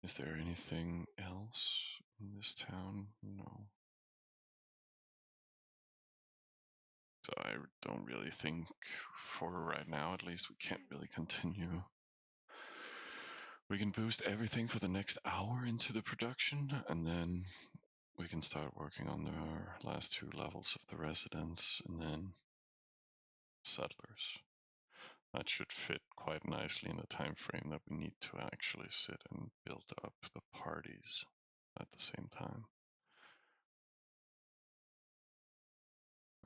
Is there anything else in this town? No. So I don't really think, for right now at least, we can't really continue. We can boost everything for the next hour into the production, and then we can start working on the last 2 levels of the residents, and then settlers. That should fit quite nicely in the time frame that we need to actually sit and build up the parties at the same time.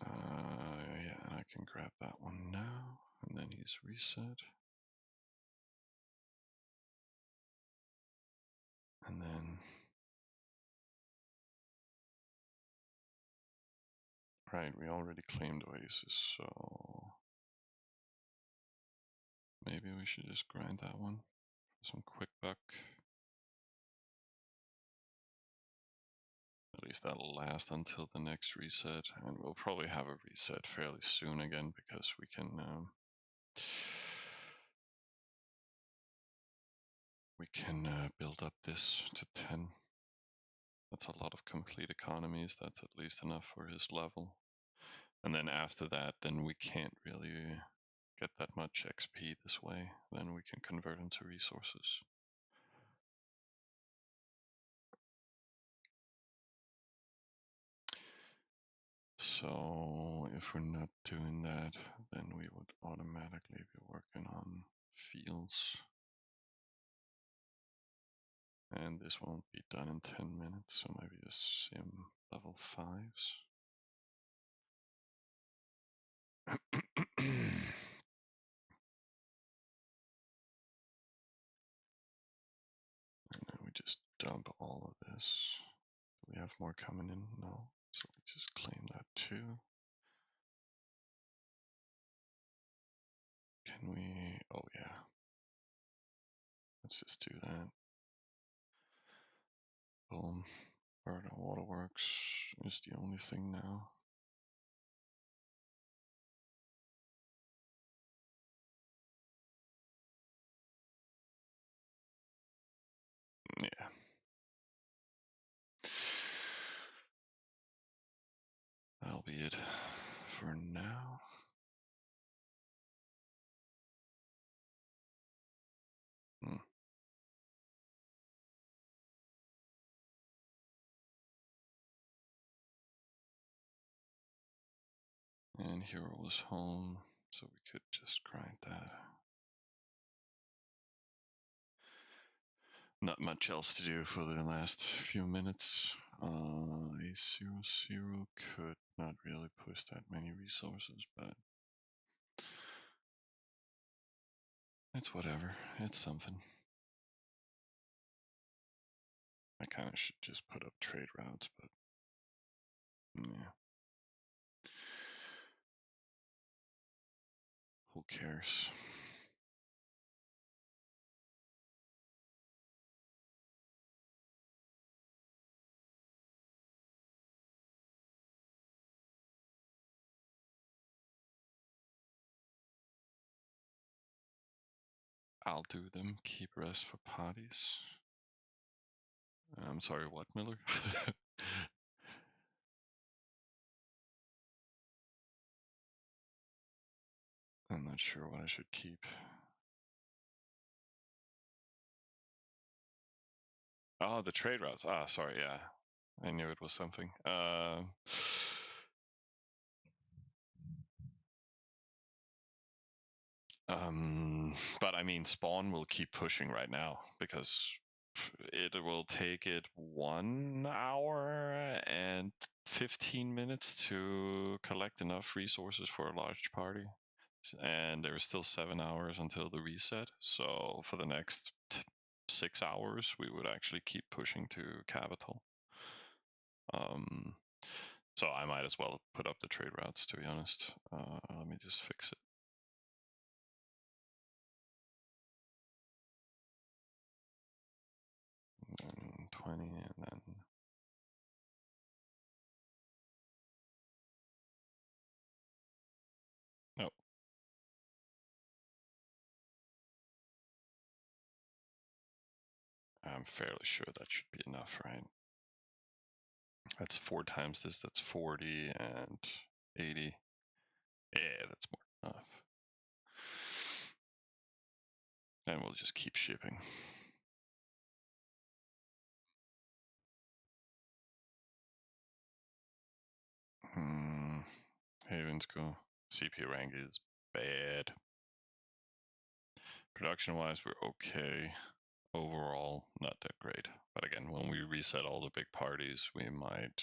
Yeah, I can grab that one now, and then he's reset. And then, right, we already claimed Oasis, so maybe we should just grind that one for some quick buck. At least that'll last until the next reset, and we'll probably have a reset fairly soon again, because we can we can build up this to 10. That's a lot of complete economies. That's at least enough for his level. And then after that, then we can't really get that much XP this way. Then we can convert into resources. So if we're not doing that, then we would automatically be working on fields. And this won't be done in 10 minutes, so maybe a sim level 5s. And then we just dump all of this. Do we have more coming in? No. So we just claim that too. Can we? Oh yeah. Let's just do that. Boom. Burden Waterworks is the only thing now. Yeah. That'll be it for now. And Hero was home, so we could just grind that. Not much else to do for the last few minutes. A00 could not really push that many resources, but it's whatever. It's something. I kind of should just put up trade routes, but yeah. Who cares? I'll do them. Keep rest for parties. I'm sorry, what, Miller? I'm not sure what I should keep. Oh, the trade routes. Ah, sorry, yeah. I knew it was something. But I mean, Spawn will keep pushing right now because it will take it 1 hour and 15 minutes to collect enough resources for a large party. And there is still 7 hours until the reset. So for the next 6 hours, we would actually keep pushing to capital. So I might as well put up the trade routes, to be honest. Let me just fix it. And then 20, and then no. I'm fairly sure that should be enough, right? That's 4 times this, that's 40 and 80. Yeah, that's more enough. And we'll just keep shipping. Havens go. CP rank is bad. Production-wise, we're okay. Overall, not that great. But again, when we reset all the big parties, we might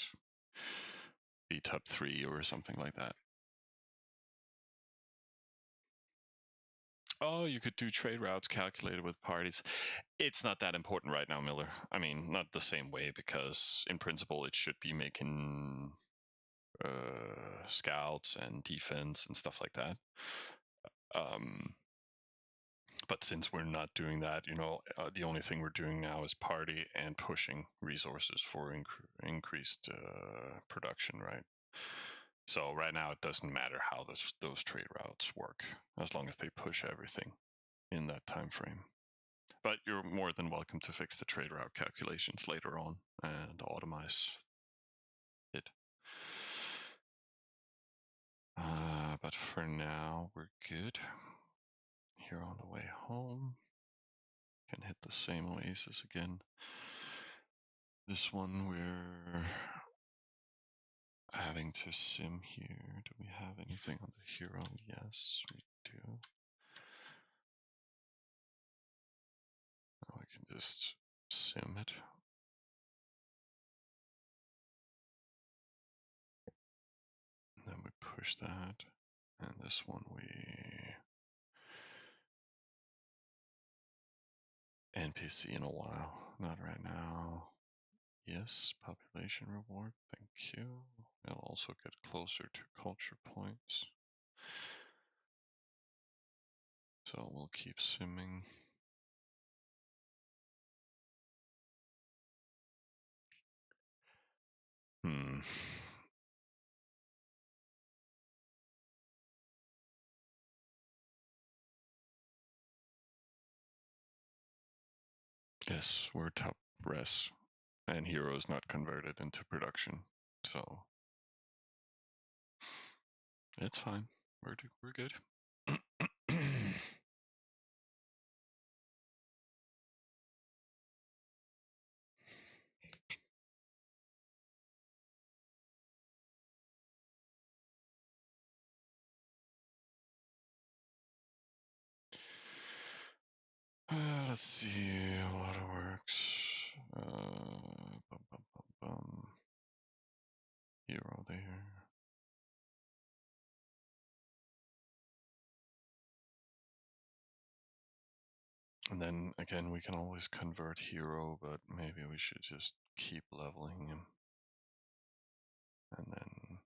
be top 3 or something like that. Oh, you could do trade routes calculated with parties. It's not that important right now, Miller. I mean, not the same way, because in principle, it should be making scouts and defense and stuff like that. But since we're not doing that, the only thing we're doing now is party and pushing resources for increased production, right? So right now it doesn't matter how those trade routes work, as long as they push everything in that time frame. But you're more than welcome to fix the trade route calculations later on and automate it. But for now, we're good. Here on the way home, can hit the same oasis again. This one we're having to sim here. Do we have anything on the hero? Yes, we do. Now we can just sim it. And then we push that. And this one we NPC in a while. Not right now. Yes, population reward. Thank you. We'll also get closer to culture points. So we'll keep simming. Yes, we're top res, and hero is not converted into production, so it's fine. We're good. Let's see, waterworks. Hero there. And then again, we can always convert hero, but maybe we should just keep leveling him. And then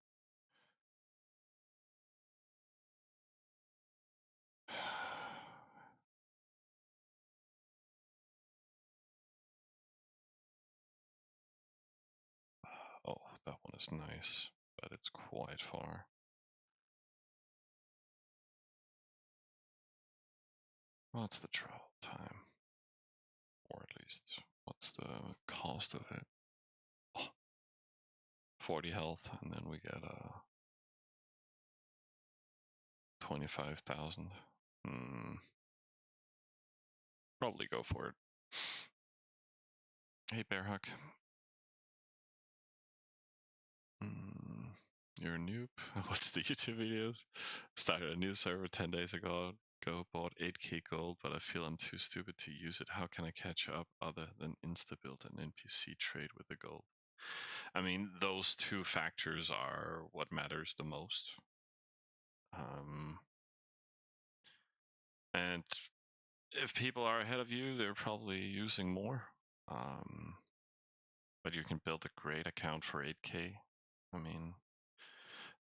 oh, that one is nice, but it's quite far. What's the travel time? Or at least, what's the cost of it? Oh, 40 health, and then we get 25,000. Probably go for it. Hey, Bearhawk. You're a noob. Watch the YouTube videos. Started a new server 10 days ago. Bought 8k gold, but I feel I'm too stupid to use it. How can I catch up other than insta-build and NPC trade with the gold? I mean, those two factors are what matters the most. And if people are ahead of you, they're probably using more. But you can build a great account for 8k. I mean,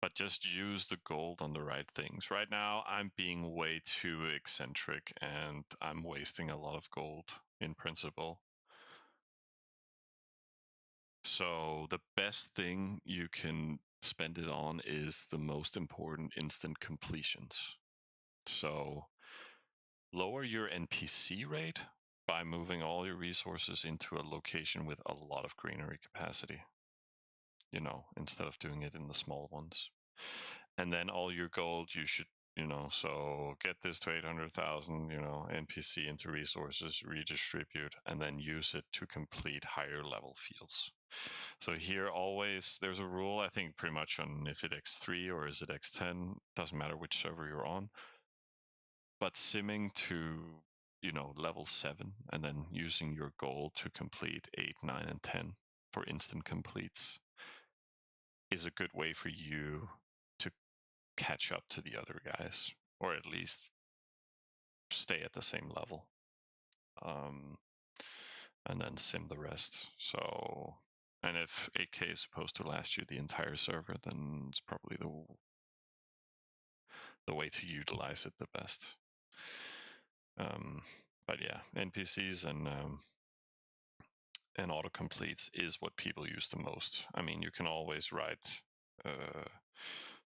but just use the gold on the right things. Right now, I'm being way too eccentric and I'm wasting a lot of gold in principle. So the best thing you can spend it on is the most important instant completions. So lower your NPC rate by moving all your resources into a location with a lot of greenery capacity, you know, instead of doing it in the small ones. And then all your gold you should, you know, so get this to 800,000, you know, NPC into resources, redistribute, and then use it to complete higher level fields. So here always there's a rule, I think pretty much on if it X3 or is it X10, doesn't matter which server you're on, but simming to, you know, level 7 and then using your gold to complete 8, 9, and 10 for instant completes is a good way for you to catch up to the other guys, or at least stay at the same level, and then sim the rest. So, and if 8k is supposed to last you the entire server, then it's probably the way to utilize it the best. But yeah, NPCs and autocompletes is what people use the most. I mean, you can always write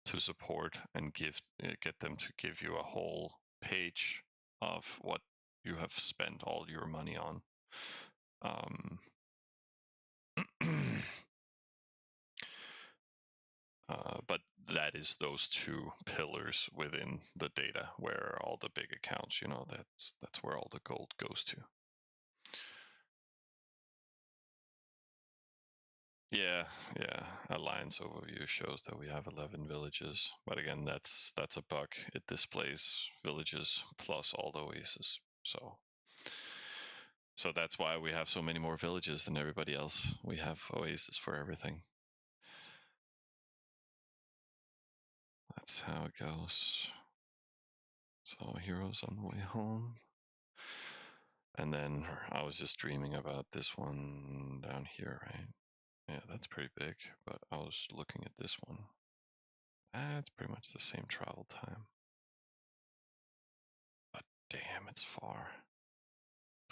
to support and get them to give you a whole page of what you have spent all your money on. But that is those two pillars within the data where all the big accounts, you know, that's where all the gold goes to. Yeah. Alliance overview shows that we have 11 villages, but again, that's a bug. It displays villages plus all the oases. So that's why we have so many more villages than everybody else. We have oases for everything. That's how it goes. So heroes on the way home. And then I was just dreaming about this one down here, right? Yeah, that's pretty big, but I was looking at this one. It's pretty much the same travel time. But damn, it's far.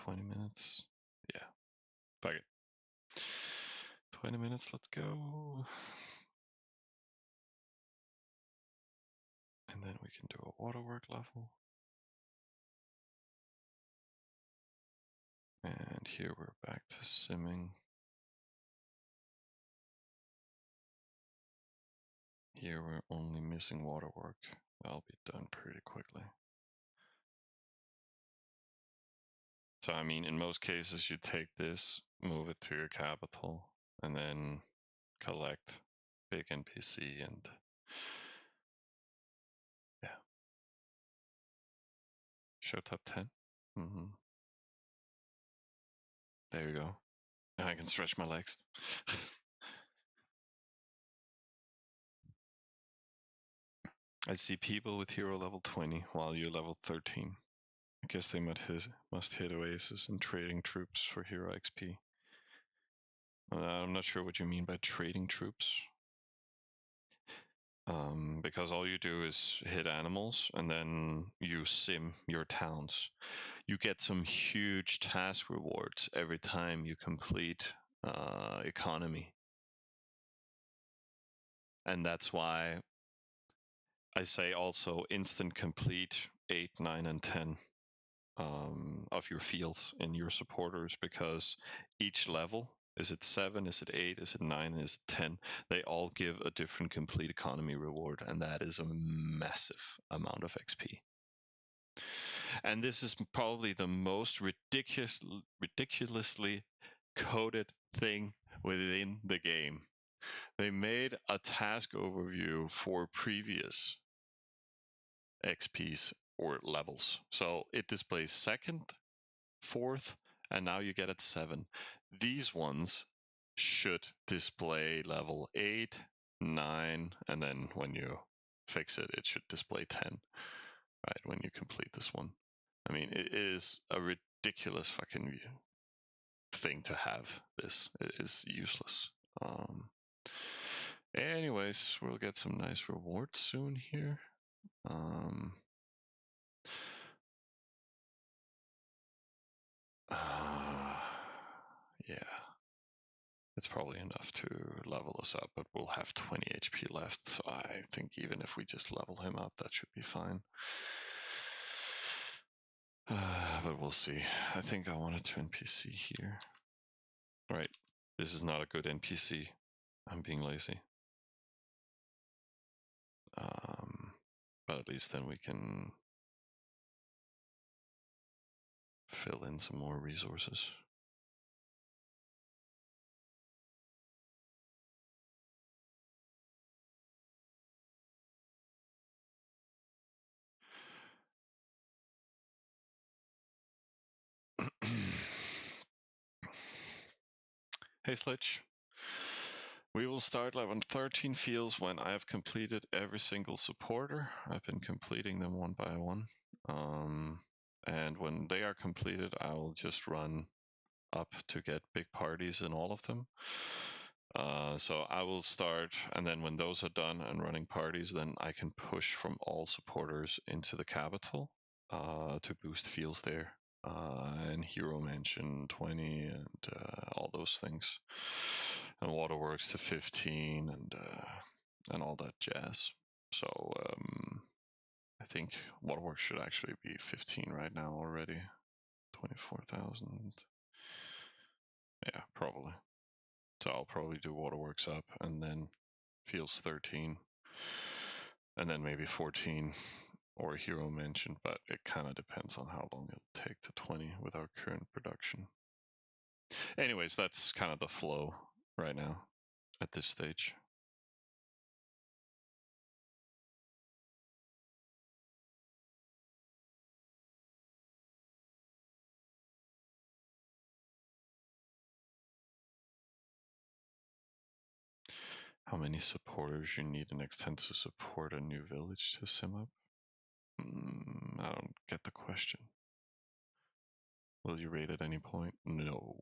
20 minutes. Yeah. Fuck it. 20 minutes, let's go. And then we can do a waterwork level. And here we're back to simming. Here we're only missing waterwork. That'll be done pretty quickly. So I mean, in most cases, you take this, move it to your capital, and then collect big NPC and yeah. Show top 10. There you go. Now I can stretch my legs. I see people with hero level 20 while you're level 13. I guess they must hit oasis and trading troops for hero XP. I'm not sure what you mean by trading troops. Because all you do is hit animals and then you sim your towns. You get some huge task rewards every time you complete economy. And that's why I say also instant complete 8, 9, and 10 of your fields in your supporters, because each level, is it 7, is it 8, is it 9, is it 10, they all give a different complete economy reward, and that is a massive amount of XP. And this is probably the most ridiculously coded thing within the game. They made a task overview for previous XPs or levels. So it displays 2nd, 4th, and now you get it 7. These ones should display level 8, 9, and then when you fix it, it should display 10, right, when you complete this one. I mean, it is a ridiculous fucking thing to have this. It is useless. Anyways, we'll get some nice rewards soon here. Yeah. It's probably enough to level us up, but we'll have 20 HP left, so I think even if we just level him up, that should be fine. But we'll see. I think I wanted to NPC here. Right. This is not a good NPC. I'm being lazy. But at least then we can fill in some more resources. Hey Sledge. We will start level 13 fields when I have completed every single supporter. I've been completing them one by one. And when they are completed, I will just run up to get big parties in all of them. So I will start, and then when those are done and running parties, then I can push from all supporters into the capital to boost fields there. And Hero Mansion 20 and all those things. And Waterworks to 15 and all that jazz. So I think Waterworks should actually be 15 right now already. 24,000. Yeah, probably. So I'll probably do waterworks up and then fields 13. And then maybe 14 or hero mention, but it kind of depends on how long it'll take to 20 with our current production. Anyways, that's kind of the flow right now at this stage. How many supporters you need in x10 to support a new village to sim up? I don't get the question. Will you raid at any point? No.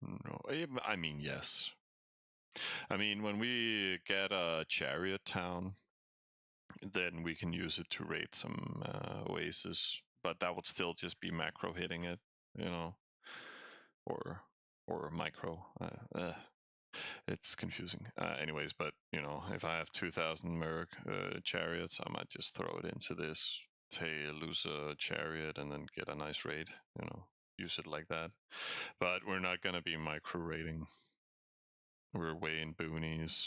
No. I mean, yes. I mean, when we get a chariot town, then we can use it to raid some oasis, but that would still just be macro hitting it, you know, or micro. It's confusing. Anyways, but you know, if I have 2,000 Merc chariots, I might just throw it into this. Say lose a chariot and then get a nice raid. You know, use it like that. But we're not gonna be micro raiding. We're way in boonies,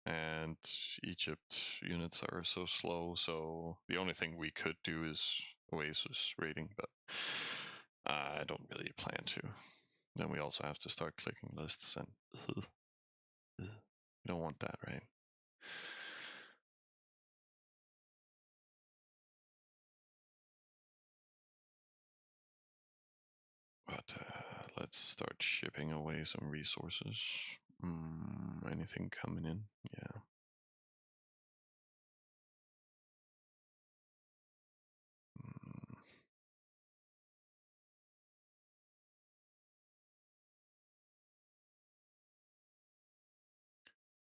and Egypt units are so slow. So the only thing we could do is Oasis raiding, but I don't really plan to. Then we also have to start clicking lists, and you don't want that, right? But let's start shipping away some resources. Anything coming in? Yeah.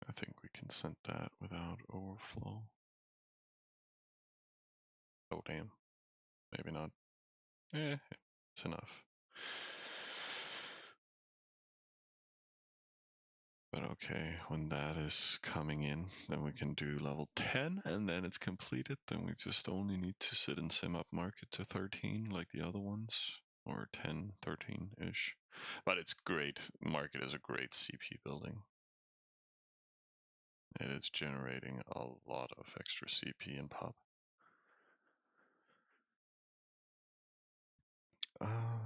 I think we can send that without overflow. Oh damn. Maybe not. It's enough. But okay, when that is coming in, then we can do level 10 and then it's completed. Then we just only need to sit and sim up market to 13 like the other ones, or 10, 13-ish. But it's great. Market is a great CP building. It is generating a lot of extra CP and pop.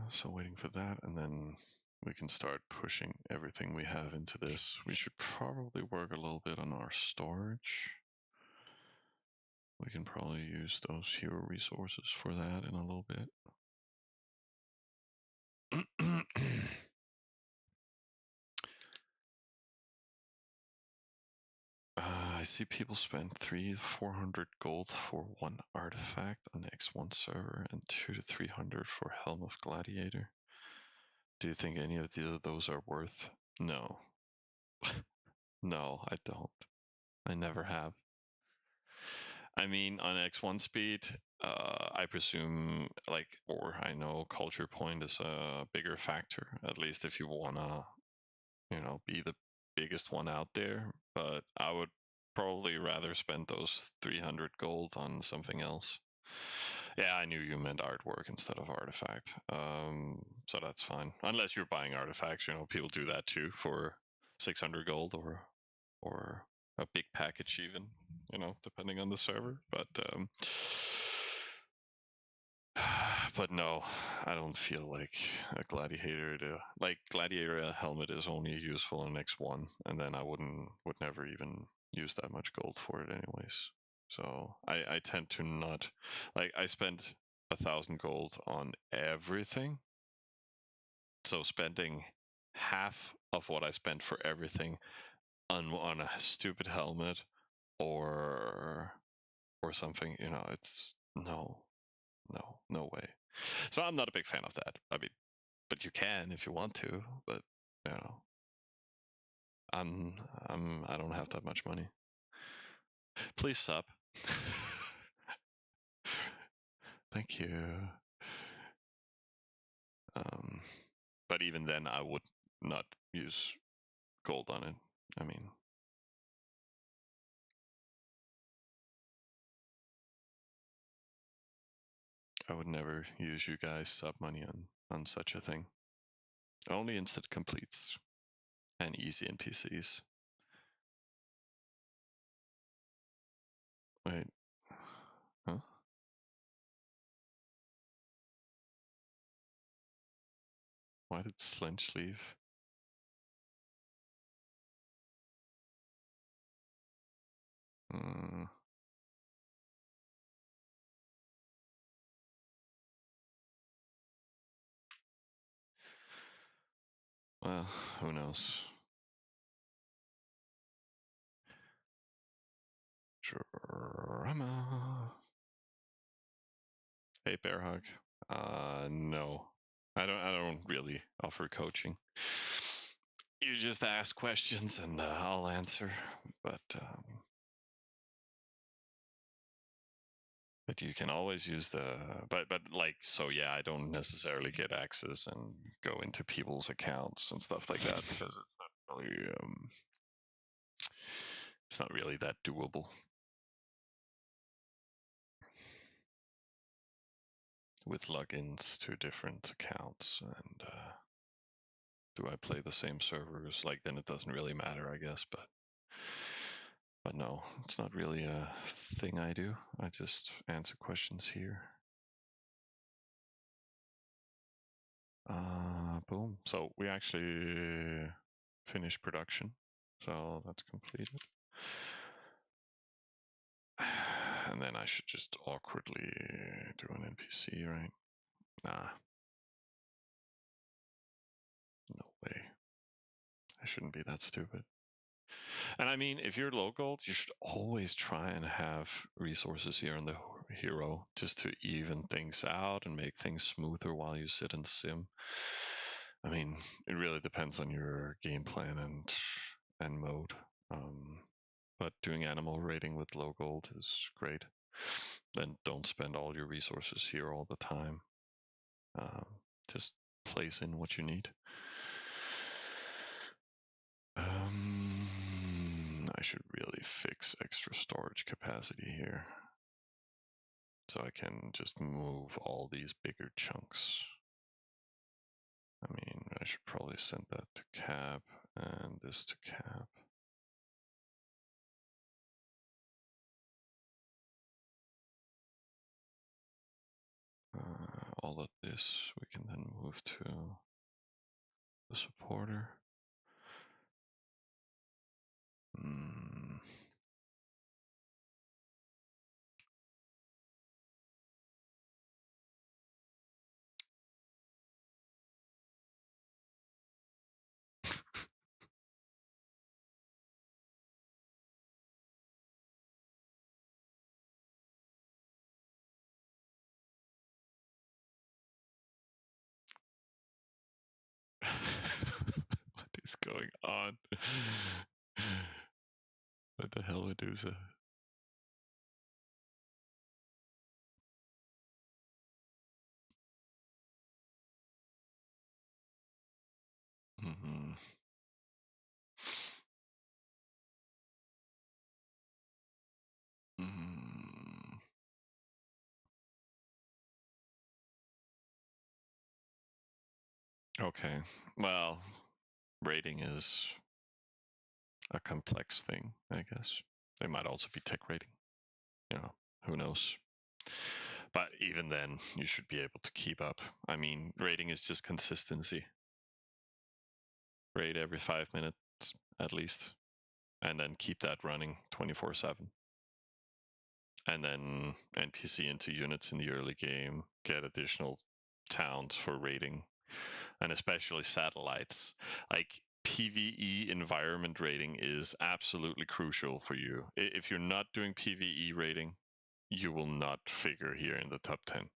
So waiting for that, and then we can start pushing everything we have into this. We should probably work a little bit on our storage. We can probably use those hero resources for that in a little bit. I see people spend 300-400 gold for one artifact on the X1 server and 200 to 300 for Helm of Gladiator. Do you think any of those are worth? No. No, I don't. I never have. I mean, on X1 speed, I presume, like, or I know culture point is a bigger factor, at least if you wanna, you know, be the biggest one out there. But I would probably rather spend those 300 gold on something else. Yeah, I knew you meant artwork instead of artifact. So that's fine. Unless you're buying artifacts, you know, people do that too for 600 gold or a big package even, you know, depending on the server. But no, I don't feel like a gladiator helmet is only useful in X1, and then I would never even use that much gold for it anyways. So I tend to not, like, I spend 1,000 gold on everything. So spending half of what I spent for everything on a stupid helmet or something, you know, it's no way. So I'm not a big fan of that. I mean, but you can if you want to, but you know, I don't have that much money. Please sub. Thank you. But even then, I would not use gold on it. I mean, I would never use you guys sub money on such a thing. Only instant completes and easy NPCs. Wait. Huh? Why did Slinch leave? Well, who knows? Drama. Hey, Bear Hug. No, I don't really offer coaching. You just ask questions and I'll answer. But you can always use the but like so yeah, I don't necessarily get access and go into people's accounts and stuff like that because it's not really that doable. With logins to different accounts and do I play the same servers? Like then it doesn't really matter, I guess, but no, it's not really a thing I do. I just answer questions here. Boom. So we actually finished production. So that's completed. And then I should just awkwardly do an NPC, right? Nah. No way. I shouldn't be that stupid. And I mean, if you're low gold, you should always try and have resources here in the hero just to even things out and make things smoother while you sit in sim. I mean, it really depends on your game plan and mode. But doing animal raiding with low gold is great. Then don't spend all your resources here all the time. Just place in what you need. I should really fix extra storage capacity here. So I can just move all these bigger chunks. I mean, I should probably send that to cap and this to cap. All of this we can then move to the supporter. What is going on? What the hell, Medusa? Mm-hmm. Mm-hmm. Okay, well, rating is a complex thing, I guess. They might also be tech rating. You know, who knows? But even then, you should be able to keep up. I mean, rating is just consistency. Raid every 5 minutes at least, and then keep that running 24/7. And then NPC into units in the early game, get additional towns for raiding, and especially satellites. Like PvE environment rating is absolutely crucial for you. If you're not doing PvE rating, you will not figure here in the top 10.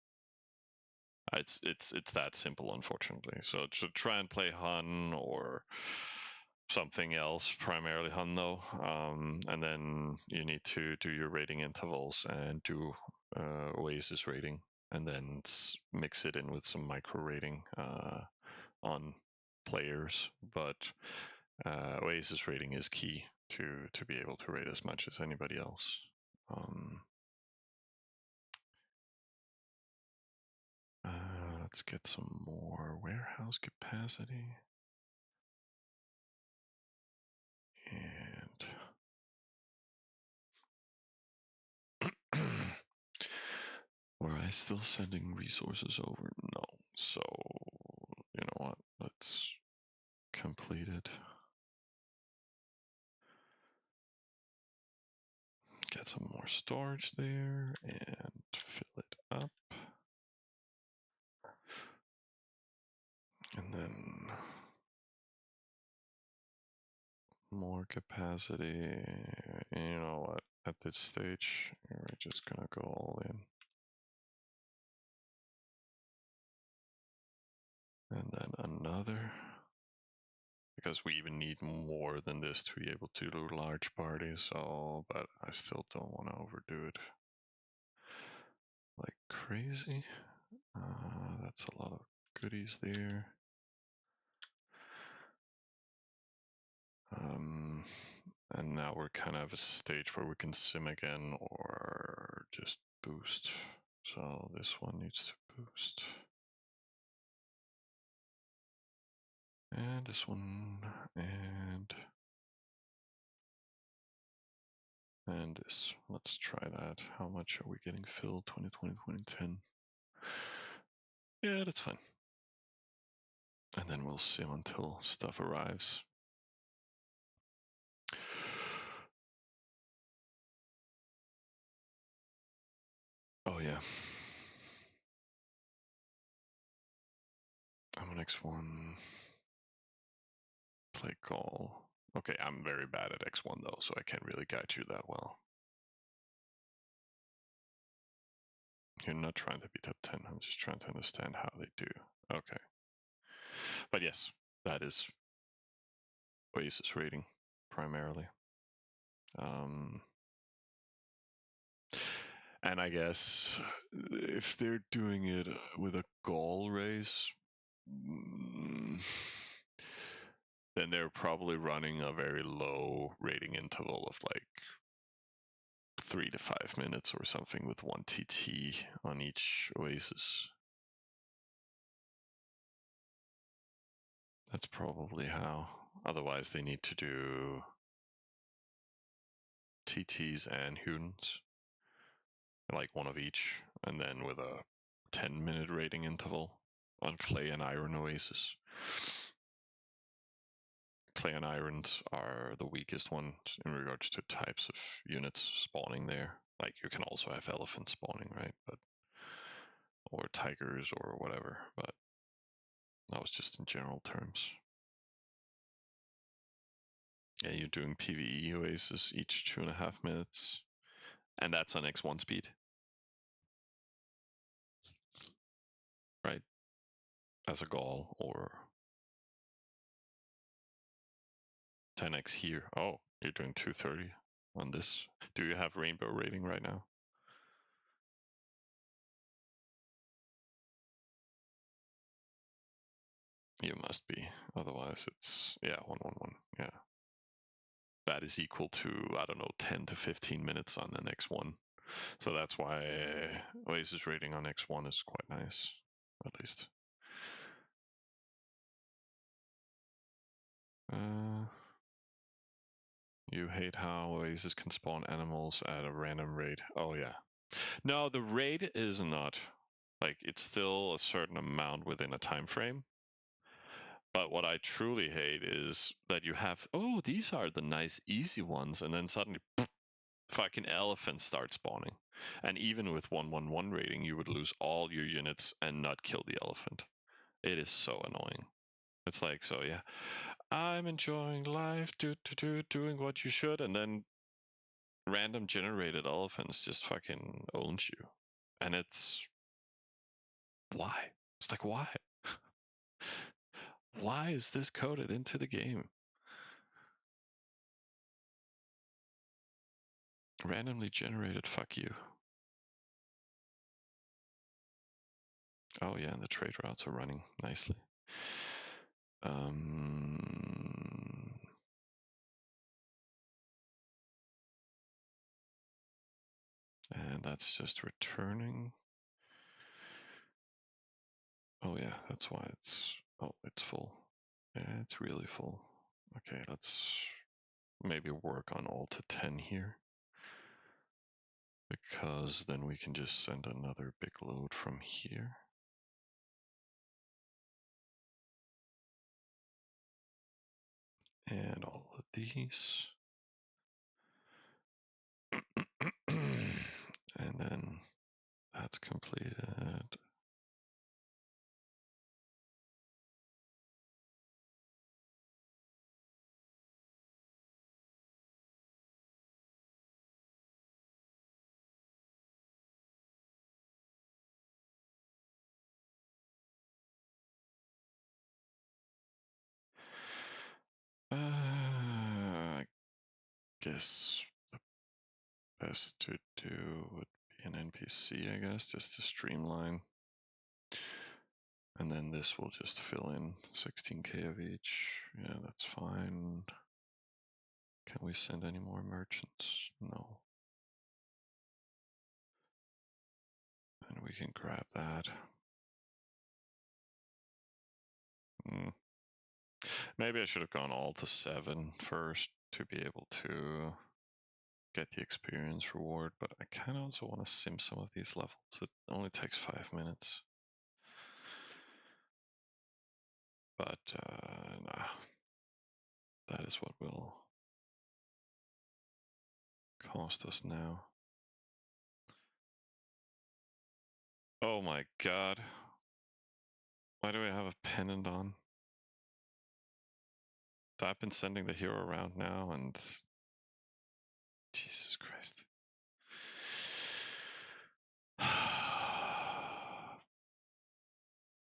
It's that simple, unfortunately. So try and play Hun or something else, primarily Hun though, and then you need to do your rating intervals and do Oasis rating, and then mix it in with some micro rating on players. But Oasis rating is key to be able to rate as much as anybody else. let's get some more warehouse capacity. And were I still sending resources over? No. So, you know what? Let's complete it. Get some more storage there and fill it up. And then more capacity. You know what? At this stage, we're just gonna go all in. And then another. Because we even need more than this to be able to do large parties, so, but I still don't want to overdo it like crazy. That's a lot of goodies there. And now we're kind of at a stage where we can sim again or just boost. So this one needs to boost. And this one, and this. Let's try that. How much are we getting filled? 2020, 2010. Yeah, that's fine. And then we'll sim until stuff arrives. Oh yeah. I'm an X1. Play call. Okay, I'm very bad at X1 though, so I can't really guide you that well. You're not trying to be top 10. I'm just trying to understand how they do. Okay. But yes, that is Oasis rating primarily. And I guess if they're doing it with a goal race, then they're probably running a very low rating interval of like 3 to 5 minutes or something with 1 TT on each Oasis. That's probably how. Otherwise, they need to do TTs and Hudens, like one of each, and then with a 10-minute rating interval on Clay and Iron Oasis. Clay and Irons are the weakest ones in regards to types of units spawning there. Like you can also have elephants spawning, right? But or tigers or whatever. But that was just in general terms. Yeah, you're doing PvE Oasis each 2.5 minutes, and that's on X1 speed, right? As a goal, or 10x here. Oh, you're doing 230 on this. Do you have rainbow rating right now? You must be. Otherwise, it's, yeah, 111. Yeah. That is equal to, I don't know, 10 to 15 minutes on an X1. So that's why Oasis rating on X1 is quite nice, at least. You hate how Oasis can spawn animals at a random rate. Oh yeah. No, the rate is not. Like, it's still a certain amount within a time frame. But what I truly hate is that you have, oh, these are the nice, easy ones, and then suddenly, fucking elephants start spawning. And even with 111 rating, you would lose all your units and not kill the elephant. It is so annoying. It's like, so yeah, I'm enjoying life, doing what you should, and then random generated elephants just fucking owns you. And it's why? It's like, why? Why is this coded into the game? Randomly generated, fuck you. Oh yeah, and the trade routes are running nicely. And that's just returning. Oh yeah, that's why it's, oh, it's full. Yeah, it's really full. Okay, let's maybe work on Alt 10 here, because then we can just send another big load from here. And all of these. And then that's completed. I guess the best to do would be an NPC, I guess, just to streamline. And then this will just fill in 16k of each. Yeah, that's fine. Can we send any more merchants? No. And we can grab that. Maybe I should have gone all to 7 first to be able to get the experience reward, but I kind of also want to sim some of these levels. It only takes 5 minutes. But nah, that is what will cost us now. Oh my god. Why do I have a pennant on? So I've been sending the hero around now and Jesus Christ.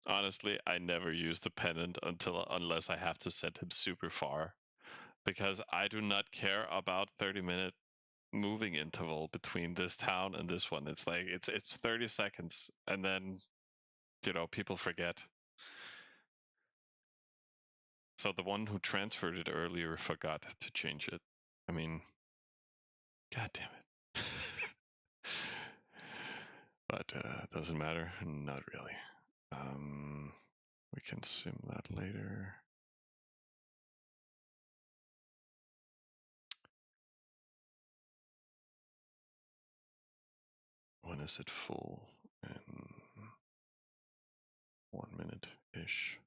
Honestly, I never use the pennant unless I have to send him super far. Because I do not care about 30-minute moving interval between this town and this one. It's like it's 30 seconds and then people forget. So the one who transferred it earlier forgot to change it. I mean, god damn it. But doesn't matter. Not really. We can sim that later. When is it full? In 1 minute-ish.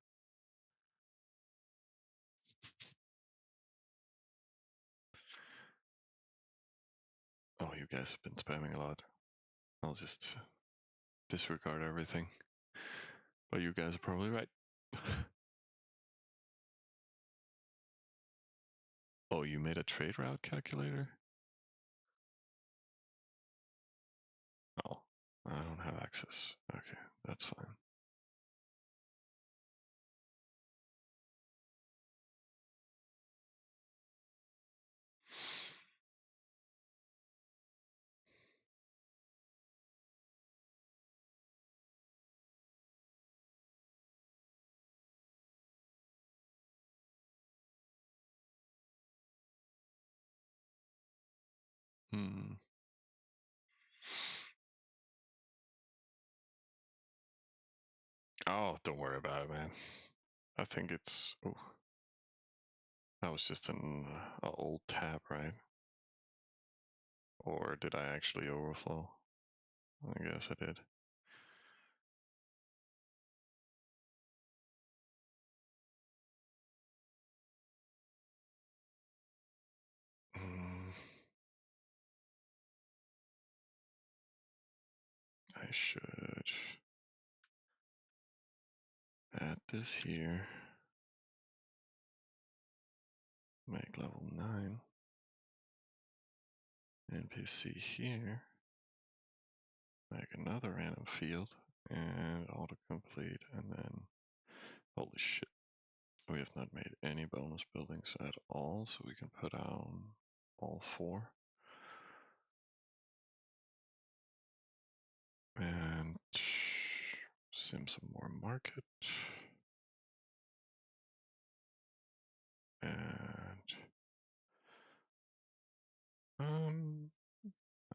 Oh, you guys have been spamming a lot. I'll just disregard everything. But you guys are probably right. Oh, you made a trade route calculator? Oh, I don't have access. Okay, that's fine. Hmm. Oh, don't worry about it, man. I think it's. Oh, that was just an old tab, right? Or did I actually overflow? I guess I did. I should add this here. Make level 9. NPC here. Make another random field. And autocomplete. And then. Holy shit. We have not made any bonus buildings at all, so we can put down all 4. And sim some more market. And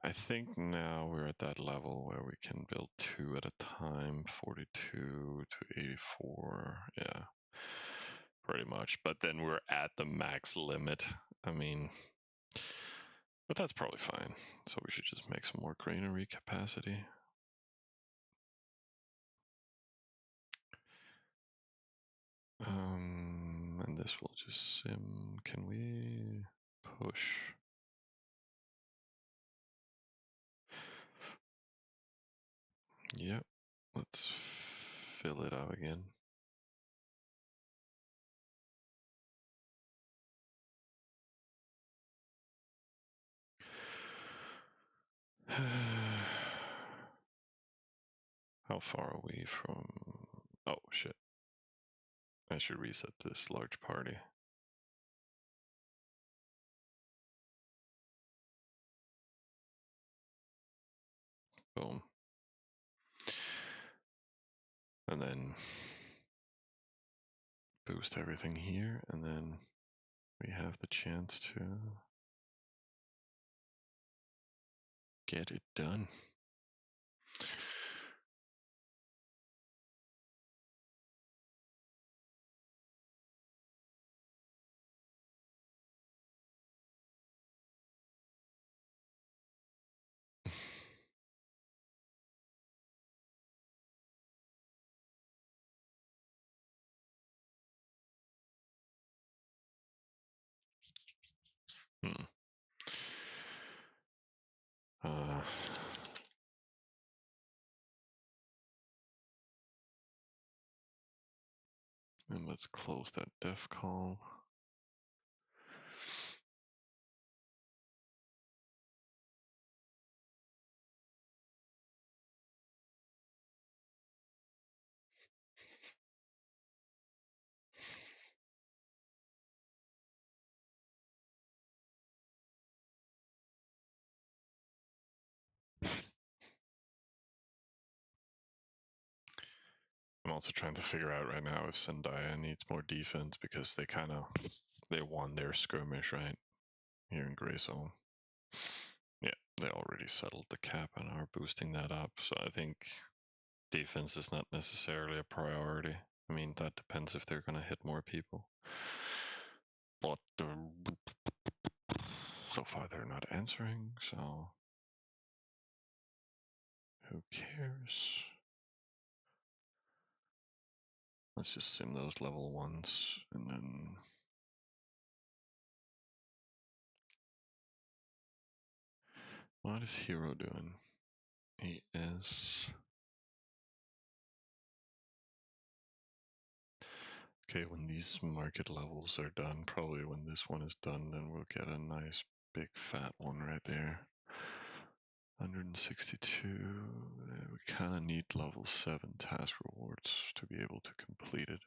I think now we're at that level where we can build 2 at a time, 42 to 84. Yeah, pretty much. But then we're at the max limit. I mean, but that's probably fine. So we should just make some more granary capacity. And this will just sim. Can we push? Yep. Let's fill it out again. How far are we from... Oh, shit. I should reset this large party. Boom. And then boost everything here, and then we have the chance to get it done. Hmm. Uh, and let's close that def call. I'm also trying to figure out right now if Zendaya needs more defense because they won their skirmish, right? Here in Gray Zone. Yeah, they already settled the cap and are boosting that up. So I think defense is not necessarily a priority. I mean, that depends if they're going to hit more people. But so far they're not answering, so who cares? Let's just sim those level ones, and then what is Hero doing? He is okay. When these market levels are done, probably when this one is done, then we'll get a nice big fat one right there. 162. We kind of need level 7 task rewards to be able to complete it.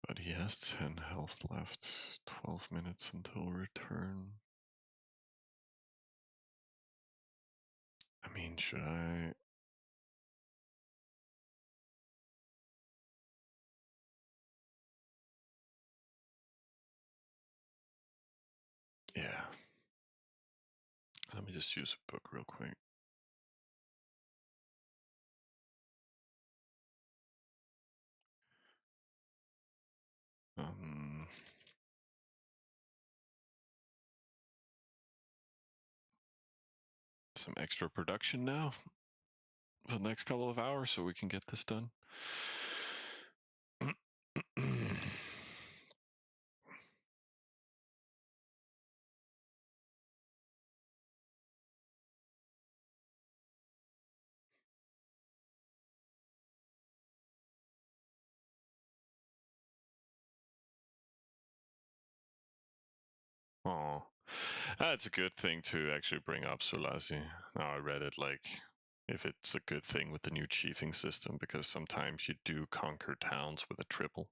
But he has 10 health left. 12 minutes until return. I mean, should I... Yeah. Let me just use a book real quick. Some extra production now for the next couple of hours so we can get this done. Oh, that's a good thing to actually bring up, Sulasi. Now I read it like if it's a good thing with the new chiefing system, because sometimes you do conquer towns with a triple.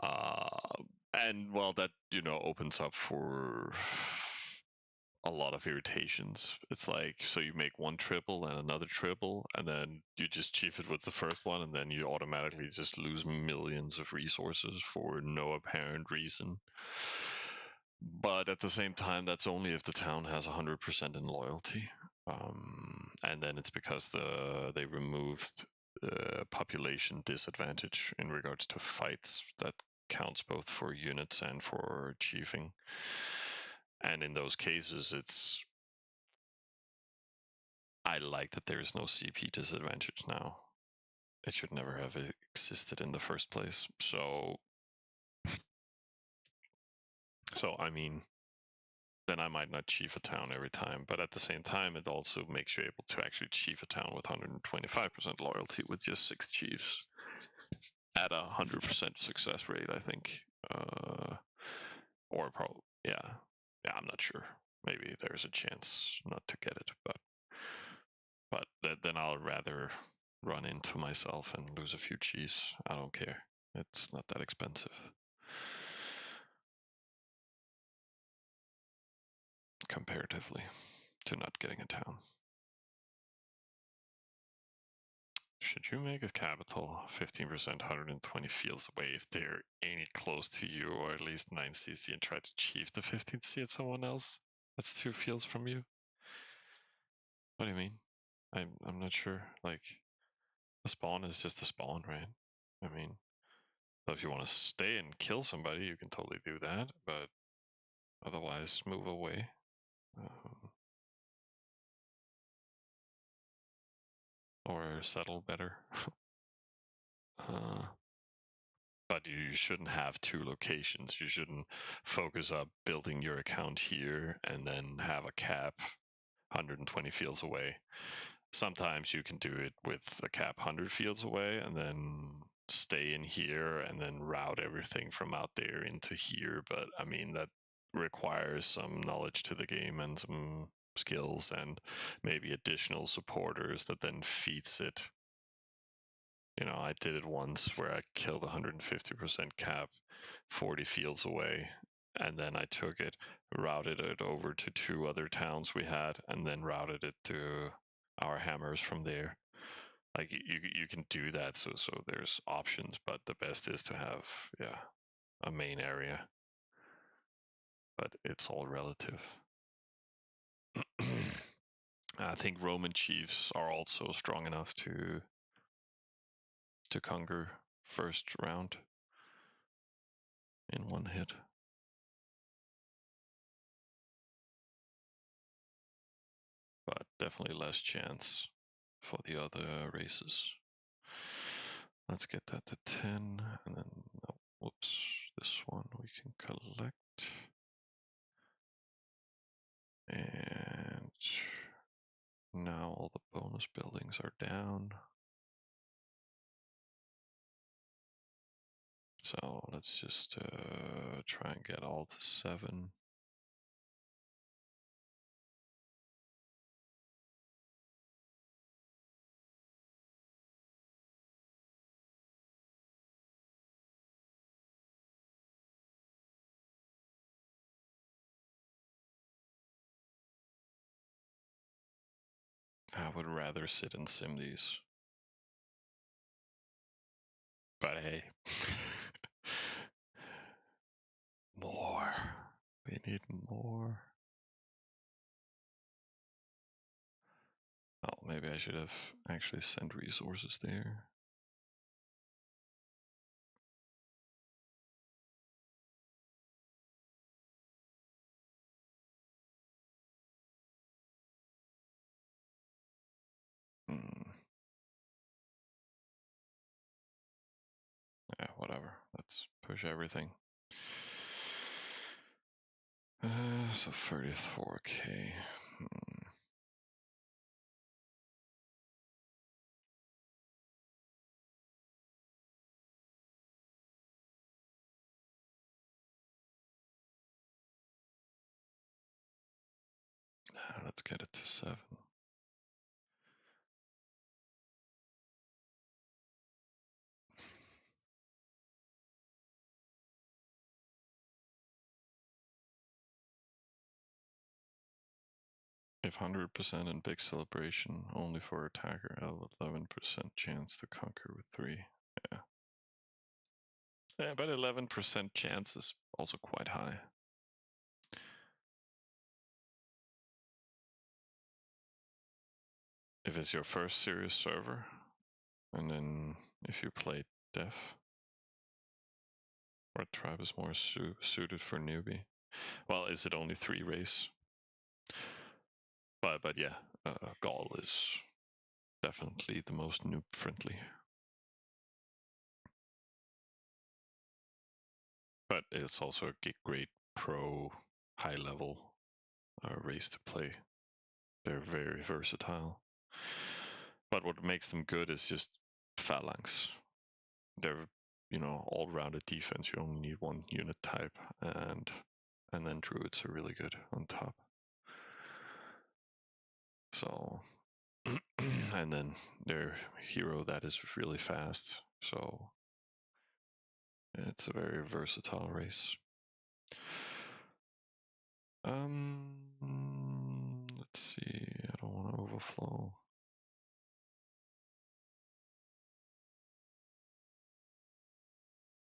And well, that opens up for a lot of irritations. It's like, so you make one triple and another triple, and then you just chief it with the first one, and then you automatically just lose millions of resources for no apparent reason. But at the same time, that's only if the town has 100% in loyalty. And then it's because they removed population disadvantage in regards to fights that counts both for units and for chiefing. And in those cases, I like that there is no CP disadvantage now. It should never have existed in the first place. So I mean, then I might not chief a town every time, but at the same time, it also makes you able to actually chief a town with 125% loyalty with just 6 chiefs at 100% success rate, I think. Or probably, yeah, I'm not sure. Maybe there's a chance not to get it, but then I'll rather run into myself and lose a few chiefs. I don't care. It's not that expensive. Comparatively to not getting a town. Should you make a capital 15% 120 fields away if they're any close to you, or at least 9 CC, and try to chief the 15 C at someone else that's 2 fields from you? What do you mean? I'm not sure. Like, a spawn is just a spawn, right? I mean, so if you want to stay and kill somebody, you can totally do that, but otherwise move away. Or settle better. But you shouldn't have 2 locations. You shouldn't focus up building your account here and then have a cap 120 fields away. Sometimes you can do it with a cap 100 fields away and then stay in here and then route everything from out there into here. But I mean, that requires some knowledge to the game and some skills and maybe additional supporters that then feeds it. You know, I did it once where I killed 150% cap 40 fields away, and then I took it, routed it over to 2 other towns we had, and then routed it to our hammers from there. Like, you can do that, so there's options, but the best is to have a main area. But it's all relative. I think Roman chiefs are also strong enough to conquer first round in one hit. But definitely less chance for the other races. Let's get that to 10, and then, oh, whoops, this one we can collect. And now all the bonus buildings are down. So let's just try and get all to 7. I would rather sit and sim these. But hey. More. We need more. Oh, maybe I should have actually sent resources there. Yeah, whatever. Let's push everything. So 34k. Let's get it to 7. If 100% in big celebration, only for attacker, 11% chance to conquer with 3. Yeah. Yeah, but 11% chance is also quite high. If it's your first serious server, and then if you play Def, what tribe is more suited for newbie? Well, is it only 3 race? But yeah, Gaul is definitely the most noob friendly. But it's also a great pro high level race to play. They're very versatile. But what makes them good is just phalanx. They're, all-rounded defense. You only need one unit type, and then druids are really good on top. So, and then their hero that is really fast. So it's a very versatile race. Let's see. I don't want to overflow.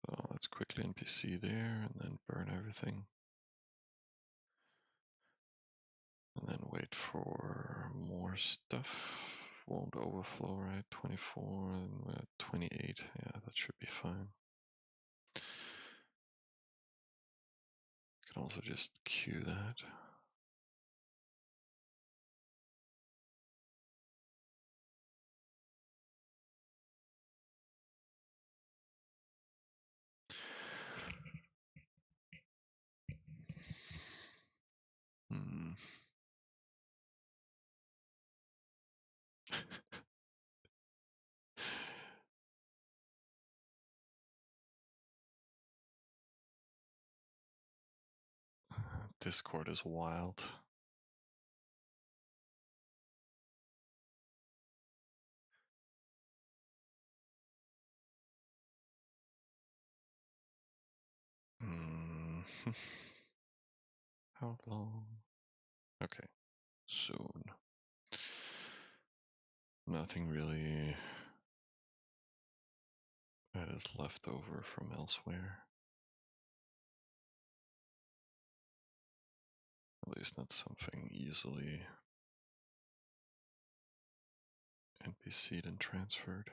So let's quickly NPC there and then burn everything. And then wait for more stuff. Won't overflow, right? 24 and we're at 28. Yeah, that should be fine. Can also just queue that. Discord is wild. How long? Okay, soon. Nothing really that is left over from elsewhere. At least not something easily NPC'd and transferred.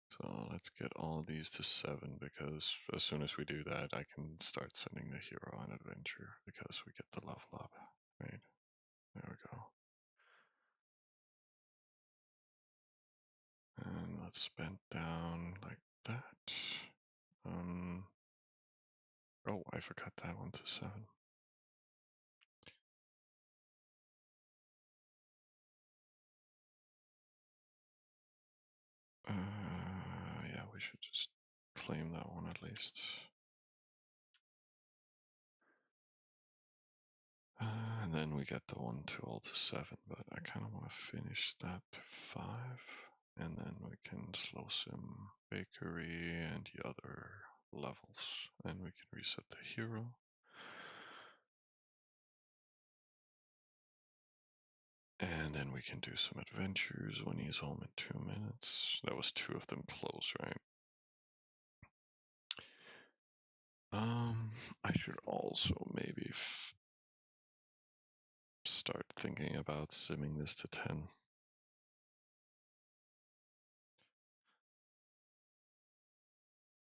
So let's get all of these to 7, because as soon as we do that, I can start sending the hero on adventure, because we get the level up, right? There we go. And let's spend down like that. Oh, I forgot that one to 7. Yeah, we should just claim that one at least. And then we get the one to all to 7, but I kind of want to finish that to 5. And then we can slow sim bakery and the other levels. And we can reset the hero. And then we can do some adventures when he's home in 2 minutes. That was 2 of them close, right? I should also maybe start thinking about simming this to 10.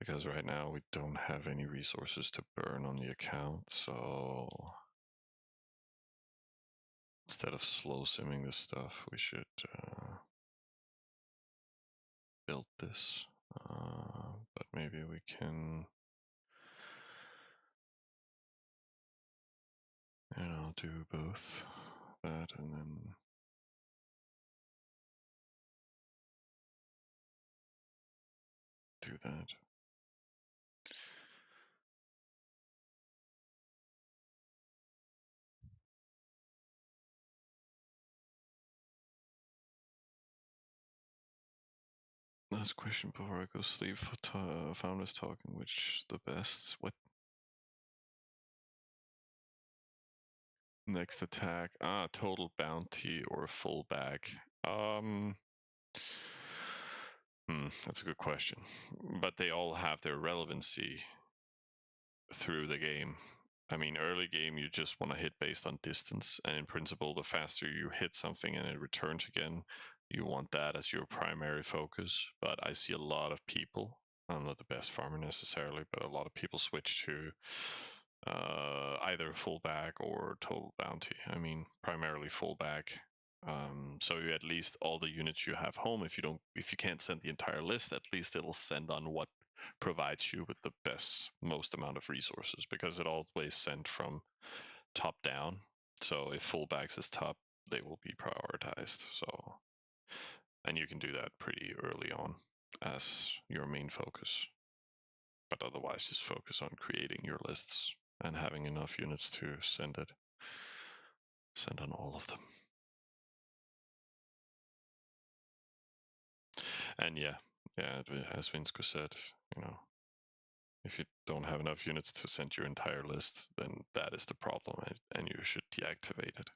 Because right now we don't have any resources to burn on the account, so instead of slow simming this stuff, we should build this. But maybe we can, do both that and then do that. Last question before I go sleep. Founders talking, which the best? What? Next attack. Total bounty or full bag. That's a good question. But they all have their relevancy through the game. I mean, early game, you just want to hit based on distance. And in principle, the faster you hit something and it returns again, you want that as your primary focus. But I see a lot of people, I'm not the best farmer necessarily, but a lot of people switch to either fullback or total bounty. I mean, primarily fullback. So you at least all the units you have home. If you can't send the entire list, at least it'll send on what provides you with the most amount of resources, because it always sent from top down. So if fullbacks is top, they will be prioritized. So, and you can do that pretty early on as your main focus. But otherwise, just focus on creating your lists and having enough units to send on all of them. And yeah, as Vinsko said, if you don't have enough units to send your entire list, then that is the problem, and you should deactivate it.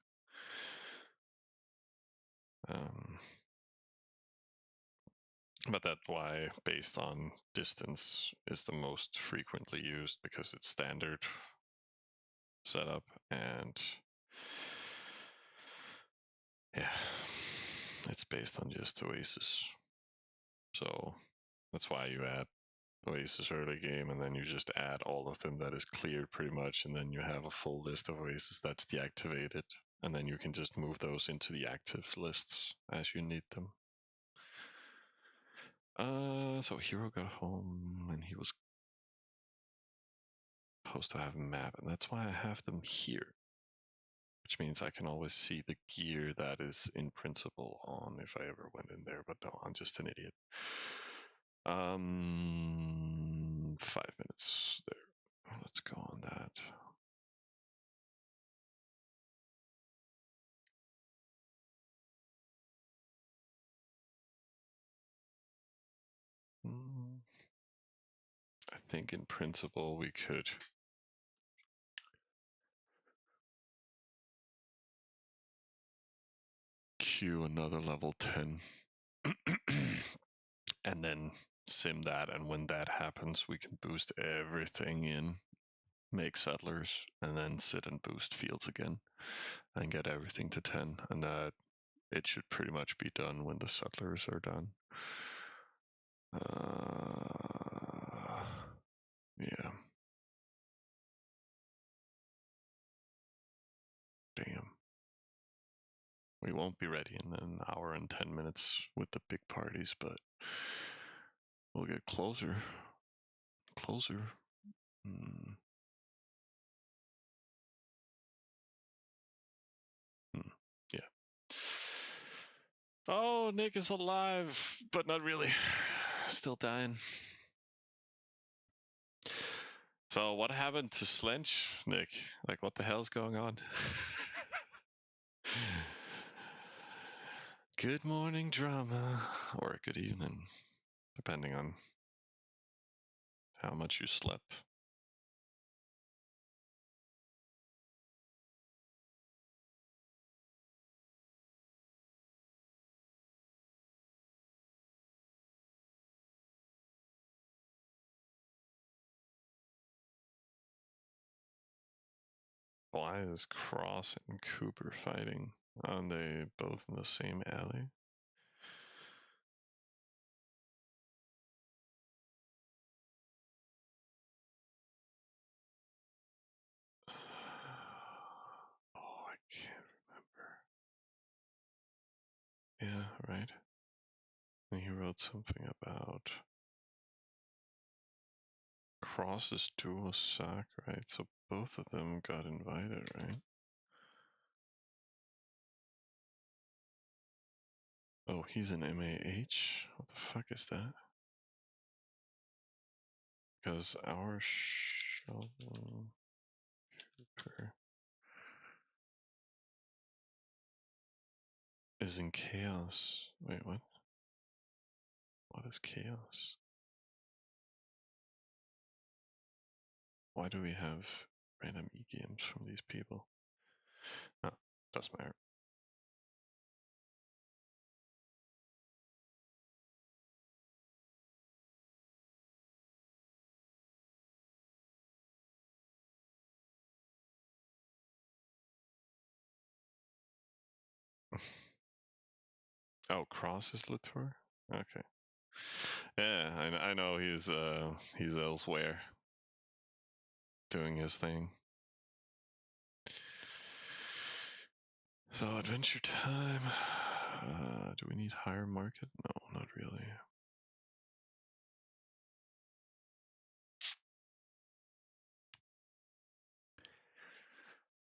But that's why based on distance is the most frequently used, because it's standard setup, and yeah, it's based on just Oasis. So that's why you add Oasis early game, and then you just add all of them that is cleared pretty much, and then you have a full list of Oasis that's deactivated, and then you can just move those into the active lists as you need them. So Hero got home and he was supposed to have a map, and that's why I have them here, which means I can always see the gear that is in principle on if I ever went in there, but no, I'm just an idiot. 5 minutes there. Let's go on that. I think in principle we could queue another level 10 and then sim that, and when that happens we can boost everything in, make settlers, and then sit and boost fields again and get everything to 10, and that it should pretty much be done when the settlers are done. Yeah. Damn. We won't be ready in an hour and 10 minutes with the big parties, but we'll get closer. Yeah. Oh, Nick is alive, but not really. Still dying. So what happened to Slench, Nick? Like, what the hell's going on? Good morning, drama, or good evening, depending on how much you slept. Why is Cross and Cooper fighting? Aren't they both in the same alley? Oh, I can't remember. Yeah, right. And he wrote something about Cross's dual sack, right? So both of them got invited, right? Oh, he's an MAH? What the fuck is that? Because our Sheldon Cooper is in chaos. Wait, what? What is chaos? Why do we have random e-games from these people? Oh, doesn't matter. Oh, Cross is Latour? Okay. Yeah, I know he's elsewhere doing his thing. So Adventure Time. Do we need higher market? No, not really.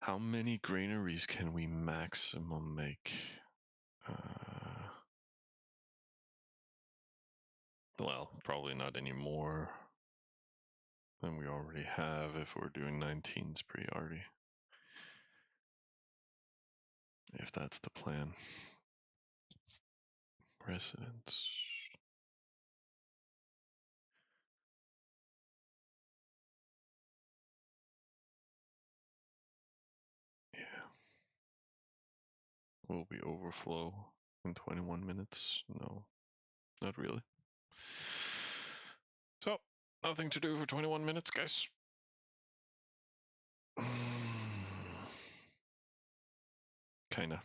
How many granaries can we maximum make? Well, probably not any more than we already have if we're doing 19s pre-arty. If that's the plan. Residents. Yeah. Will we overflow in 21 minutes? No, not really. So, nothing to do for 21 minutes, guys. Kinda.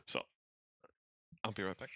So, I'll be right back.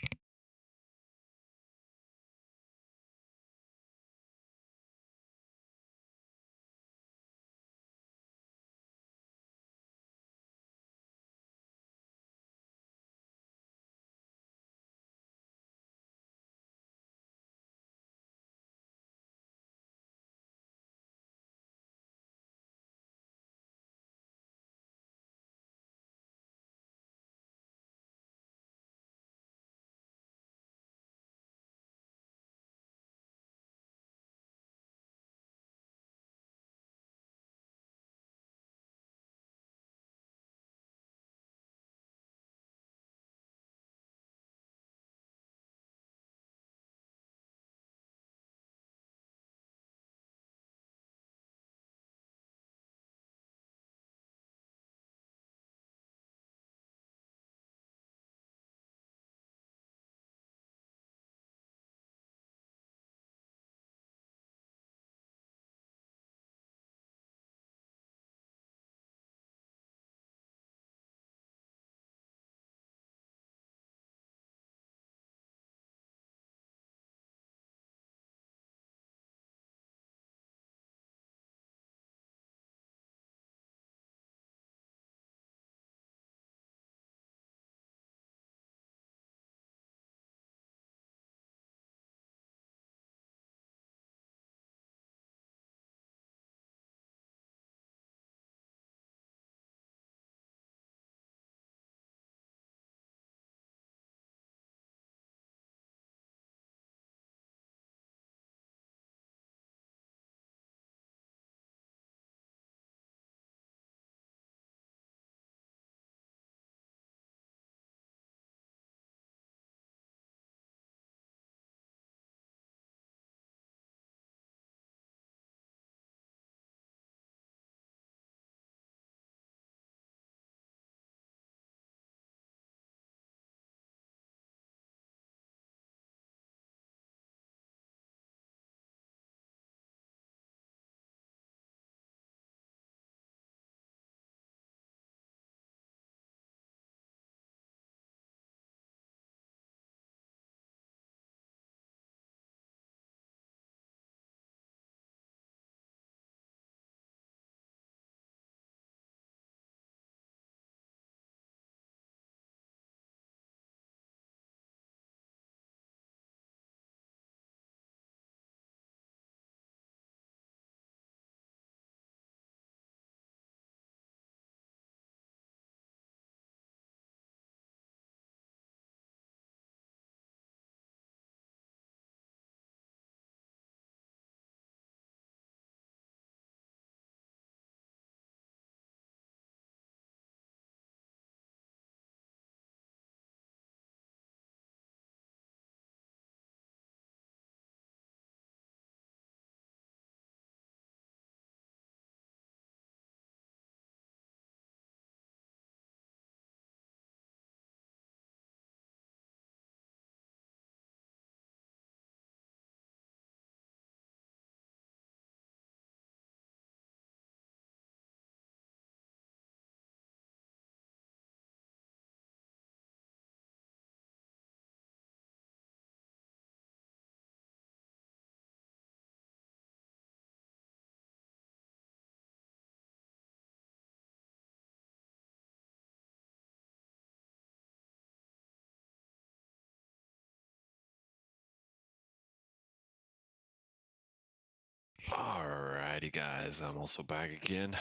Alrighty, guys, I'm also back again.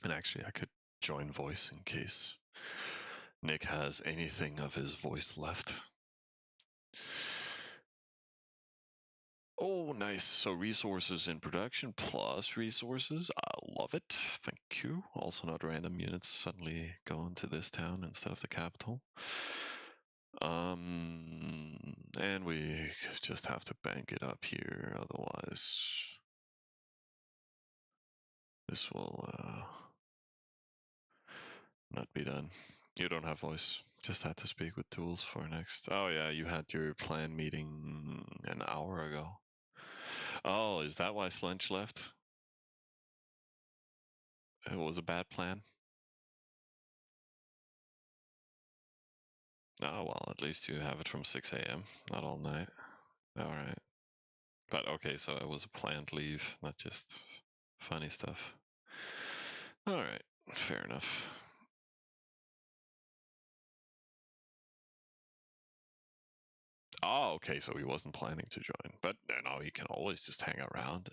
And actually, I could join voice in case Nick has anything of his voice left. Oh, nice. So resources in production plus resources. I love it. Thank you. Also not random units suddenly going to this town instead of the capital. And we just have to bank it up here, otherwise this will not be done. You don't have voice. Just had to speak with tools for next. Oh yeah, you had your plan meeting an hour ago. Oh, is that why Slench left? It was a bad plan. Oh well, at least you have it from 6 a.m., not all night. All right. But okay, so it was a planned leave, not just funny stuff. All right, fair enough. Oh, okay, so he wasn't planning to join, but he can always just hang around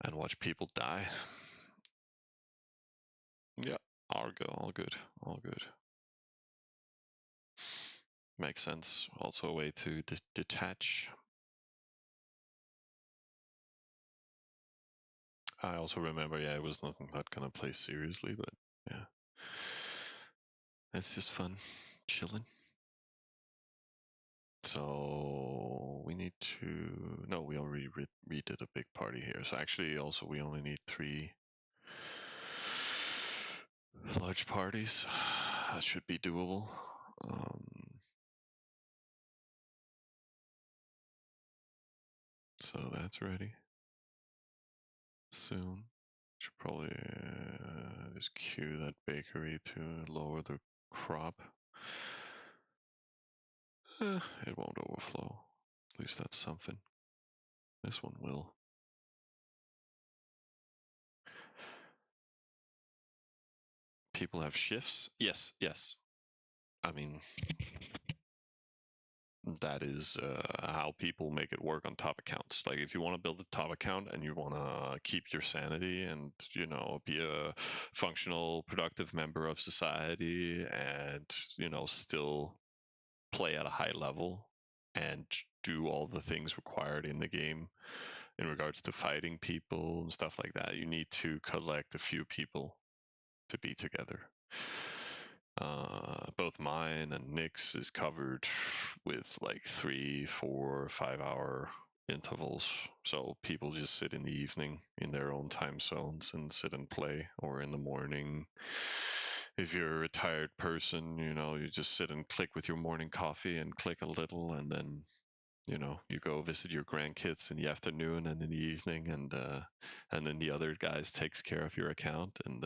and watch people die. Yeah, all good, all good. Makes sense. Also a way to detach. I also remember, yeah, it was not gonna play seriously, but yeah, it's just fun, chilling. So we need to. No, we already redid a big party here. So actually, also we only need 3 large parties. That should be doable. So that's ready. Soon. Should probably just queue that bakery to lower the crop. It won't overflow. At least that's something. This one will. People have shifts? Yes, yes. I mean, that is how people make it work on top accounts. Like if you want to build a top account and you want to keep your sanity and be a functional productive member of society and still play at a high level and do all the things required in the game in regards to fighting people and stuff like that, you need to collect a few people to be together. Both mine and Nick's is covered with like 3, 4, 5 hour intervals. So people just sit in the evening in their own time zones and sit and play, or in the morning. If you're a retired person, you just sit and click with your morning coffee and click a little, and then you go visit your grandkids in the afternoon and in the evening, and then the other guys takes care of your account, and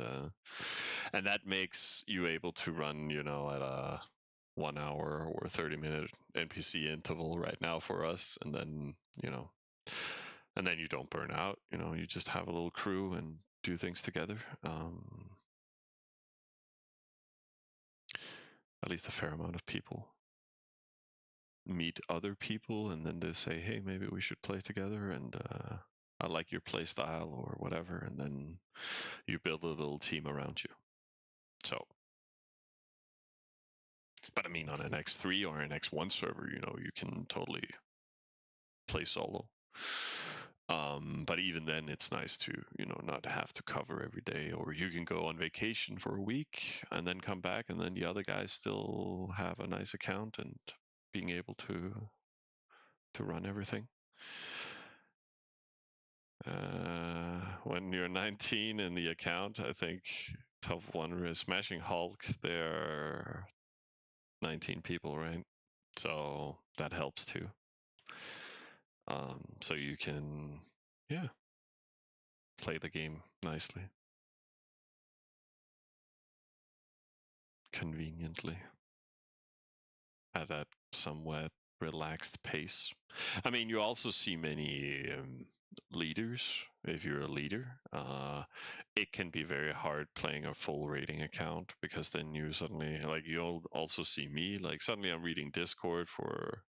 that makes you able to run at a 1 hour or 30-minute NPC interval right now for us, and then you don't burn out. You just have a little crew and do things together. At least a fair amount of people meet other people, and then they say, hey, maybe we should play together, and I like your play style or whatever, and then you build a little team around you. So, but I mean, on an X3 or an X1 server, you can totally play solo. But even then, it's nice to not have to cover every day, or you can go on vacation for a week and then come back, and then the other guys still have a nice account and being able to run everything. When you're 19 in the account, I think top 1 is Smashing Hulk. There are 19 people, right? So that helps too. So you can, play the game nicely, conveniently, at a somewhat relaxed pace. I mean, you also see many leaders. If you're a leader, it can be very hard playing a full rating account, because then you suddenly, like, you'll also see me, like, suddenly I'm reading Discord for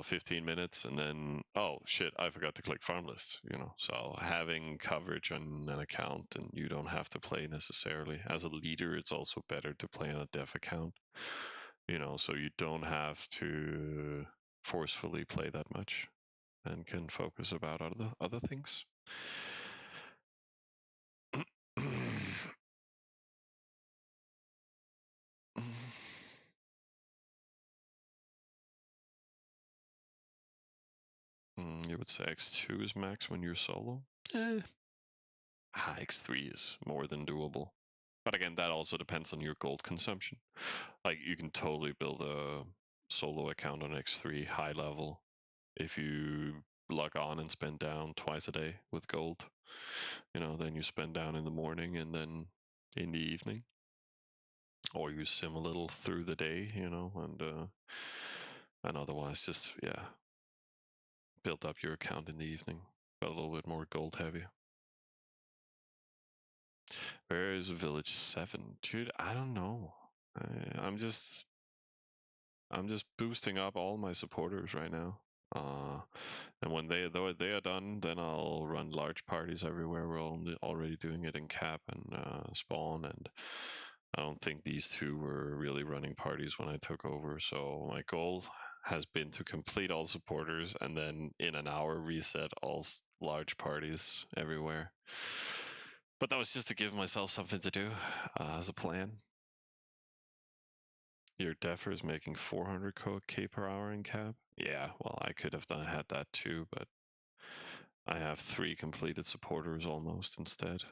15 minutes, and then, oh shit, I forgot to click farm list, So having coverage on an account, and you don't have to play necessarily. As a leader, it's also better to play on a dev account, so you don't have to forcefully play that much and can focus about other things. You would say x2 is max when you're solo? X3 is more than doable. But again, that also depends on your gold consumption. Like, you can totally build a solo account on x3 high level if you log on and spend down twice a day with gold. Then you spend down in the morning and then in the evening. Or you sim a little through the day, and otherwise just, build up your account in the evening, but a little bit more gold heavy. Where is Village 7? Dude, I don't know. I'm just boosting up all my supporters right now. And when they are done, then I'll run large parties everywhere. We're already doing it in cap and spawn, and I don't think these two were really running parties when I took over. So my goal has been to complete all supporters and then in an hour reset all large parties everywhere. But that was just to give myself something to do as a plan. Your Deffer is making 400k per hour in cap? Yeah, well, I could have had that too, but I have 3 completed supporters almost instead.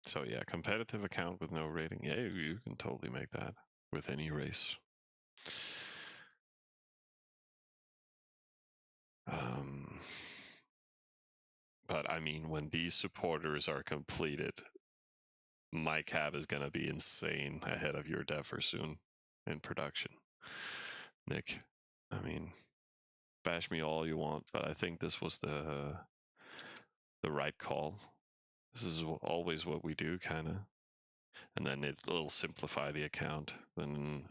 So yeah, competitive account with no rating. Yeah, you can totally make that with any race. But I mean, when these supporters are completed, my cap is gonna be insane ahead of your Deffer soon in production. Nick, I mean, bash me all you want, but I think this was the right call. This is always what we do, kind of. And then it'll simplify the account. And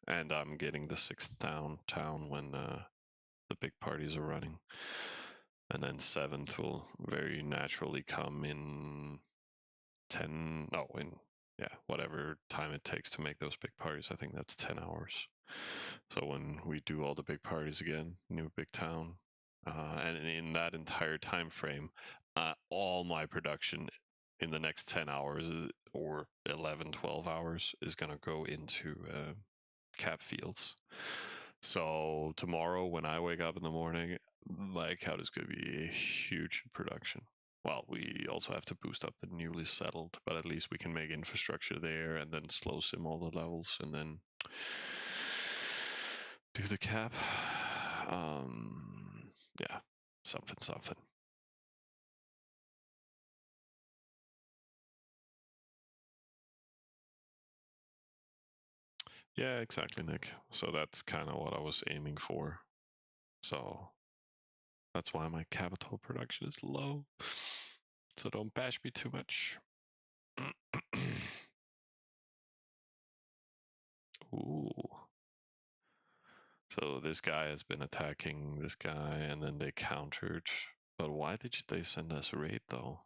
I'm getting the 6th town when the big parties are running. And then 7th will very naturally come in 10, no, in, whatever time it takes to make those big parties. I think that's 10 hours. So when we do all the big parties again, new big town, and in that entire time frame, all my production in the next 10 hours or 11, 12 hours is going to go into cap fields. So tomorrow when I wake up in the morning, my account is going to be a huge production. Well, we also have to boost up the newly settled, but at least we can make infrastructure there and then slow sim all the levels and then do the cap. Yeah, something. Yeah, exactly, Nick. So that's kind of what I was aiming for. So that's why my capital production is low. So don't bash me too much. Ooh. So this guy has been attacking this guy and then they countered. But why did they send us a raid though?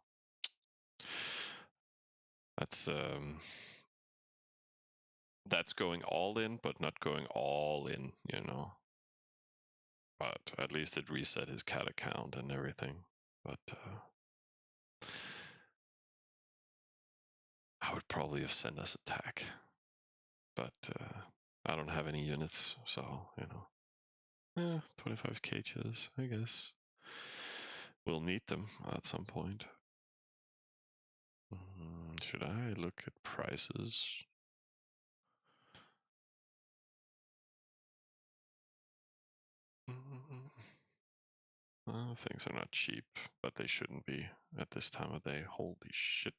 That's going all in, but not going all in, But at least it reset his cat account and everything. But I would probably have sent us attack. But I don't have any units, so 25 cages, I guess. We'll need them at some point. Should I look at prices? Things are not cheap, but they shouldn't be at this time of day. Holy shit.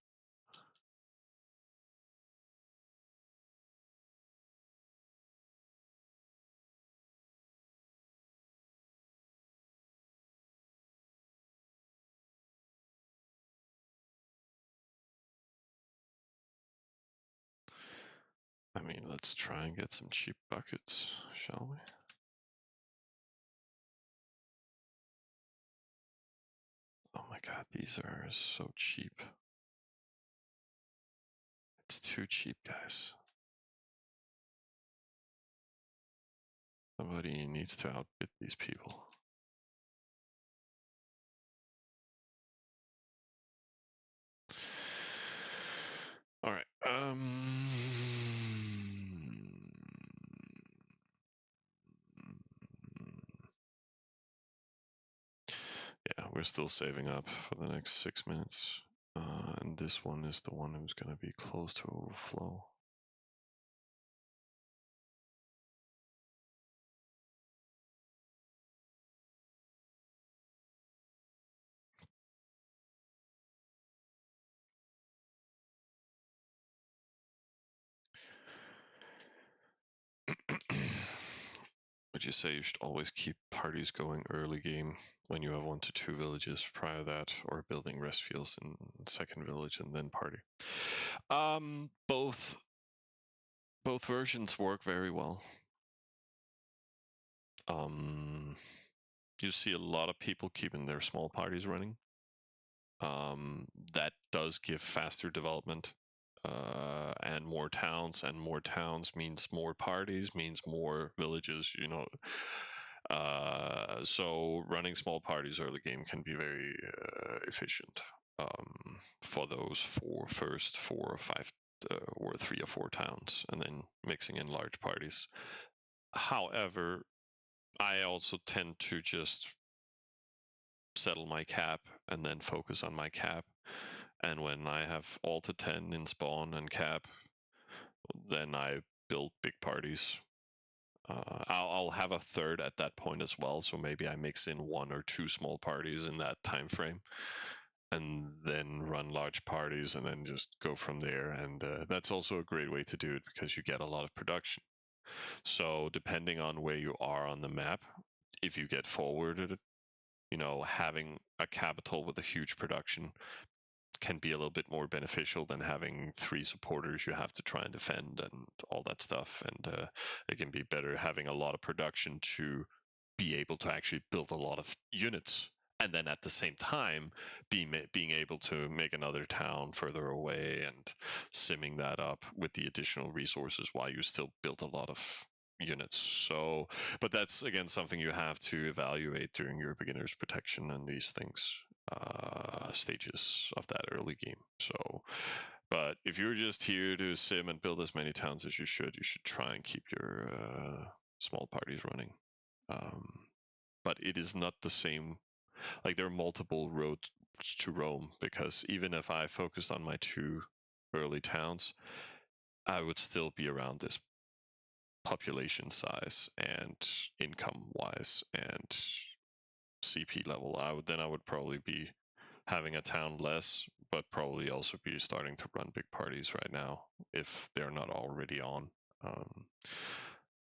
I mean, let's try and get some cheap buckets, shall we? Oh my god, these are so cheap. It's too cheap, guys. Somebody needs to outbid these people. All right. Yeah, we're still saving up for the next 6 minutes. And this one is the one who's going to be close to overflow. Would you say you should always keep parties going early game when you have 1 to 2 villages prior to that, or building rest fields in second village and then party? Both versions work very well. You see a lot of people keeping their small parties running. That does give faster development and more towns means more parties, means more villages, you know. So running small parties early game can be very efficient for those first 4 or 5 or 3 or 4 towns, and then mixing in large parties. However, I also tend to just settle my cap and then focus on my cap. And when I have all to 10 in spawn and cap, then I build big parties. I'll have a third at that point as well, so maybe I mix in 1 or 2 small parties in that time frame, and then run large parties, and then just go from there. And that's also a great way to do it because you get a lot of production. So depending on where you are on the map, if you get forwarded, you know, having a capital with a huge production can be a little bit more beneficial than having 3 supporters you have to try and defend and all that stuff. And it can be better having a lot of production to be able to actually build a lot of units, and then at the same time being able to make another town further away and simming that up with the additional resources while you still build a lot of units. So, but that's again something you have to evaluate during your beginner's protection and these things stages of that early game. So, but if you're just here to sim and build as many towns as you should try and keep your small parties running. But it is not the same. Like, there are multiple roads to Rome, because even if I focused on my 2 early towns, I would still be around this population size and income wise and CP level. I would probably be having a town less, but probably also be starting to run big parties right now if they're not already on. Um,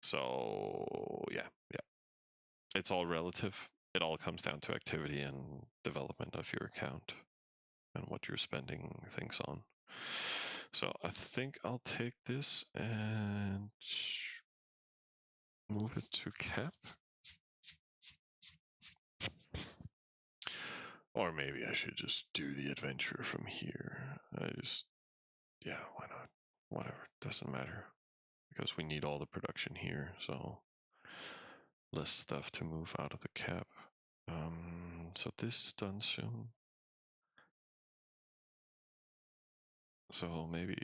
so yeah, it's all relative. It all comes down to activity and development of your account and what you're spending things on. So I think I'll take this and move it to cap. Or maybe I should just do the adventure from here. Yeah, why not? Whatever, doesn't matter. Because we need all the production here, so less stuff to move out of the cap. So this is done soon. So maybe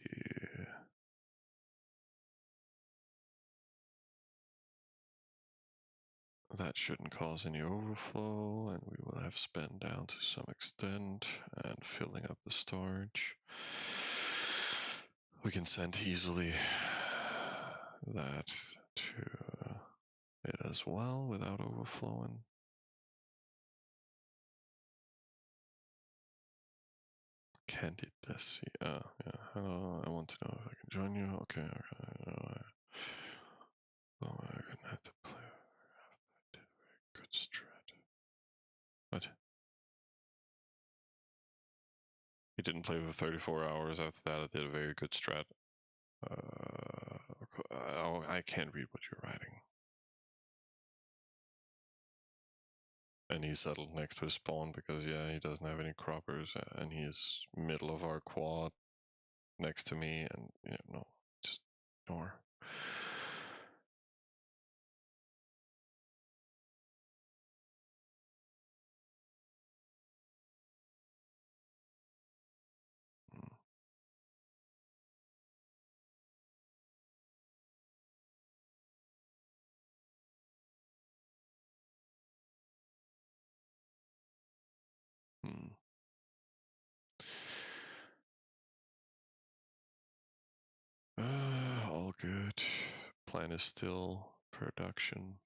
that shouldn't cause any overflow, and we will have spend down to some extent and filling up the storage. We can send easily that to it as well without overflowing. Candidacy. Yeah. Hello, I want to know if I can join you. Okay. Oh, I can have to play. I did a very good strat. What? He didn't play for 34 hours. After that, I did a very good strat. I can't read what you're writing. And he's settled next to his spawn because, yeah, he doesn't have any croppers, and he is middle of our quad next to me, and, yeah, no, just ignore. Hmm. All good. Plan is still production.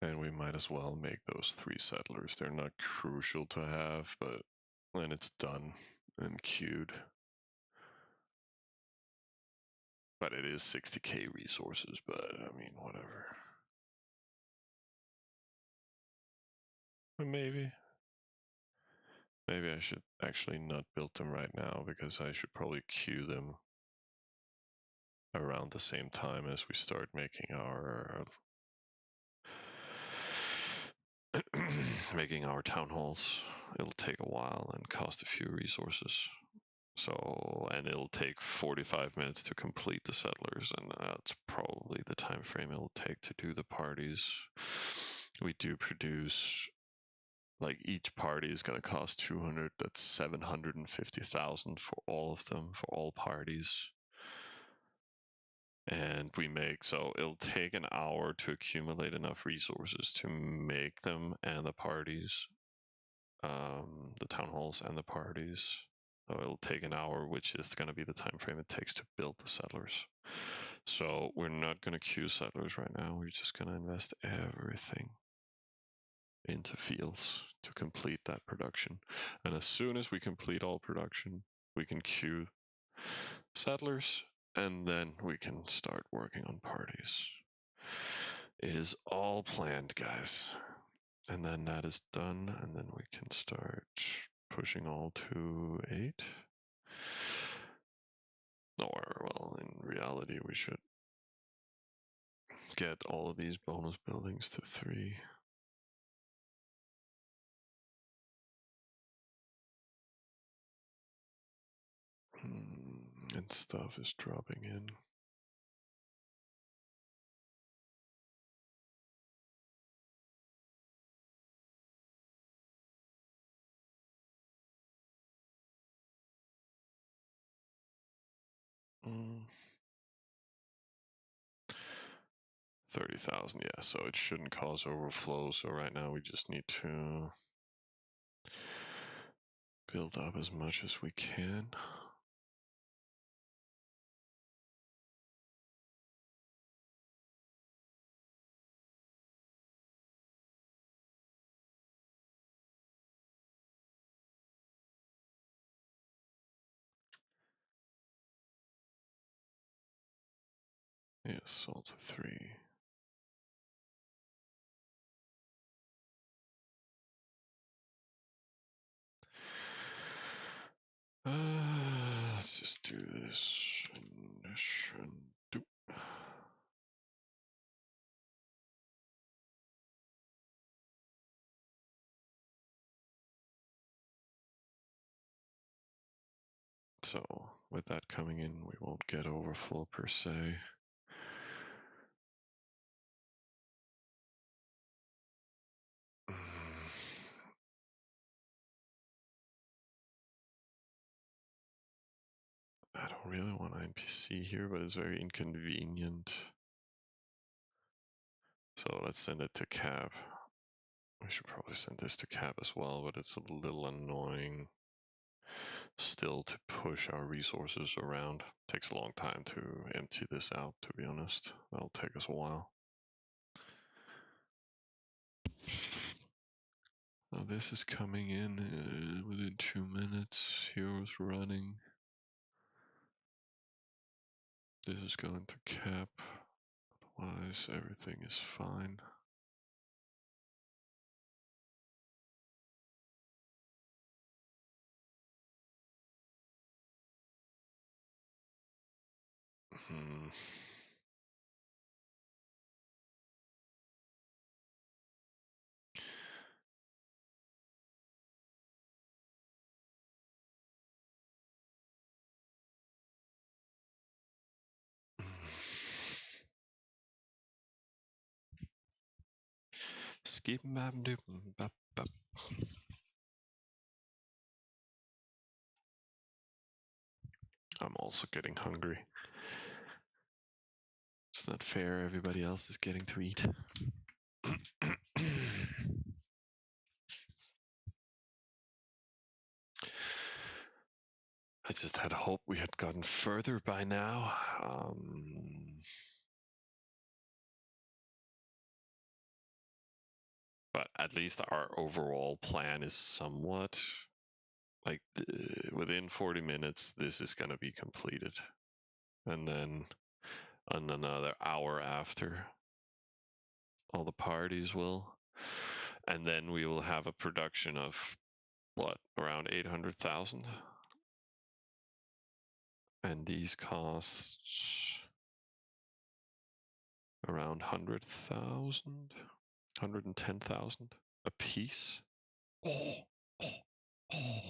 And we might as well make those 3 settlers. They're not crucial to have, but when it's done and queued. But it is 60k resources, but I mean, whatever. Maybe. Maybe I should actually not build them right now, because I should probably queue them around the same time as we start making our making our town halls. It'll take a while and cost a few resources. So, and it'll take 45 minutes to complete the settlers, and that's probably the time frame it'll take to do the parties. We do produce, like, each party is going to cost 200. That's 750,000 for all of them, for all parties. And we make, so it'll take an hour to accumulate enough resources to make them and the parties, the town halls and the parties. So it'll take an hour, which is going to be the time frame it takes to build the settlers. So we're not going to queue settlers right now. We're just going to invest everything into fields to complete that production. And as soon as we complete all production, we can queue settlers, and then we can start working on parties. It is all planned, guys. And then that is done, and then we can start pushing all to 8. Or, well, in reality, we should get all of these bonus buildings to 3. And stuff is dropping in. Mm. 30,000, yeah, so it shouldn't cause overflow. So right now we just need to build up as much as we can. Yes, all to 3. Let's just do this. So with that coming in, we won't get overflow per se. I don't really want an NPC here, but it's very inconvenient. So let's send it to Cap. We should probably send this to Cap as well, but it's a little annoying still to push our resources around. It takes a long time to empty this out, to be honest. That'll take us a while. Now this is coming in within 2 minutes. Heroes running. This is going to Cap. Otherwise, everything is fine. Hmm. Skip I'm also getting hungry. It's not fair, everybody else is getting to eat. I just had hope we had gotten further by now. But at least our overall plan is somewhat like within 40 minutes, this is going to be completed. And then in another hour after, all the parties will. And then we will have a production of what, around 800,000? And these costs around 100,000, 110,000 a piece. Oh, oh, oh.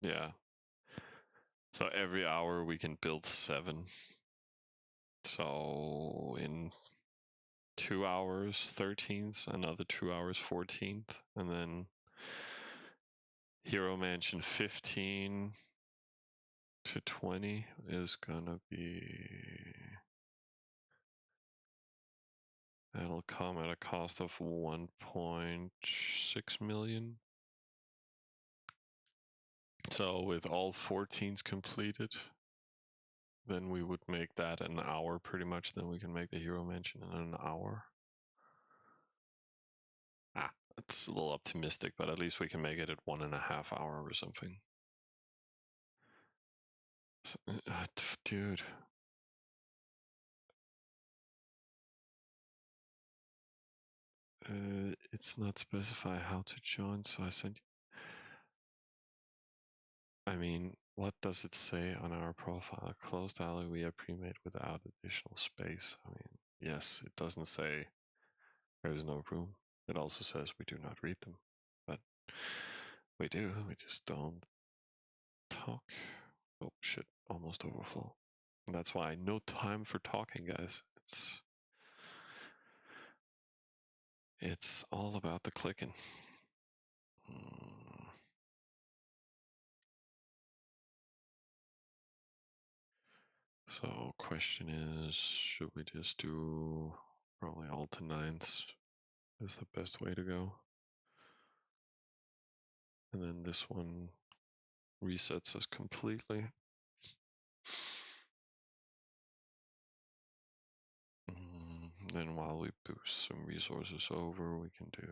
Yeah. So every hour we can build 7. So in 2 hours, 13th, another 2 hours, 14th, and then Hero Mansion 15 to 20 is gonna be. That'll come at a cost of 1.6 million. So with all 14s completed, then we would make that an hour pretty much. Then we can make the Hero Mansion in an hour. That's a little optimistic, but at least we can make it at 1.5 hours or something. Dude. It's not specify how to join, so I sent you. I mean, what does it say on our profile? A closed alley we have pre-made without additional space. I mean, yes, it doesn't say there is no room. It also says we do not read them, but we do. We just don't talk. Oh shit! Almost overfull. And that's why no time for talking, guys. It's all about the clicking. So question is, should we just do probably all to 9s is the best way to go. And then this one resets us completely. Then while we boost some resources over, we can do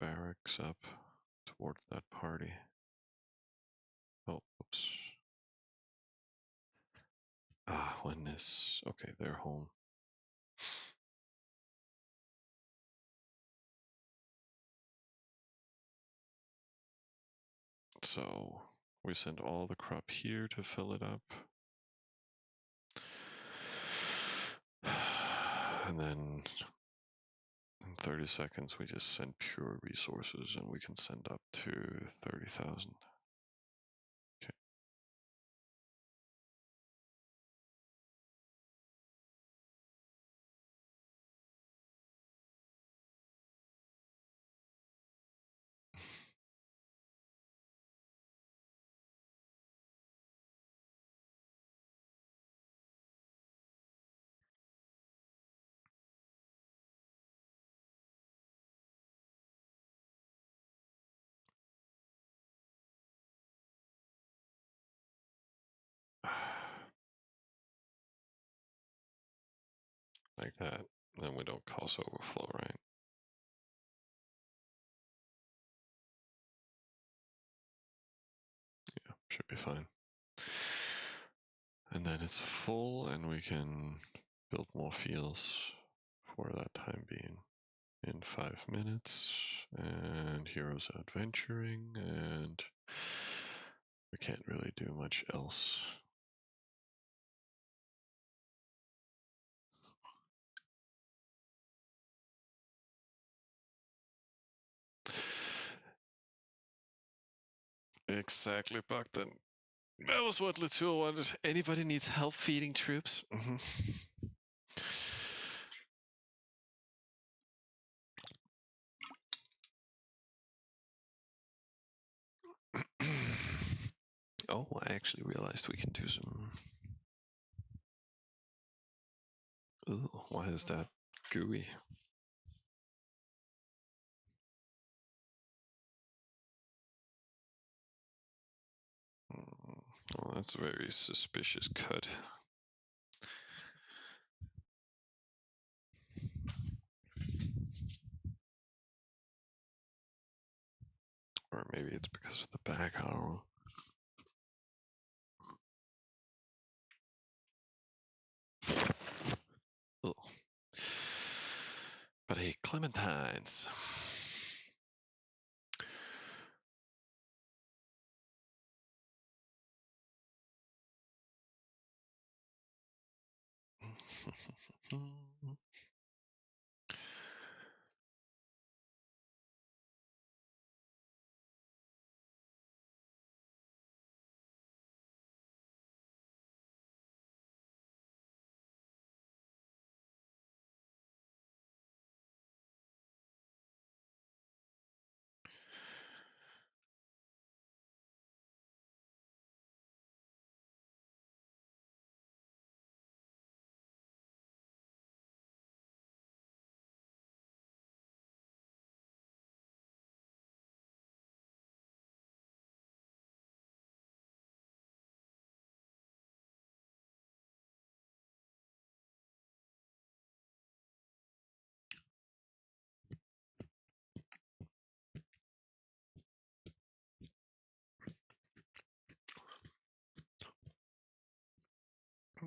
barracks up towards that party. Oh, oops. When is, okay, they're home. So we send all the crop here to fill it up. And then in 30 seconds, we just send pure resources and we can send up to 30,000. Okay. Like that. Then we don't cause overflow, right? Yeah, should be fine. And then it's full, and we can build more fields for that time being. In 5 minutes, and heroes adventuring, and we can't really do much else. Exactly, Bogdan. That was what Latour wanted. Anybody needs help feeding troops? Oh, I actually realized we can do some... Ooh, why is that gooey? Well, that's a very suspicious cut. Or maybe it's because of the back arrow. Ugh. But hey, clementines.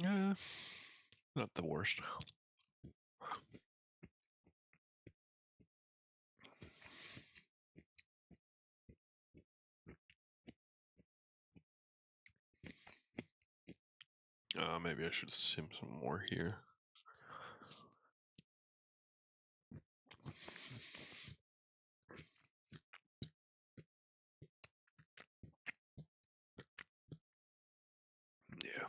Yeah, not the worst. Maybe I should sim some more here. Yeah.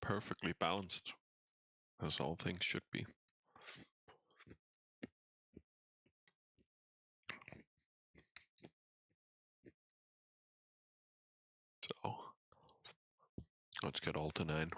Perfectly balanced, as all things should be. So, let's get all to 9.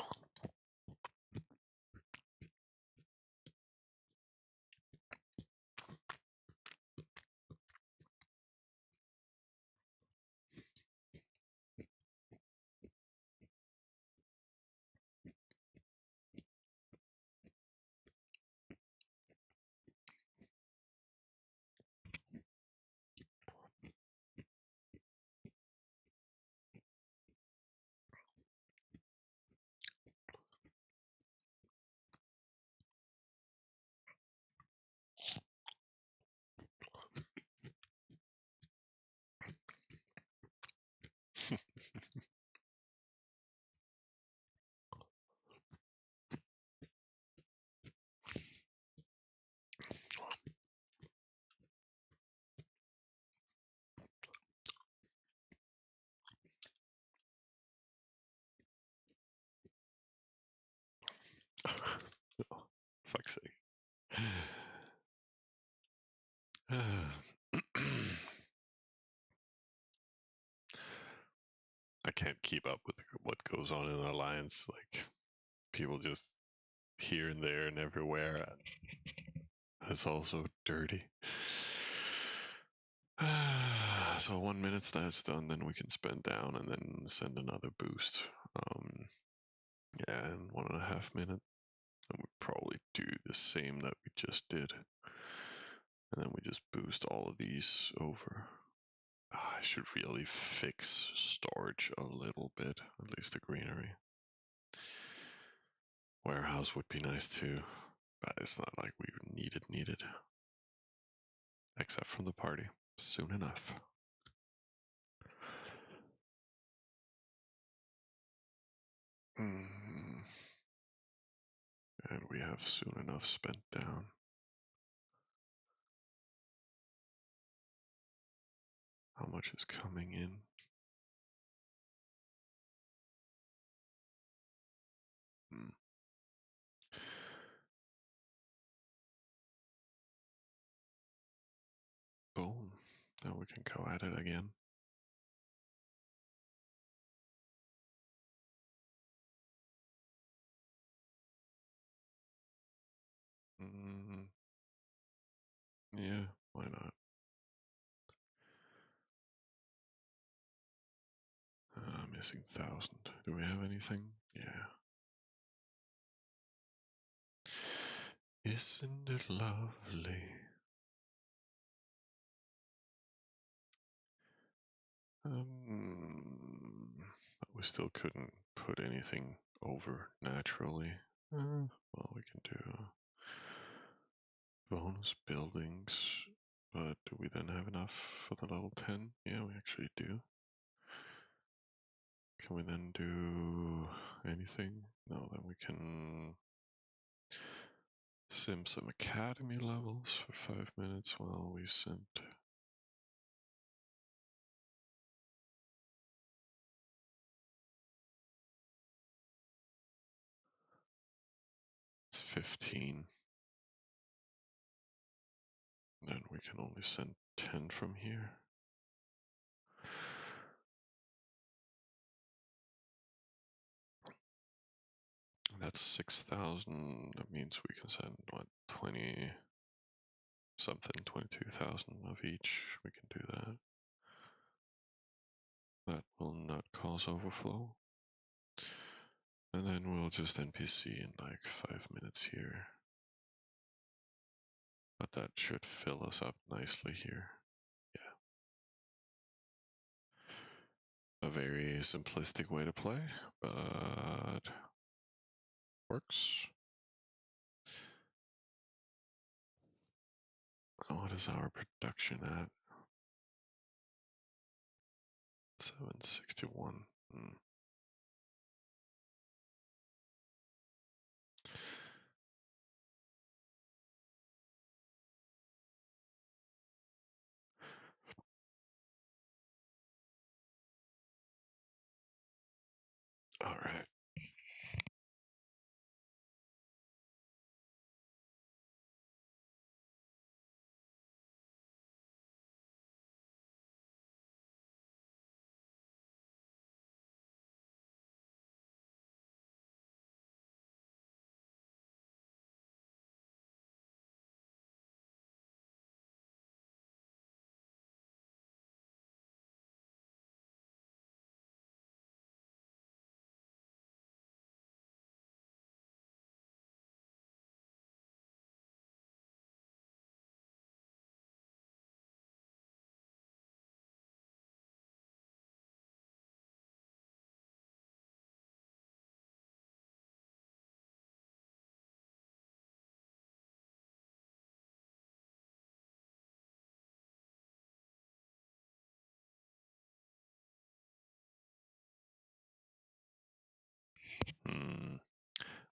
Oh, fuck's sake. I can't keep up with what goes on in Alliance. Like, people just here and there and everywhere. It's also dirty. So 1 minute that's done, then we can spend down and then send another boost. Yeah, in 1.5 minutes. And we probably do the same that we just did. And then we just boost all of these over. I should really fix storage a little bit, at least the greenery. Warehouse would be nice too, but it's not like we needed. Except from the party. Soon enough. And we have soon enough spent down. How much is coming in? Boom. Now we can go at it again. Yeah, why not? Missing 1,000. Do we have anything? Yeah. Isn't it lovely? We still couldn't put anything over naturally. Well, we can do bonus buildings, but do we then have enough for the level 10? Yeah, we actually do. Can we then do anything? No, then we can sim some academy levels for 5 minutes while we sent. It's 15. Then we can only send 10 from here. That's 6,000. That means we can send, what, 20 something, 22,000 of each. We can do that. That will not cause overflow. And then we'll just NPC in like 5 minutes here. But that should fill us up nicely here. Yeah. A very simplistic way to play, but works. What is our production at? 761. All right.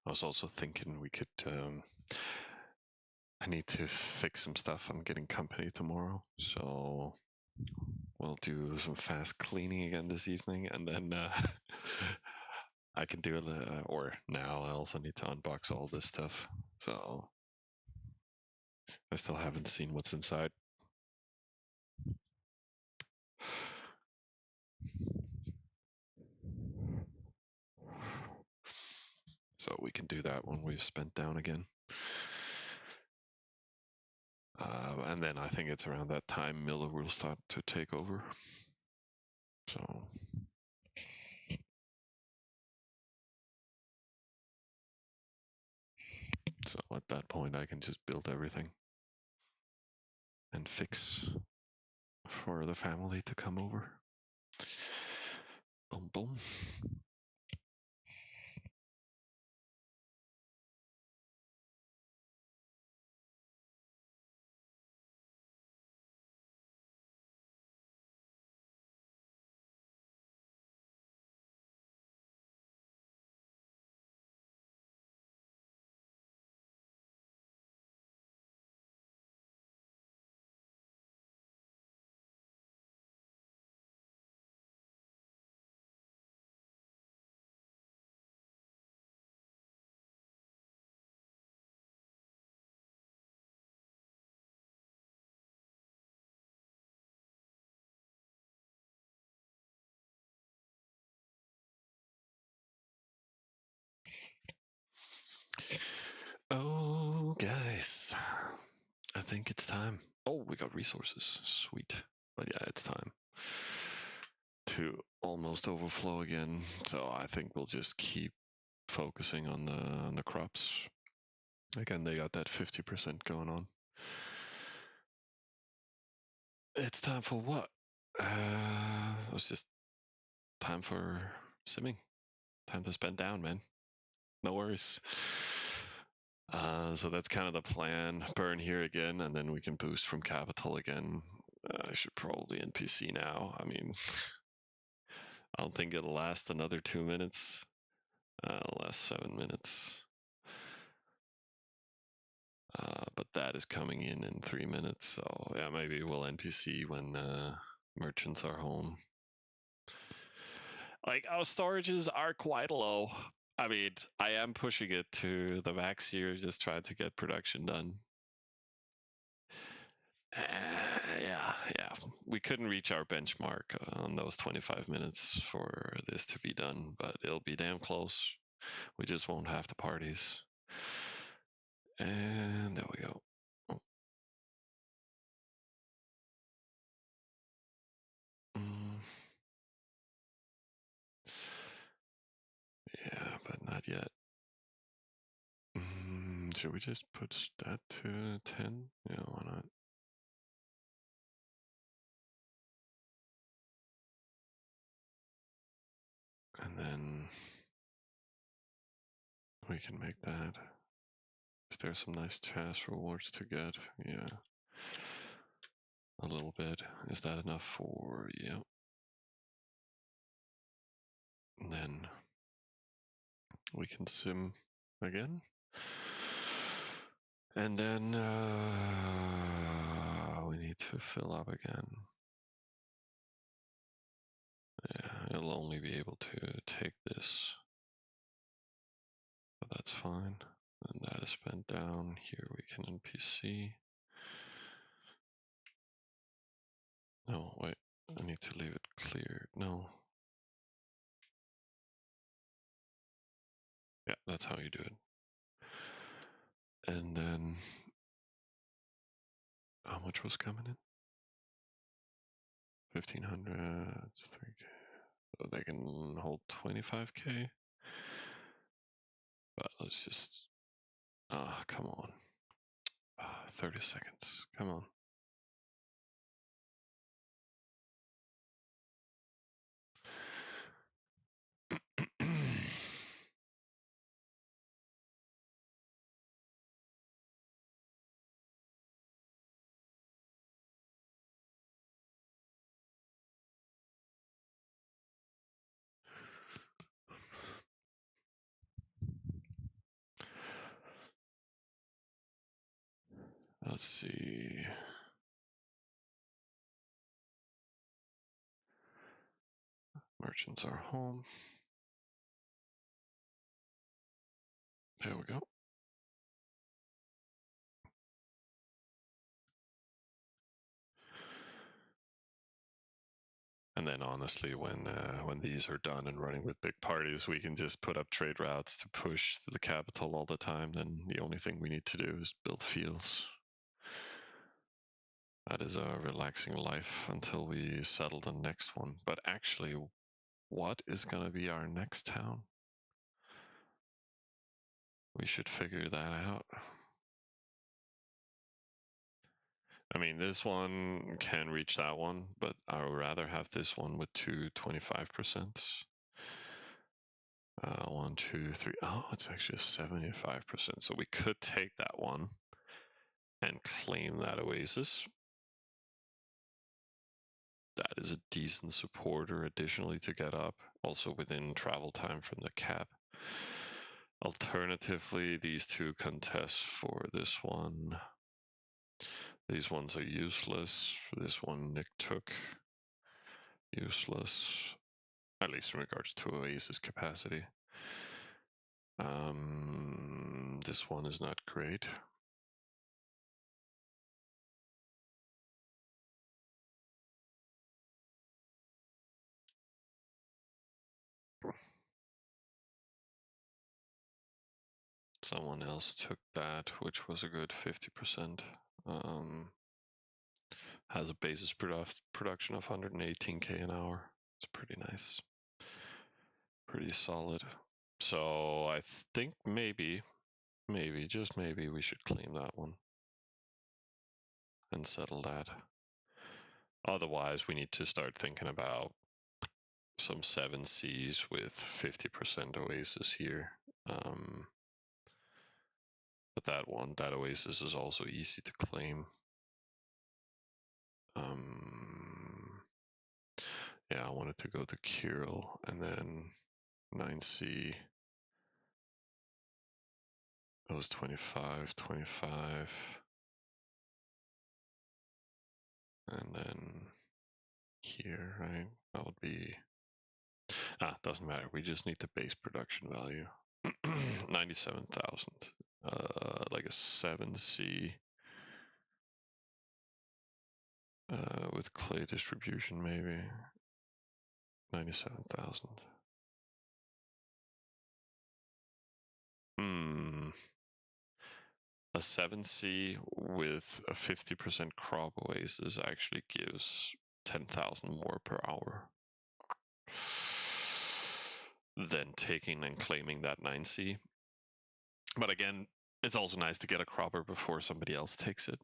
I was also thinking we could. I need to fix some stuff. I'm getting company tomorrow, so we'll do some fast cleaning again this evening, and then I can do it. Or now I also need to unbox all this stuff. So I still haven't seen what's inside. So we can do that when we've spent down again. And And then I think it's around that time Miller will start to take over. So at that point, I can just build everything and fix for the family to come over. Boom, boom. Oh, guys, I think it's time. Oh, we got resources. Sweet. But yeah, it's time to almost overflow again. So I think we'll just keep focusing on the crops. Again, they got that 50% going on. It's time for what? It was just time for simming. Time to spend down, man. No worries. So that's kind of the plan. Burn here again, and then we can boost from capital again. I should probably NPC now. I mean, I don't think it'll last another 2 minutes. It'll last 7 minutes. But that is coming in 3 minutes. So yeah, maybe we'll NPC when merchants are home. Like, our storages are quite low. I mean, I am pushing it to the max here, just trying to get production done. Yeah. We couldn't reach our benchmark on those 25 minutes for this to be done, but it'll be damn close. We just won't have the parties. And there we go. Oh. Yeah, but not yet. Should we just put that to 10? Yeah, why not? And then we can make that. Is there some nice task rewards to get? Yeah. A little bit. Is that enough for, yeah. And then we can sim again. And then we need to fill up again. Yeah, it'll only be able to take this. But that's fine. And that is spent down. Here we can NPC. No, wait. I need to leave it cleared. No. Yeah, that's how you do it. And then how much was coming in? 1,500. It's 3K. So they can hold 25K. But let's just. Come on. 30 seconds. Come on. Let's see. Merchants are home. There we go. And then honestly, when these are done and running with big parties, we can just put up trade routes to push the capital all the time. Then the only thing we need to do is build fields. That is a relaxing life until we settle the next one. But actually, what is going to be our next town? We should figure that out. I mean, this one can reach that one, but I would rather have this one with 25%. 1, 2, 3. Oh, it's actually 75%. So we could take that one and claim that oasis. That is a decent supporter additionally to get up, also within travel time from the cap. Alternatively, these two contest for this one. These ones are useless. This one Nick took. Useless, at least in regards to oasis capacity. This one is not great. Someone else took that, which was a good 50%. Has a basis production of 118k an hour. It's pretty nice. Pretty solid. So I think maybe, just maybe we should claim that one and settle that. Otherwise, we need to start thinking about some 7Cs with 50% oasis here. But that oasis is also easy to claim. Yeah, I wanted to go to Kirill and then 9C. That was 25, 25. And then here, right? That would be, doesn't matter. We just need the base production value. 97,000. Like a 7C. With clay distribution, maybe. 97,000. A 7C with a 50% crop oasis actually gives 10,000 more per hour than taking and claiming that 9C. But again, it's also nice to get a cropper before somebody else takes it.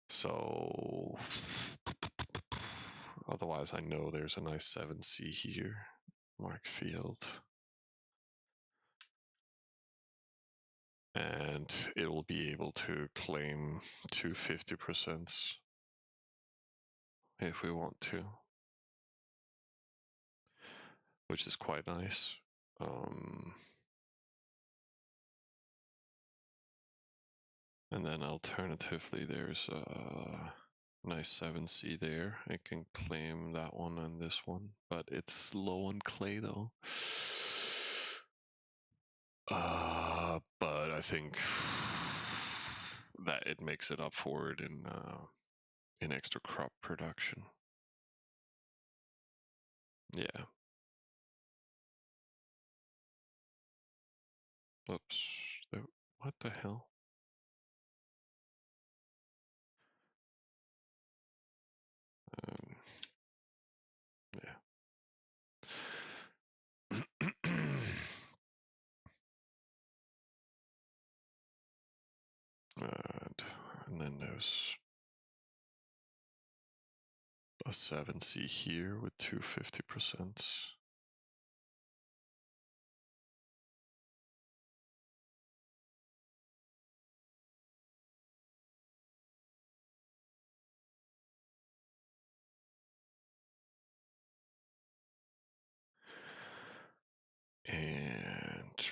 So otherwise, I know there's a nice 7C here. Mark field. And it will be able to claim 250% if we want to, which is quite nice. And then alternatively, there's a nice 7C there. I can claim that one and this one, but it's low on clay though. But I think that it makes it up for it in extra crop production. Yeah. Oops. What the hell? Yeah. And then there's a 7C here with 250%. And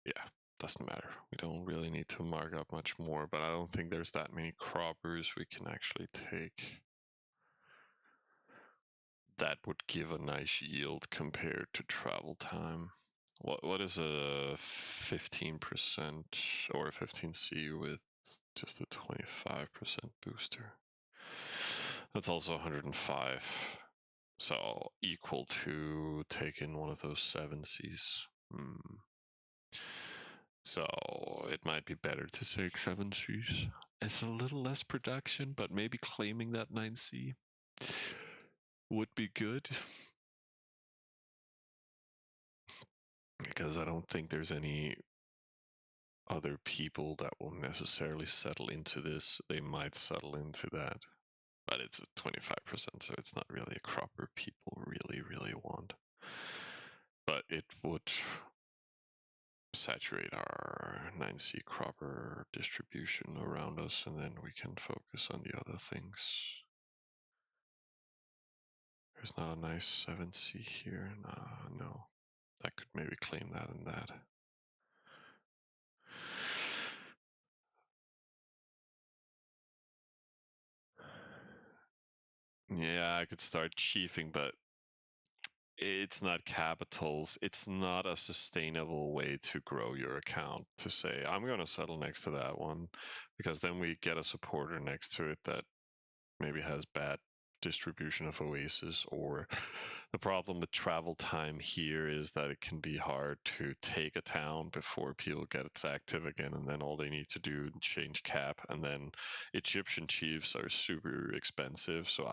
yeah, doesn't matter. We don't really need to mark up much more, but I don't think there's that many croppers we can actually take. That would give a nice yield compared to travel time. What is a 15% or a 15C with just a 25% booster? That's also 105. So equal to taking one of those 7Cs. So it might be better to take 7Cs. It's a little less production, but maybe claiming that 9C would be good. Because I don't think there's any other people that will necessarily settle into this. They might settle into that, but it's at 25%, so it's not really a cropper people really want. But it would saturate our 9C cropper distribution around us, and then we can focus on the other things. There's not a nice 7C here. No. That could maybe claim that and that. Yeah, I could start chiefing, but it's not capitals. It's not a sustainable way to grow your account to say, I'm going to settle next to that one, because then we get a supporter next to it that maybe has bad distribution of oasis. Or the problem with travel time here is that it can be hard to take a town before people get its active again, and then all they need to do is change cap, and then Egyptian chiefs are super expensive. So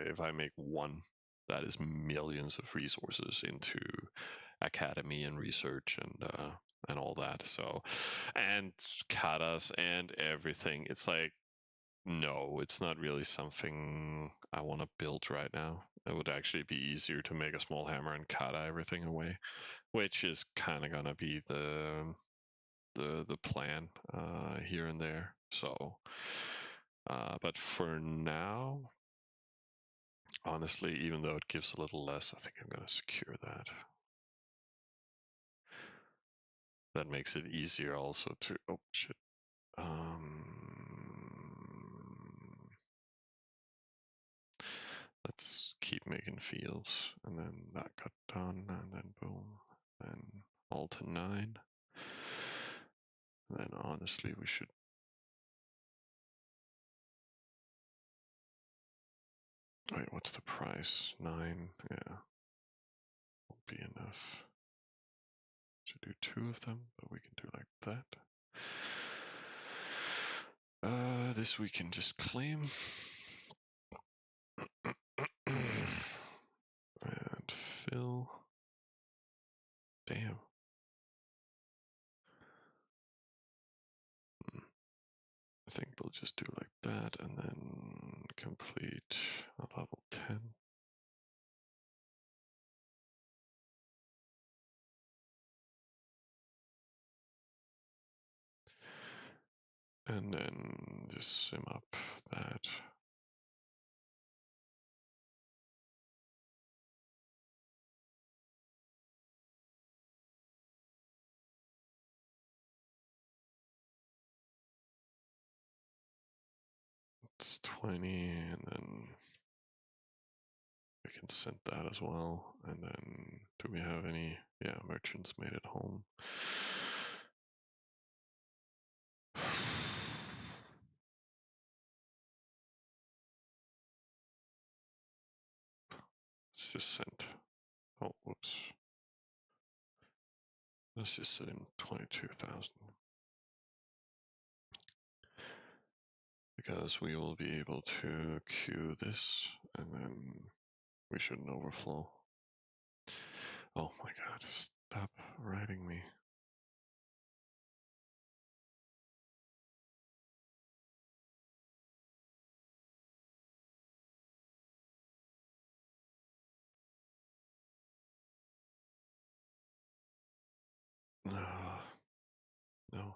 if I make one, that is millions of resources into academy and research and all that. So, and katas and everything. It's like, no, it's not really something I want to build right now. It would actually be easier to make a small hammer and kata everything away, which is kind of gonna be the plan here and there. So, but for now, honestly, even though it gives a little less, I think I'm gonna secure that. That makes it easier also to, oh shit. Let's keep making fields, and then that got done, and then boom, and all to 9. And then honestly, we should. Wait, what's the price? 9, yeah. Won't be enough to do 2 of them, but we can do like that. This we can just claim. And fill. Damn. I think we'll just do like that, and then complete a level 10. And then just sim up that. It's 20, and then we can send that as well. And then do we have any? Yeah, merchants made it home. Let's just send. Oh, whoops. Let's just set in 22,000. Because we will be able to queue this, and then we shouldn't overflow. Oh my god, stop writing me. No.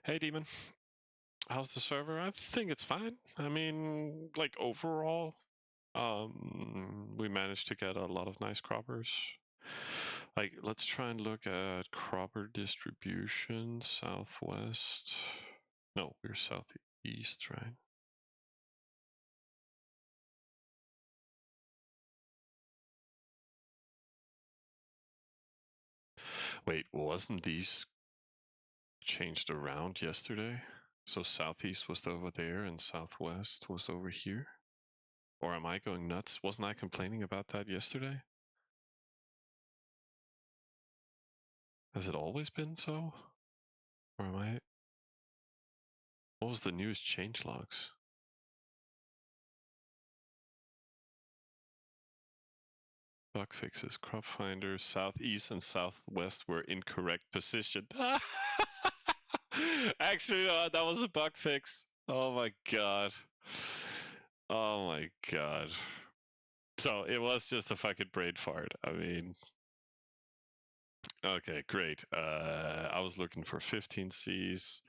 Hey, Demon. How's the server? I think it's fine. I mean, like overall, we managed to get a lot of nice croppers. Like, let's try and look at cropper distribution, southwest. No, we're southeast, right? Wait, wasn't these changed around yesterday? So southeast was over there and southwest was over here? Or am I going nuts? Wasn't I complaining about that yesterday? Has it always been so? Or am I? What was the newest change logs? Bug fixes. Crop finder. Southeast and southwest were incorrect positioned. Actually, that was a bug fix. Oh my god. Oh my god. So it was just a fucking brain fart. I mean, okay, great. I was looking for 15 Cs,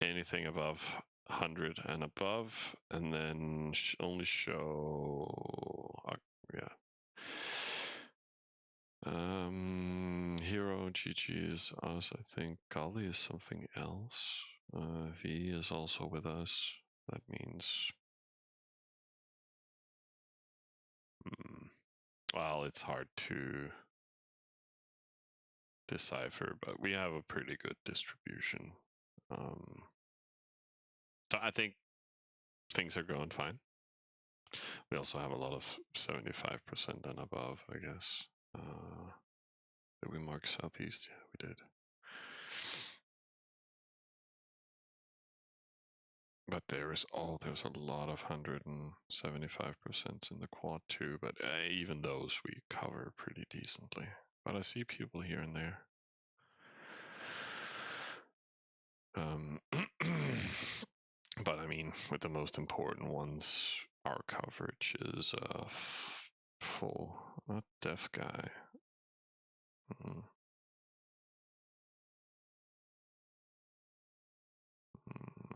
anything above 100 and above, and then only show, yeah. Hero GG is us, I think. Golly is something else. V is also with us. That means, well, it's hard to decipher, but we have a pretty good distribution. So I think things are going fine. We also have a lot of 75% and above, I guess. Did we mark Southeast? Yeah, we did. But there's a lot of 175% in the quad too, but even those we cover pretty decently. But I see people here and there. But I mean, with the most important ones, our coverage is full. Not deaf guy.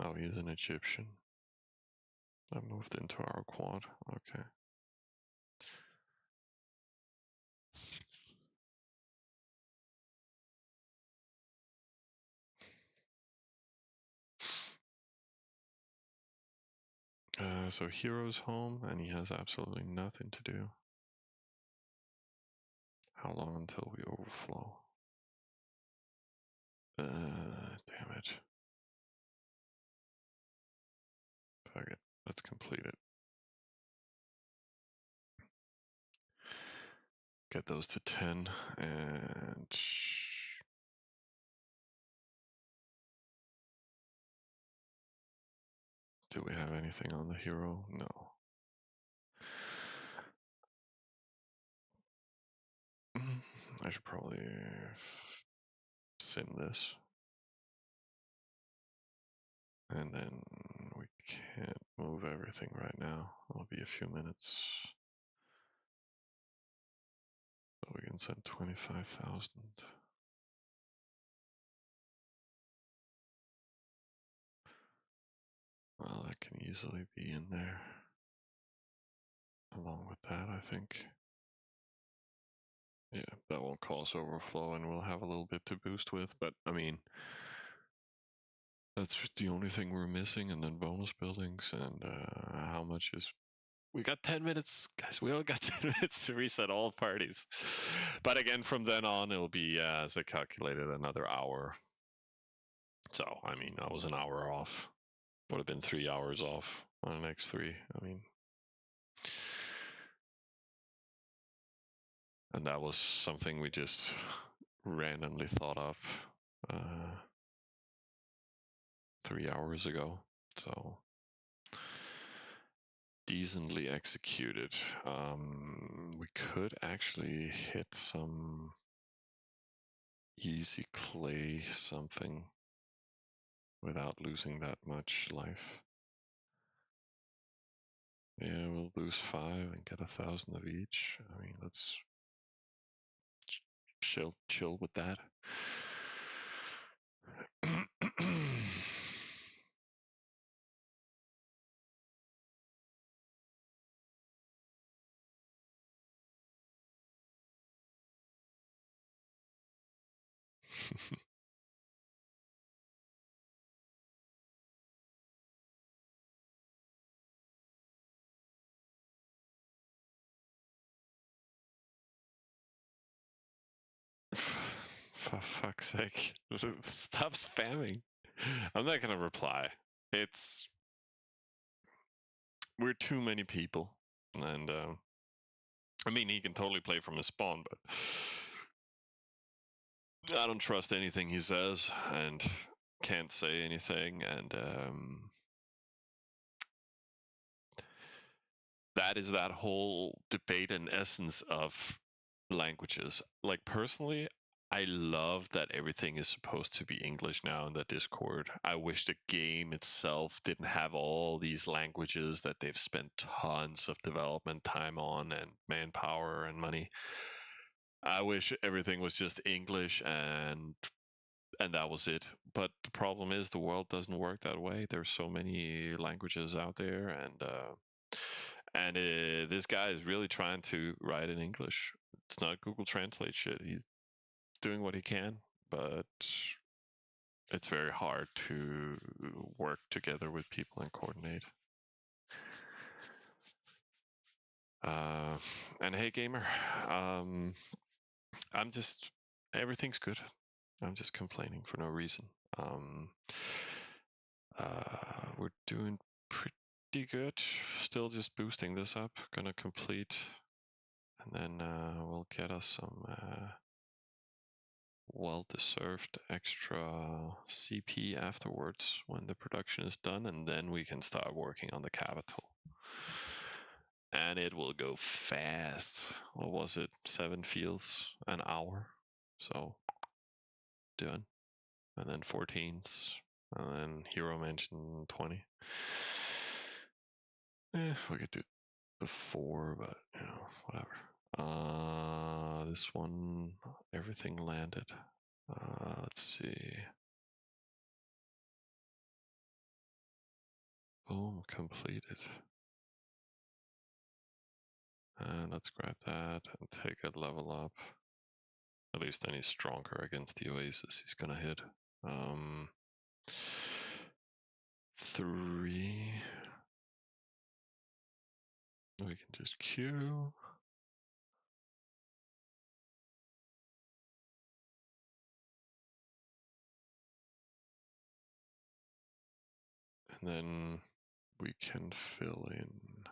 Oh, he's an Egyptian. I moved into our quad. Okay. So Hero's home, and he has absolutely nothing to do. How long until we overflow? Damn it. Fuck it. Let's complete it. Get those to 10, and do we have anything on the hero? No. I should probably sim this. And then we can't move everything right now. It'll be a few minutes. So we can send 25,000. Well, that can easily be in there. Along with that, I think. Yeah, that won't cause overflow, and we'll have a little bit to boost with, but I mean, that's the only thing we're missing, and then bonus buildings, and how much is... We got 10 minutes, guys. We only got 10 minutes to reset all parties. But again, from then on, it'll be, as I calculated, another hour. So, I mean, I was an hour off. Would have been 3 hours off on an X3. I mean, and that was something we just randomly thought up 3 hours ago. So decently executed. We could actually hit some easy clay something without losing that much life. Yeah, we'll lose 5 and get 1,000 of each. I mean, let's chill with that. For fuck's sake. Stop spamming. I'm not gonna reply. We're too many people. And I mean, he can totally play from his spawn, but I don't trust anything he says, and can't say anything, and that is that whole debate and essence of languages. Like personally, I love that everything is supposed to be English now in the Discord. I wish the game itself didn't have all these languages that they've spent tons of development time on and manpower and money. I wish everything was just English and that was it. But the problem is the world doesn't work that way. There's so many languages out there, and this guy is really trying to write in English. It's not Google Translate shit. He's doing what he can, but it's very hard to work together with people and coordinate. And hey, gamer, I'm just everything's good. I'm just complaining for no reason. We're doing pretty good. Still just boosting this up. Gonna complete, and then we'll get us some well-deserved extra CP afterwards when the production is done, and then we can start working on the capital. And it will go fast. What was it? 7 fields an hour. So done. And then 14s. And then Hero Mansion 20. We could do it before, but you know, whatever. This one, everything landed. Let's see. Boom, completed. And let's grab that and take a level up. At least then he's stronger against the Oasis he's gonna hit. 3. We can just queue. And then we can fill in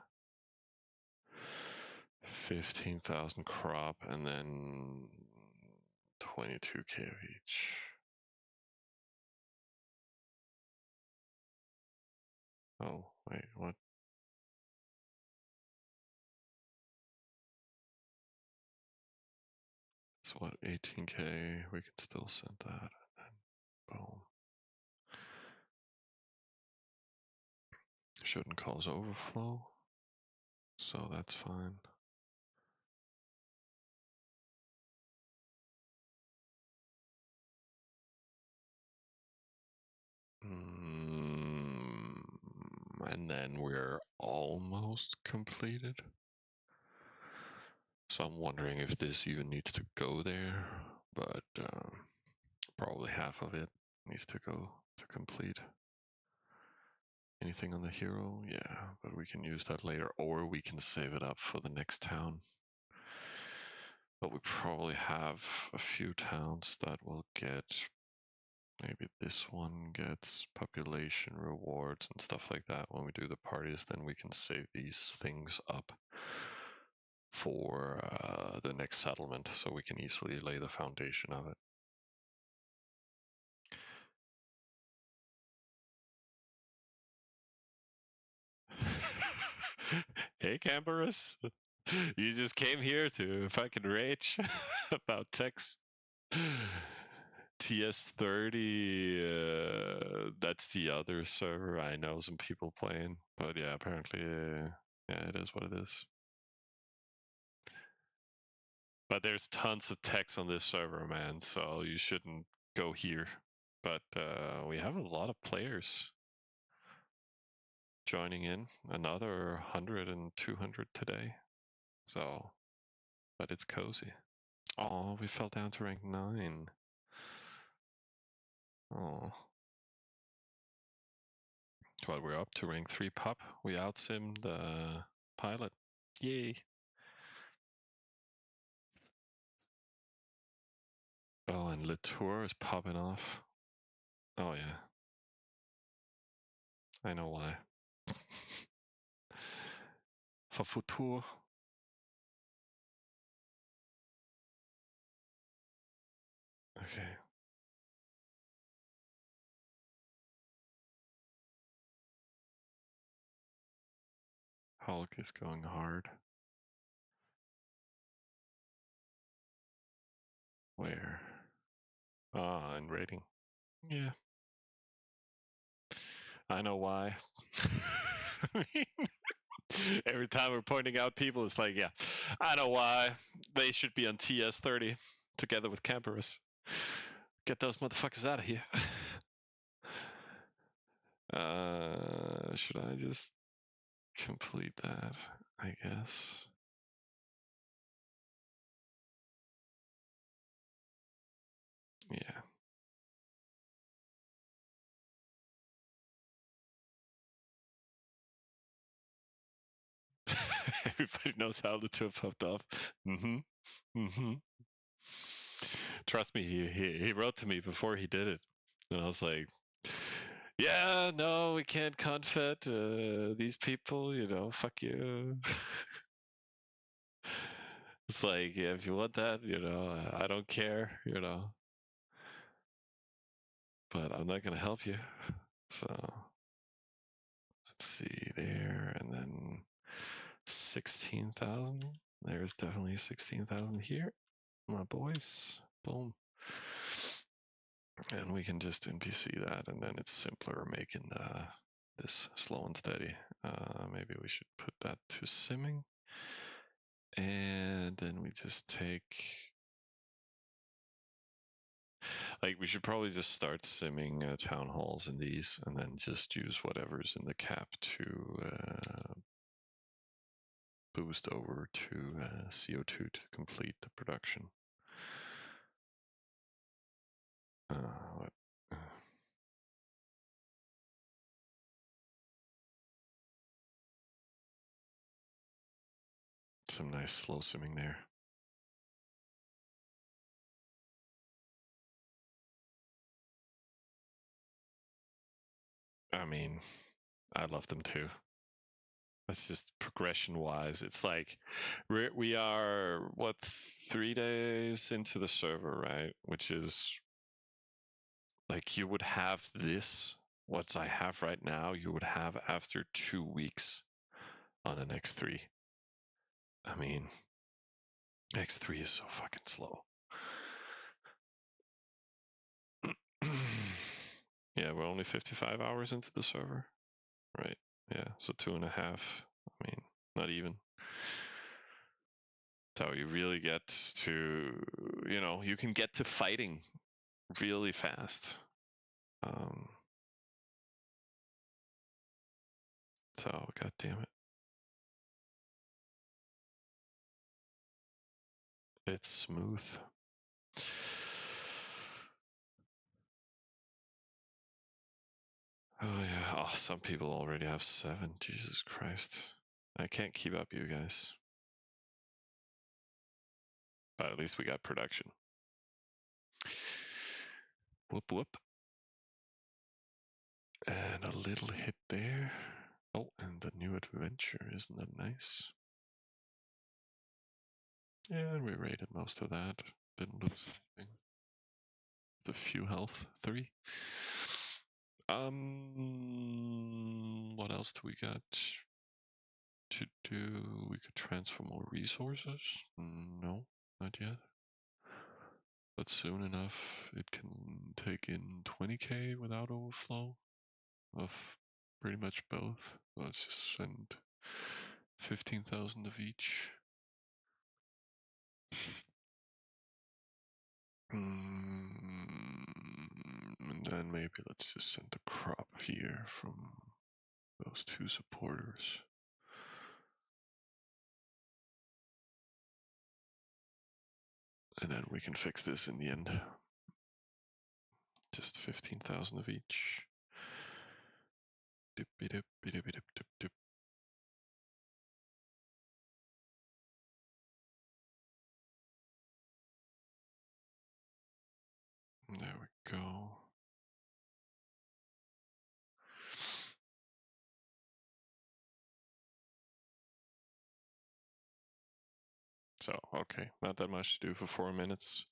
15,000 crop and then 22k of each. Oh, wait, what? It's what, 18k? We can still send that. And then boom. Shouldn't cause overflow, so that's fine. And then we're almost completed. So I'm wondering if this even needs to go there, but probably half of it needs to go to complete. Anything on the hero? Yeah, but we can use that later, or we can save it up for the next town. But we probably have a few towns that will get, maybe this one gets population rewards and stuff like that when we do the parties, then we can save these things up for the next settlement, so we can easily lay the foundation of it. Hey, Camperus. You just came here to fucking rage about text. TS30, that's the other server. I know some people playing, but yeah, apparently, yeah, it is what it is. But there's tons of text on this server, man, so you shouldn't go here. But we have a lot of players joining in, another 100 and 200 today. So, but it's cozy. Oh, we fell down to rank 9. Oh. Well, we're up to rank 3 pup. We outsimmed the pilot. Yay. Oh, and Latour is popping off. Oh, yeah. I know why. For Futur. Okay. Hulk is going hard. Where? Ah, in rating. Yeah. I know why. I mean, every time we're pointing out people, it's like, yeah, I know why. They should be on TS30 together with Camperus. Get those motherfuckers out of here. Should I just complete that? I guess. Yeah. Everybody knows how the two popped off. Mm-hmm. Mm-hmm. Trust me, he wrote to me before he did it, and I was like, "Yeah, no, we can't confet these people. You know, fuck you." It's like, yeah, if you want that, you know, I don't care, you know, but I'm not gonna help you. So let's see there, and then 16,000. There's definitely 16,000 here, my boys. Boom. And we can just NPC that, and then it's simpler making this slow and steady. Maybe we should put that to simming. And then we just take, like, we should probably just start simming town halls in these, and then just use whatever's in the cap to boost over to CO2 to complete the production. What? Some nice slow simming there. I mean, I love them too. That's just progression wise. It's like we are what 3 days into the server, right? Which is like you would have this what I have right now, you would have after 2 weeks on an X3. I mean, X3 is so fucking slow. Yeah, we're only 55 hours into the server, right? Yeah, so 2.5. I mean, not even. So you really get to, you know, you can get to fighting really fast. So, god damn it. It's smooth. Oh yeah, oh, some people already have 7. Jesus Christ. I can't keep up, you guys. But at least we got production. Whoop whoop. And a little hit there. Oh, and the new adventure, isn't that nice? Yeah, and we rated most of that. Didn't lose anything. The few health, 3. What else do we got to do? We could transfer more resources. No, not yet. But soon enough, it can take in 20k without overflow of pretty much both. Let's just send 15,000 of each. And then maybe let's just send the crop here from those 2 supporters. And then we can fix this in the end. Just 15,000 of each. Dip, dip, dip, dip, dip, dip. There we go. So, okay, not that much to do for 4 minutes.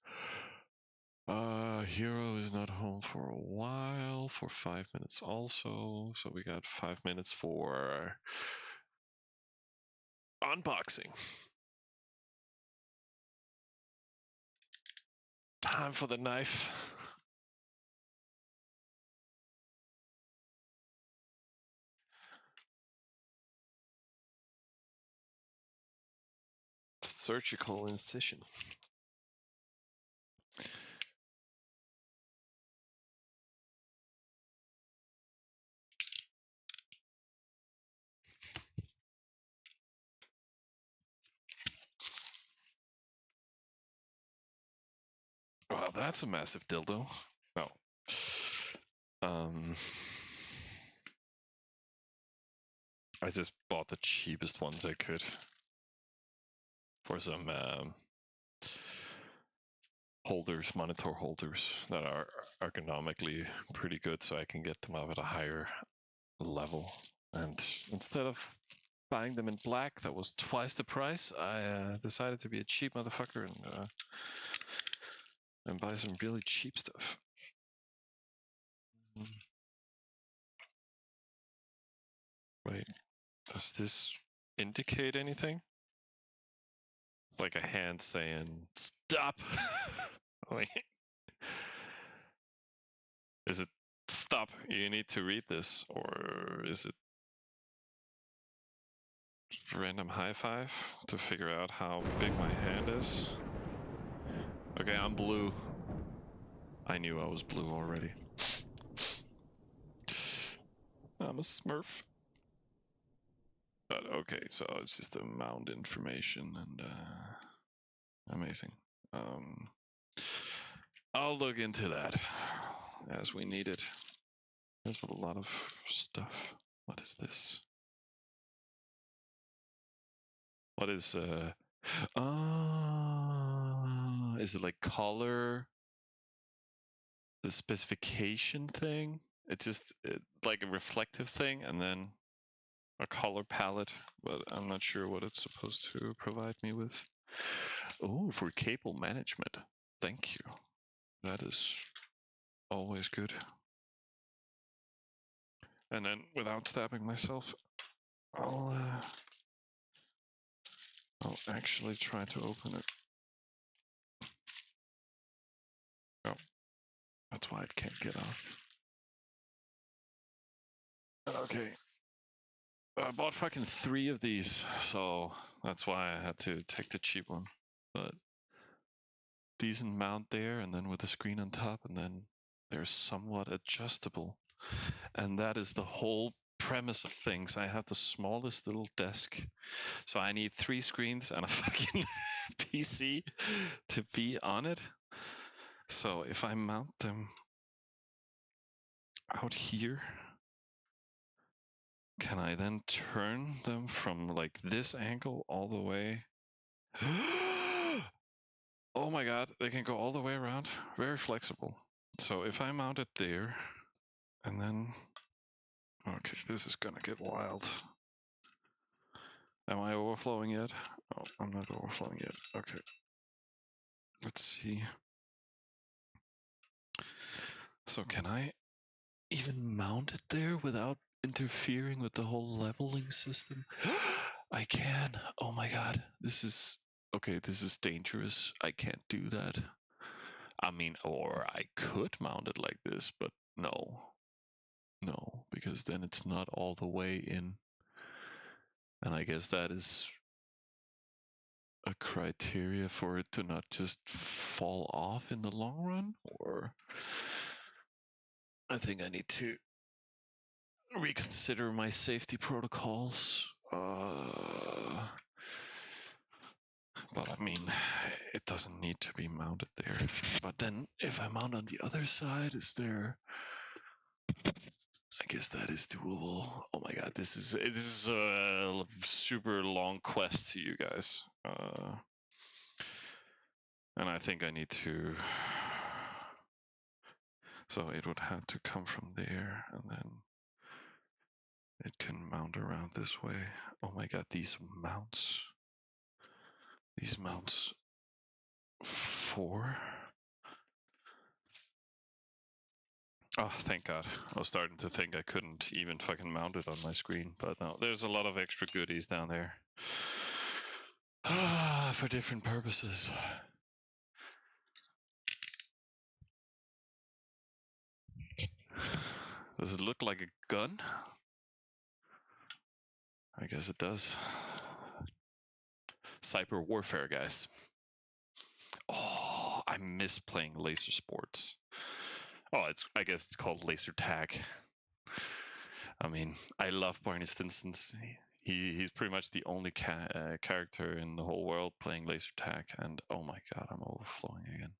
Hero is not home for a while, for 5 minutes also. So we got 5 minutes for Unboxing. Time for the knife. Surgical incision. Wow, that's a massive dildo. Oh. I just bought the cheapest ones I could for some holders, monitor holders that are ergonomically pretty good, so I can get them up at a higher level. And instead of buying them in black, that was twice the price, I decided to be a cheap motherfucker and buy some really cheap stuff. Wait, does this indicate anything? It's like a hand saying, stop! Wait. Is it stop? You need to read this, or is it random high five to figure out how big my hand is? Okay, I'm blue. I knew I was blue already. I'm a smurf. But okay, so it's just a mount information and amazing. I'll look into that as we need it. There's a lot of stuff. What is this? What is is it like color? The specification thing? It's just like a reflective thing and then a color palette, but I'm not sure what it's supposed to provide me with. Oh, for cable management. Thank you. That is always good. And then without stabbing myself, I'll actually try to open it. Oh, that's why it can't get off. Okay. I bought fucking 3 of these, so that's why I had to take the cheap one. But decent mount there, and then with the screen on top, and then they're somewhat adjustable. And that is the whole premise of things. I have the smallest little desk, so I need 3 screens and a fucking PC to be on it. So if I mount them out here, can I then turn them from like this angle all the way? Oh my god, they can go all the way around. Very flexible. So if I mount it there, and then... Okay, this is gonna get wild. Am I overflowing yet? Oh, I'm not overflowing yet. Okay. Let's see. So can I even mount it there without interfering with the whole leveling system? I can. Oh my god. This is... Okay, this is dangerous. I can't do that. I mean, or I could mount it like this, but no. No, because then it's not all the way in. And I guess that is a criteria for it to not just fall off in the long run, or I think I need to reconsider my safety protocols. But I mean, it doesn't need to be mounted there. But then if I mount on the other side, is there... I guess that is doable. Oh my god, this is a super long quest to you guys. And I think I need to... So it would have to come from there, and then it can mount around this way. Oh my god, these mounts. These mounts 4. Oh, thank god. I was starting to think I couldn't even fucking mount it on my screen, but no, there's a lot of extra goodies down there. For different purposes. Does it look like a gun? I guess it does. Cyber warfare, guys. Oh, I miss playing laser sports. Oh, I guess it's called laser tag. I mean, I love Barney Stinson's. He's pretty much the only character in the whole world playing laser tag, and oh my god, I'm overflowing again.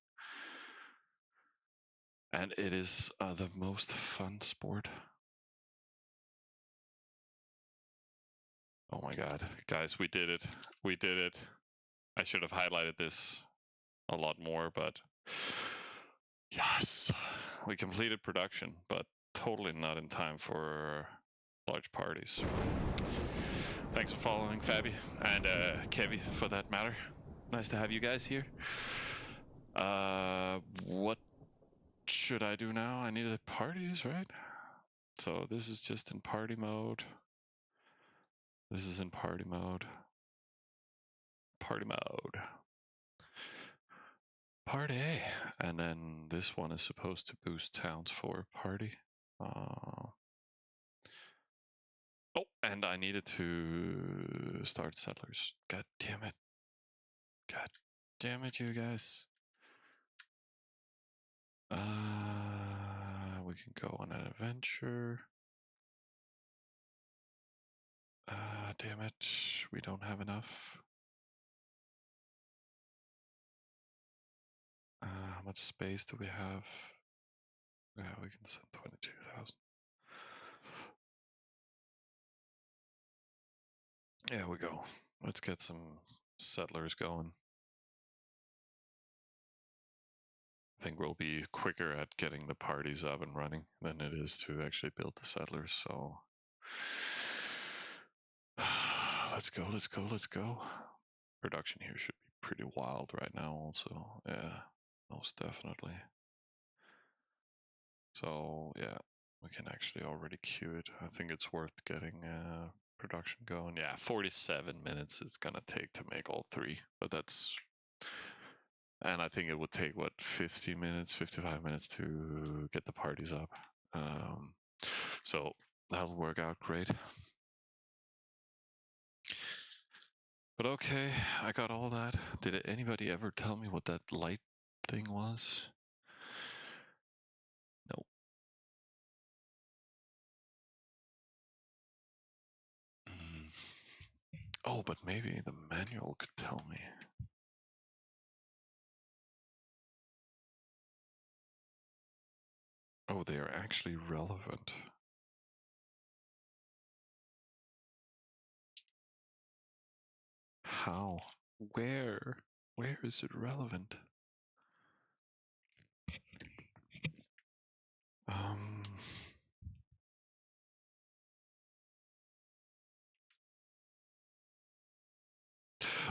And it is the most fun sport. Oh my god, guys, we did it. We did it. I should have highlighted this a lot more, but yes, we completed production, but totally not in time for large parties. Thanks for following, Fabi, and Kevy, for that matter. Nice to have you guys here. What should I do now? I needed parties, right? So this is just in party mode. This is in party mode. Party mode. Party. And then this one is supposed to boost towns for party. Oh, and I needed to start settlers. God damn it. God damn it, you guys. We can go on an adventure. Damn it. We don't have enough. How much space do we have? Yeah, we can send 22,000. Yeah, we go. Let's get some settlers going. I think we'll be quicker at getting the parties up and running than it is to actually build the settlers, so let's go, let's go, let's go. Production here should be pretty wild right now also. Yeah, most definitely. So yeah, we can actually already queue it. I think it's worth getting production going. Yeah, 47 minutes it's gonna take to make all three, but that's, and I think it would take what, 50 minutes, 55 minutes to get the parties up. So that'll work out great. But okay, I got all that. Did anybody ever tell me what that light thing was? No. Oh, but maybe the manual could tell me. Oh, they are actually relevant. How? Where? Where is it relevant?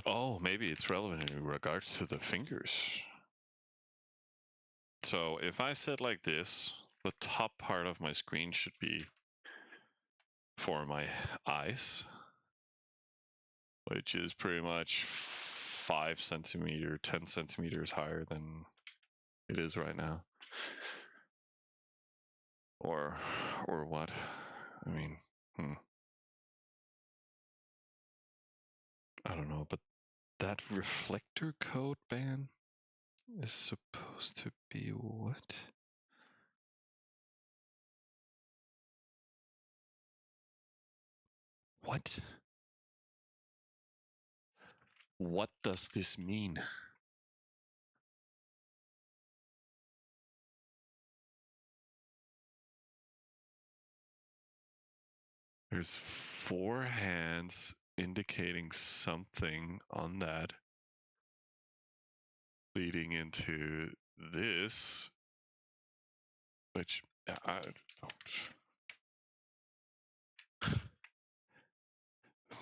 Oh, maybe it's relevant in regards to the fingers. So if I said like this, the top part of my screen should be for my eyes, which is pretty much 5 centimeters, 10 centimeters higher than it is right now. Or what? I mean, I don't know, but that reflector code ban is supposed to be what? What? What does this mean? There's 4 hands indicating something on that, leading into this, which I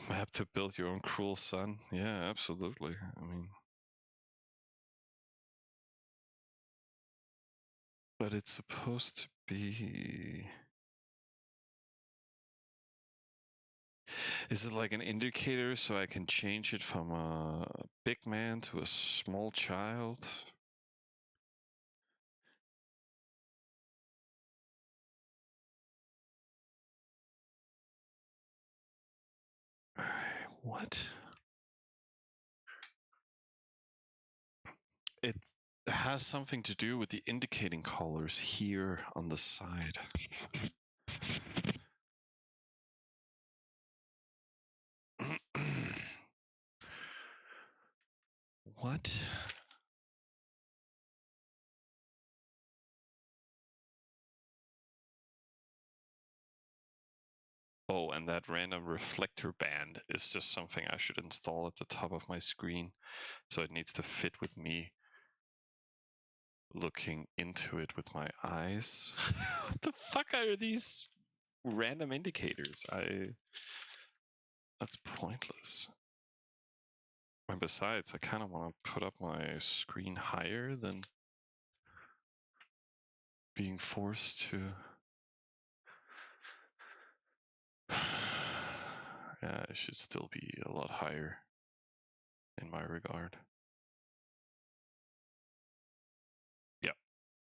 map to build your own cruel sun. Yeah, absolutely. I mean, but it's supposed to be. Is it like an indicator so I can change it from a big man to a small child? What? It has something to do with the indicating colors here on the side. What? Oh, and that random reflector band is just something I should install at the top of my screen. So it needs to fit with me looking into it with my eyes. What the fuck are these random indicators? That's pointless. And besides, I kind of want to put up my screen higher than being forced to. Yeah, it should still be a lot higher in my regard. Yeah,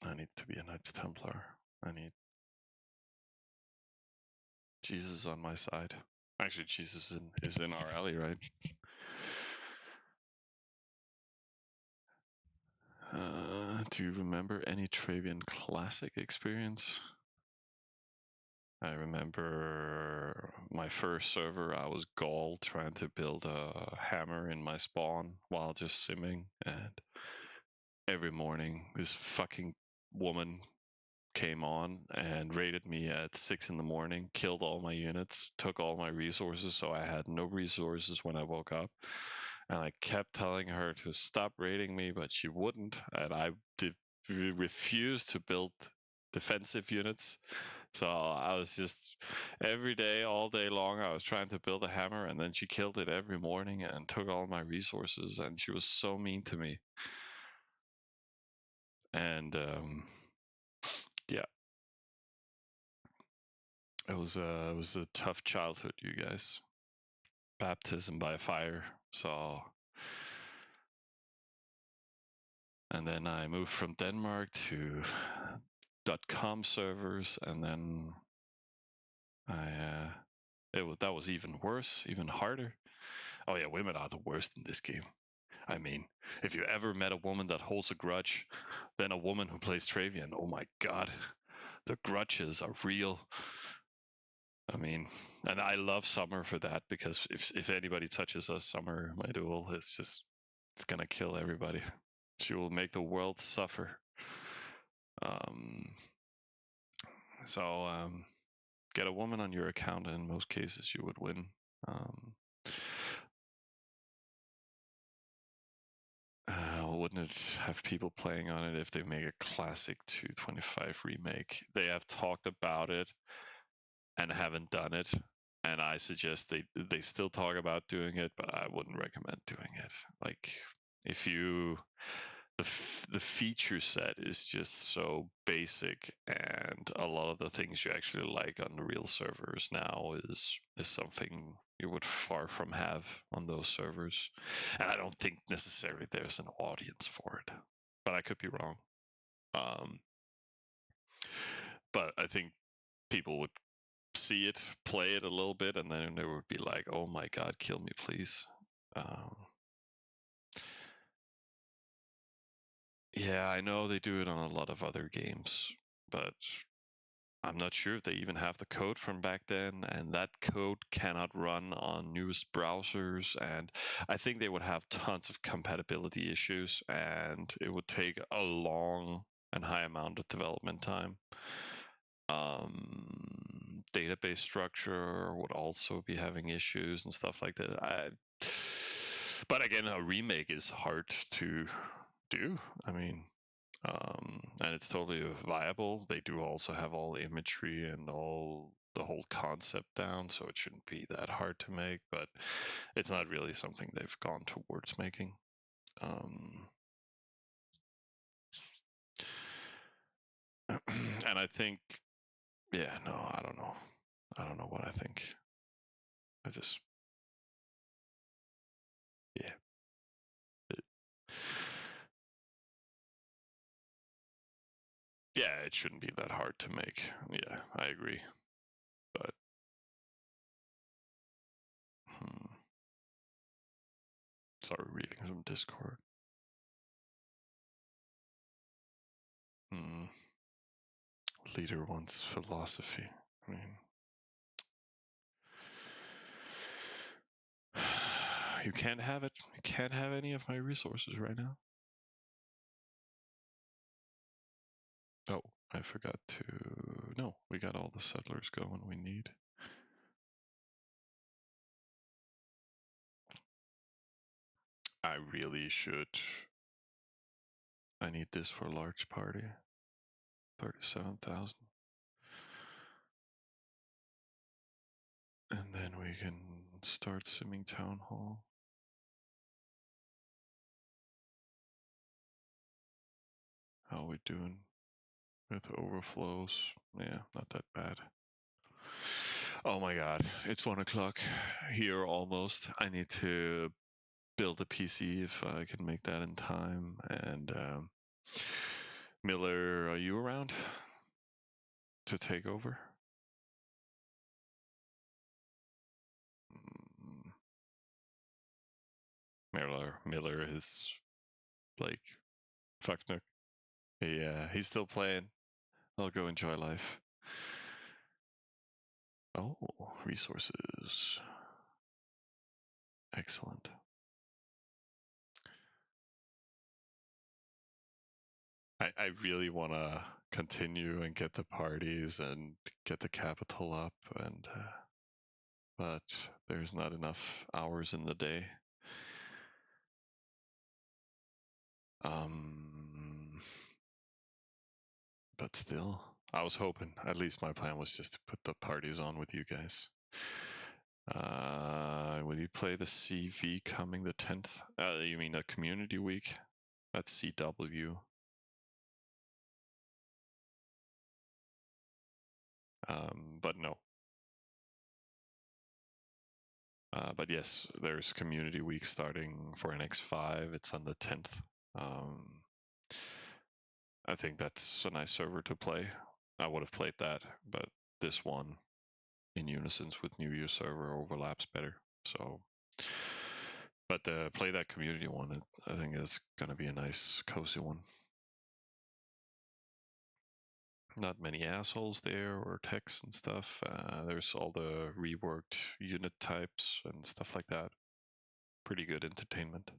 I need to be a Knights Templar. I need Jesus on my side. Actually, Jesus is in our alley, right? Do you remember any Travian Classic experience? I remember my first server, I was Gaul trying to build a hammer in my spawn while just simming, and every morning this fucking woman came on and raided me at 6 in the morning, killed all my units, took all my resources, so I had no resources when I woke up. And I kept telling her to stop raiding me, but she wouldn't, and I refused to build defensive units. So I was just every day, all day long, I was trying to build a hammer, and then she killed it every morning and took all my resources, and she was so mean to me. And yeah, it was a tough childhood, you guys. Baptism by fire. So, and then I moved from Denmark to .com servers, and then that was even worse, even harder. Oh yeah, women are the worst in this game. I mean, if you ever met a woman that holds a grudge, then a woman who plays Travian, oh my god, the grudges are real. I mean, and I love Summer for that, because if anybody touches us, Summer, my duel, it's gonna kill everybody. She will make the world suffer. Um, so get a woman on your account, and in most cases you would win. Wouldn't it have people playing on it if they make a classic 225 remake? They have talked about it and haven't done it, and I suggest they still talk about doing it, but I wouldn't recommend doing it. Like, if you the feature set is just so basic, and a lot of the things you actually like on the real servers now is something you would far from have on those servers. And I don't think necessarily there's an audience for it, but I could be wrong. But I think people would see it, play it a little bit, and then they would be like, "Oh my god, kill me, please." Yeah, I know they do it on a lot of other games, but I'm not sure if they even have the code from back then, and that code cannot run on newest browsers, and I think they would have tons of compatibility issues, and it would take a long and high amount of development time. Database structure would also be having issues and stuff like that. But again, a remake is hard to do. I mean, and it's totally viable. They do also have all the imagery and all the whole concept down, so it shouldn't be that hard to make, but it's not really something they've gone towards making. And I think, yeah, no, I don't know. I don't know what I think. I just, yeah. Yeah, it shouldn't be that hard to make. Yeah, I agree. But sorry, reading from Discord. Leader wants philosophy. I mean, you can't have it. You can't have any of my resources right now. Oh, I forgot to. No, we got all the settlers going we need. I really should. I need this for a large party. 37,000. And then we can start simming town hall. How are we doing with overflows? Yeah, not that bad. Oh my god, it's 1 o'clock here almost. I need to build a PC if I can make that in time. And Miller, are you around to take over? Miller is like fuck. Yeah, he's still playing. I'll go enjoy life. Oh, resources. Excellent. I really want to continue and get the parties and get the capital up, and but there's not enough hours in the day. But still, I was hoping. At least my plan was just to put the parties on with you guys. Will you play the CV coming the 10th? You mean a community week? That's CW. But no. But yes, there's community week starting for an X5. It's on the 10th. I think that's a nice server to play. I would have played that, but this one in unison with New Year's server overlaps better. So, but play that community one. I think it's going to be a nice, cozy one. Not many assholes there or techs and stuff. There's all the reworked unit types and stuff like that. Pretty good entertainment.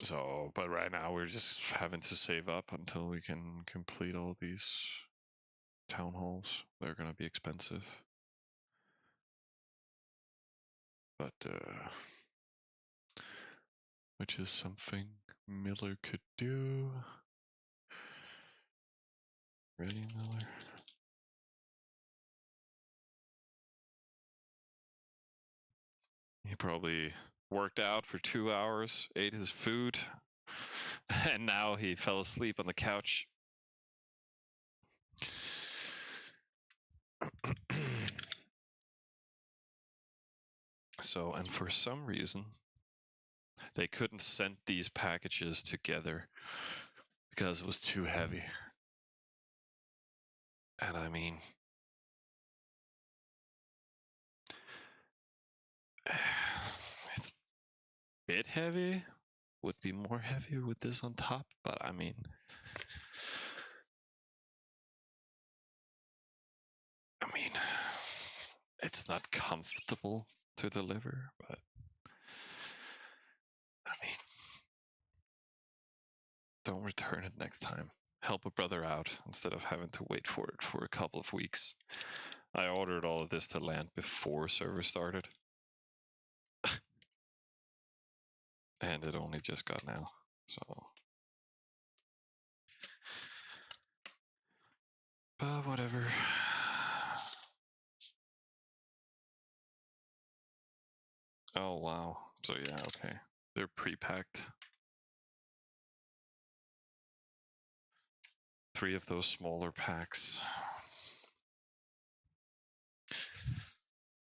So, but right now we're just having to save up until we can complete all these town halls. They're going to be expensive. But, which is something Miller could do. Ready, Miller? He probably worked out for 2 hours, ate his food, and now he fell asleep on the couch. So, and for some reason, they couldn't send these packages together because it was too heavy. And I mean, it's a bit heavy. Would be more heavy with this on top, but I mean, it's not comfortable to deliver, but I mean, don't return it next time. Help a brother out instead of having to wait for it for a couple of weeks. I ordered all of this to land before server started. And it only just got now, so. But whatever. Oh, wow. So yeah, okay. They're pre-packed. 3 of those smaller packs.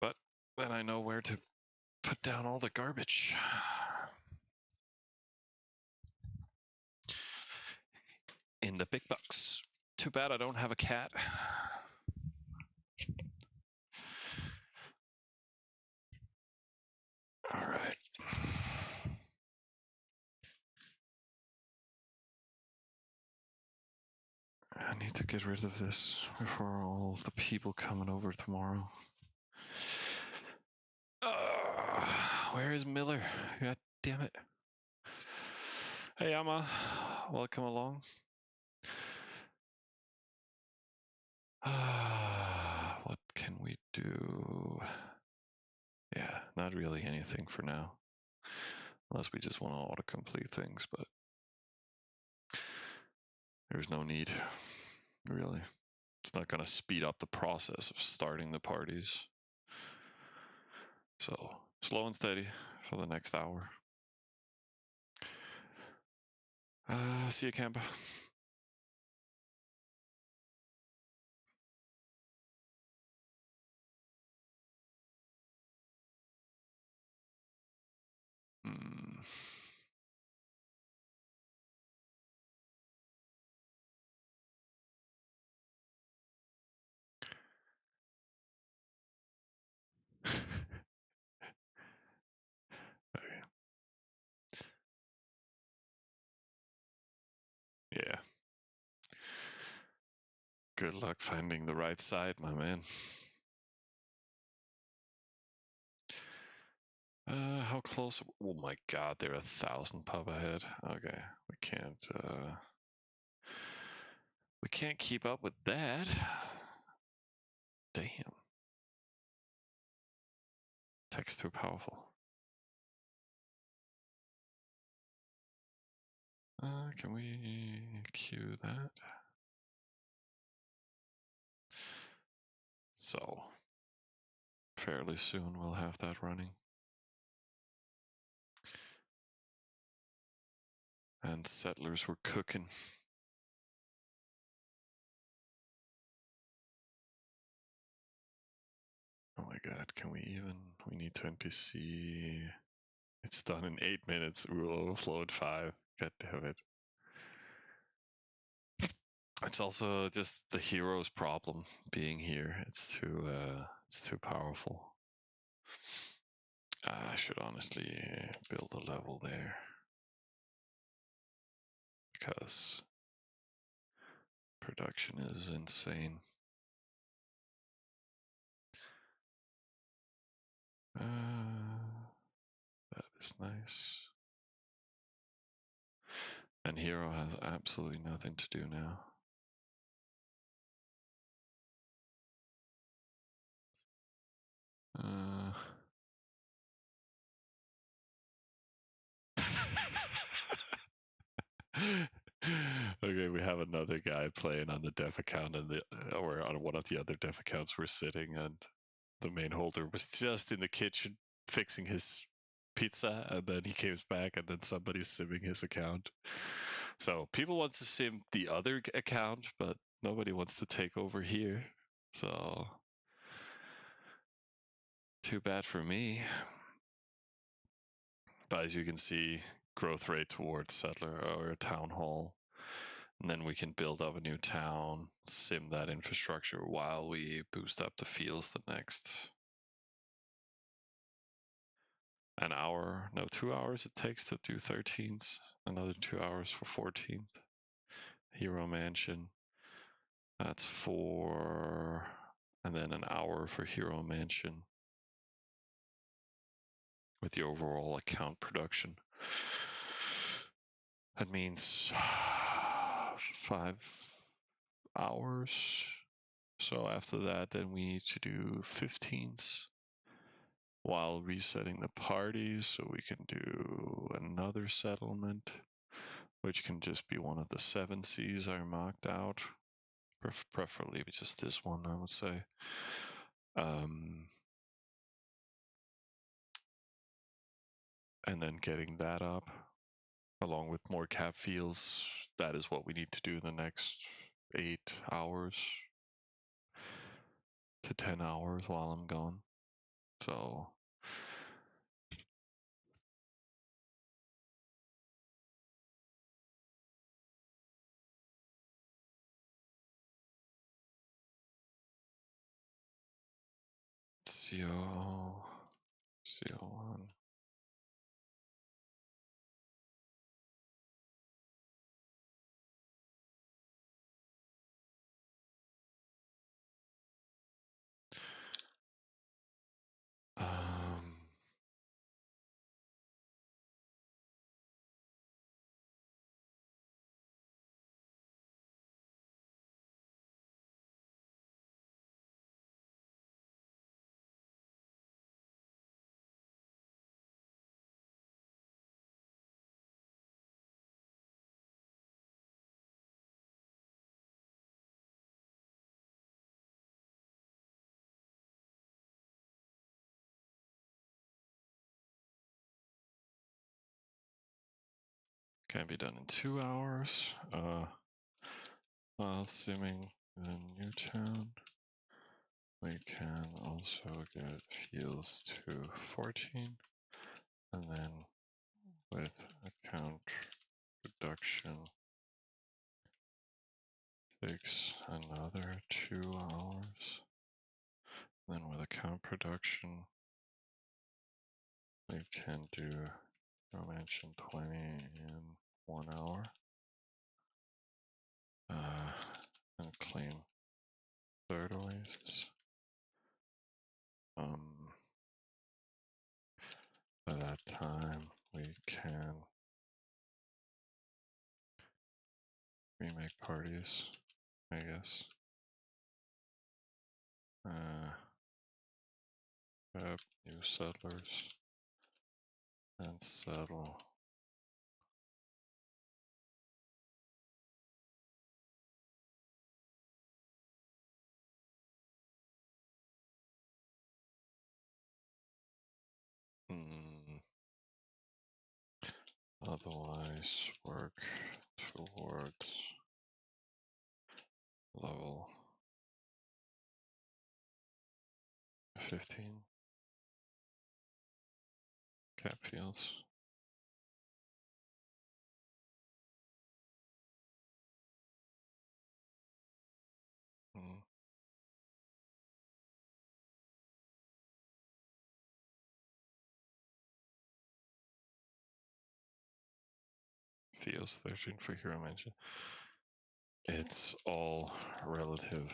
But then I know where to put down all the garbage. In the big box. Too bad I don't have a cat. All right. I need to get rid of this before all the people coming over tomorrow. Where is Miller? God damn it. Hey, Emma. Welcome along. What can we do? Yeah, not really anything for now. Unless we just want to autocomplete things, but there's no need, really. It's not going to speed up the process of starting the parties. So, slow and steady for the next hour. See you, Kemba. Okay. Yeah. Good luck finding the right side, my man. How close? Oh my god, they're 1,000 pub ahead. Okay, we can't keep up with that. Damn. Text too powerful. Can we queue that? So, fairly soon we'll have that running. And settlers were cooking. Oh my god, can we even? We need to NPC. It's done in 8 minutes. We will overflow in 5. God damn it. It's also just the hero's problem being here. It's too powerful. I should honestly build a level there. Because production is insane. That is nice. And hero has absolutely nothing to do now. Okay, we have another guy playing on the dev account, and or on one of the other dev accounts we're sitting, and the main holder was just in the kitchen fixing his pizza, and then he came back, and then somebody's simming his account. So people want to sim the other account, but nobody wants to take over here. So too bad for me. But as you can see, growth rate towards settler or town hall. And then we can build up a new town, sim that infrastructure while we boost up the fields the next 2 hours it takes to do 13s, another 2 hours for 14th. Hero Mansion, that's 4, and then an hour for Hero Mansion with the overall account production. That means 5 hours. So after that, then we need to do 15s while resetting the parties, so we can do another settlement, which can just be one of the 7 Cs I marked out, preferably just this one, I would say. And then getting that up, along with more cap fields. That is what we need to do in the next 8 hours to 10 hours while I'm gone. So CO1. Can be done in 2 hours. While assuming the new town, we can also get fields to 14, and then with account production takes another 2 hours. Then with account production, we can do dimension 20 in 1 hour. And claim third oasis. By that time, we can remake parties, I guess. Grab new settlers and settle. Otherwise, work towards level 15 cap fields. Theos 13 for hero mention. It's all relative.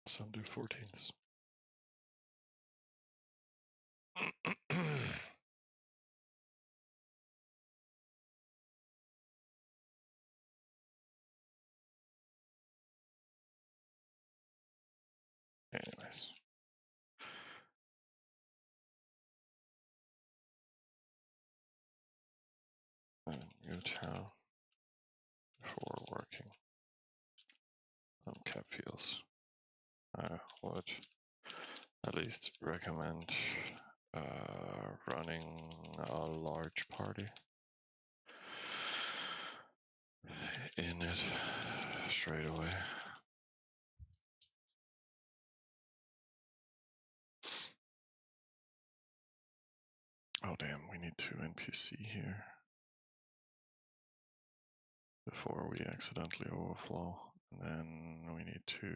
Some do 14s. Anyways. And new town before working on cap fields. I would at least recommend running a large party in it straight away. Oh damn, we need 2 NPC here before we accidentally overflow. And then we need to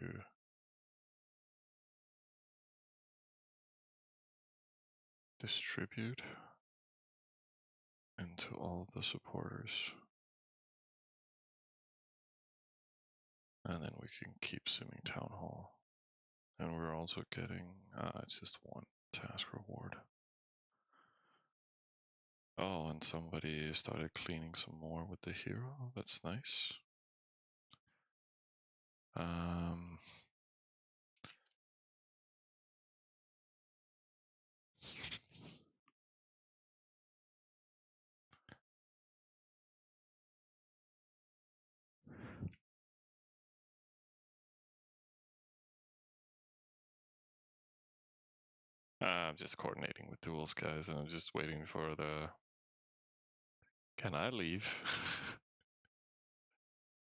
distribute into all the supporters. And then we can keep simming Town Hall. And we're also getting, it's just 1 task reward. Oh, and somebody started cleaning some more with the hero. That's nice. I'm just coordinating with duels, guys, and I'm just waiting for the Can I leave?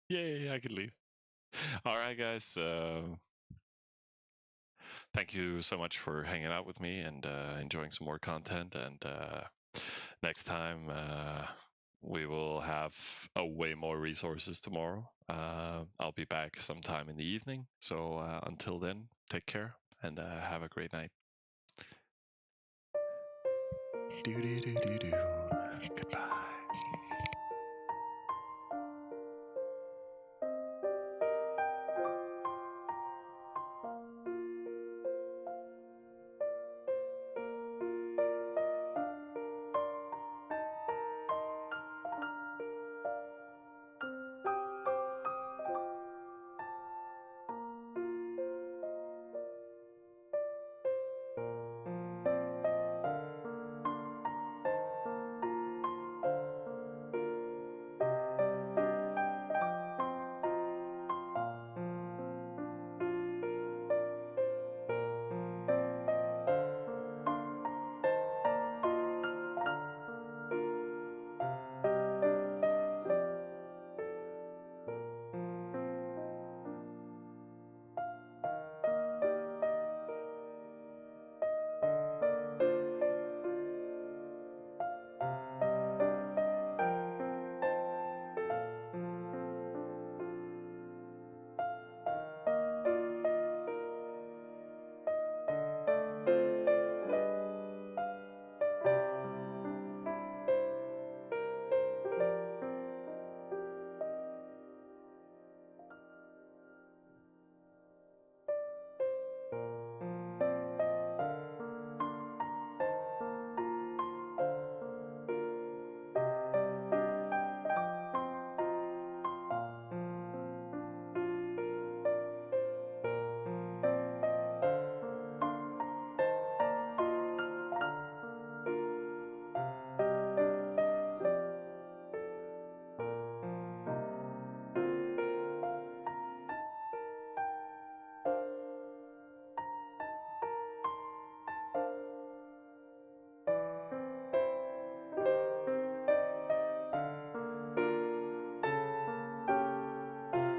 Yay, I can leave. All right, guys. Thank you so much for hanging out with me and enjoying some more content. And next time, we will have a way more resources tomorrow. I'll be back sometime in the evening. So until then, take care and have a great night. Goodbye.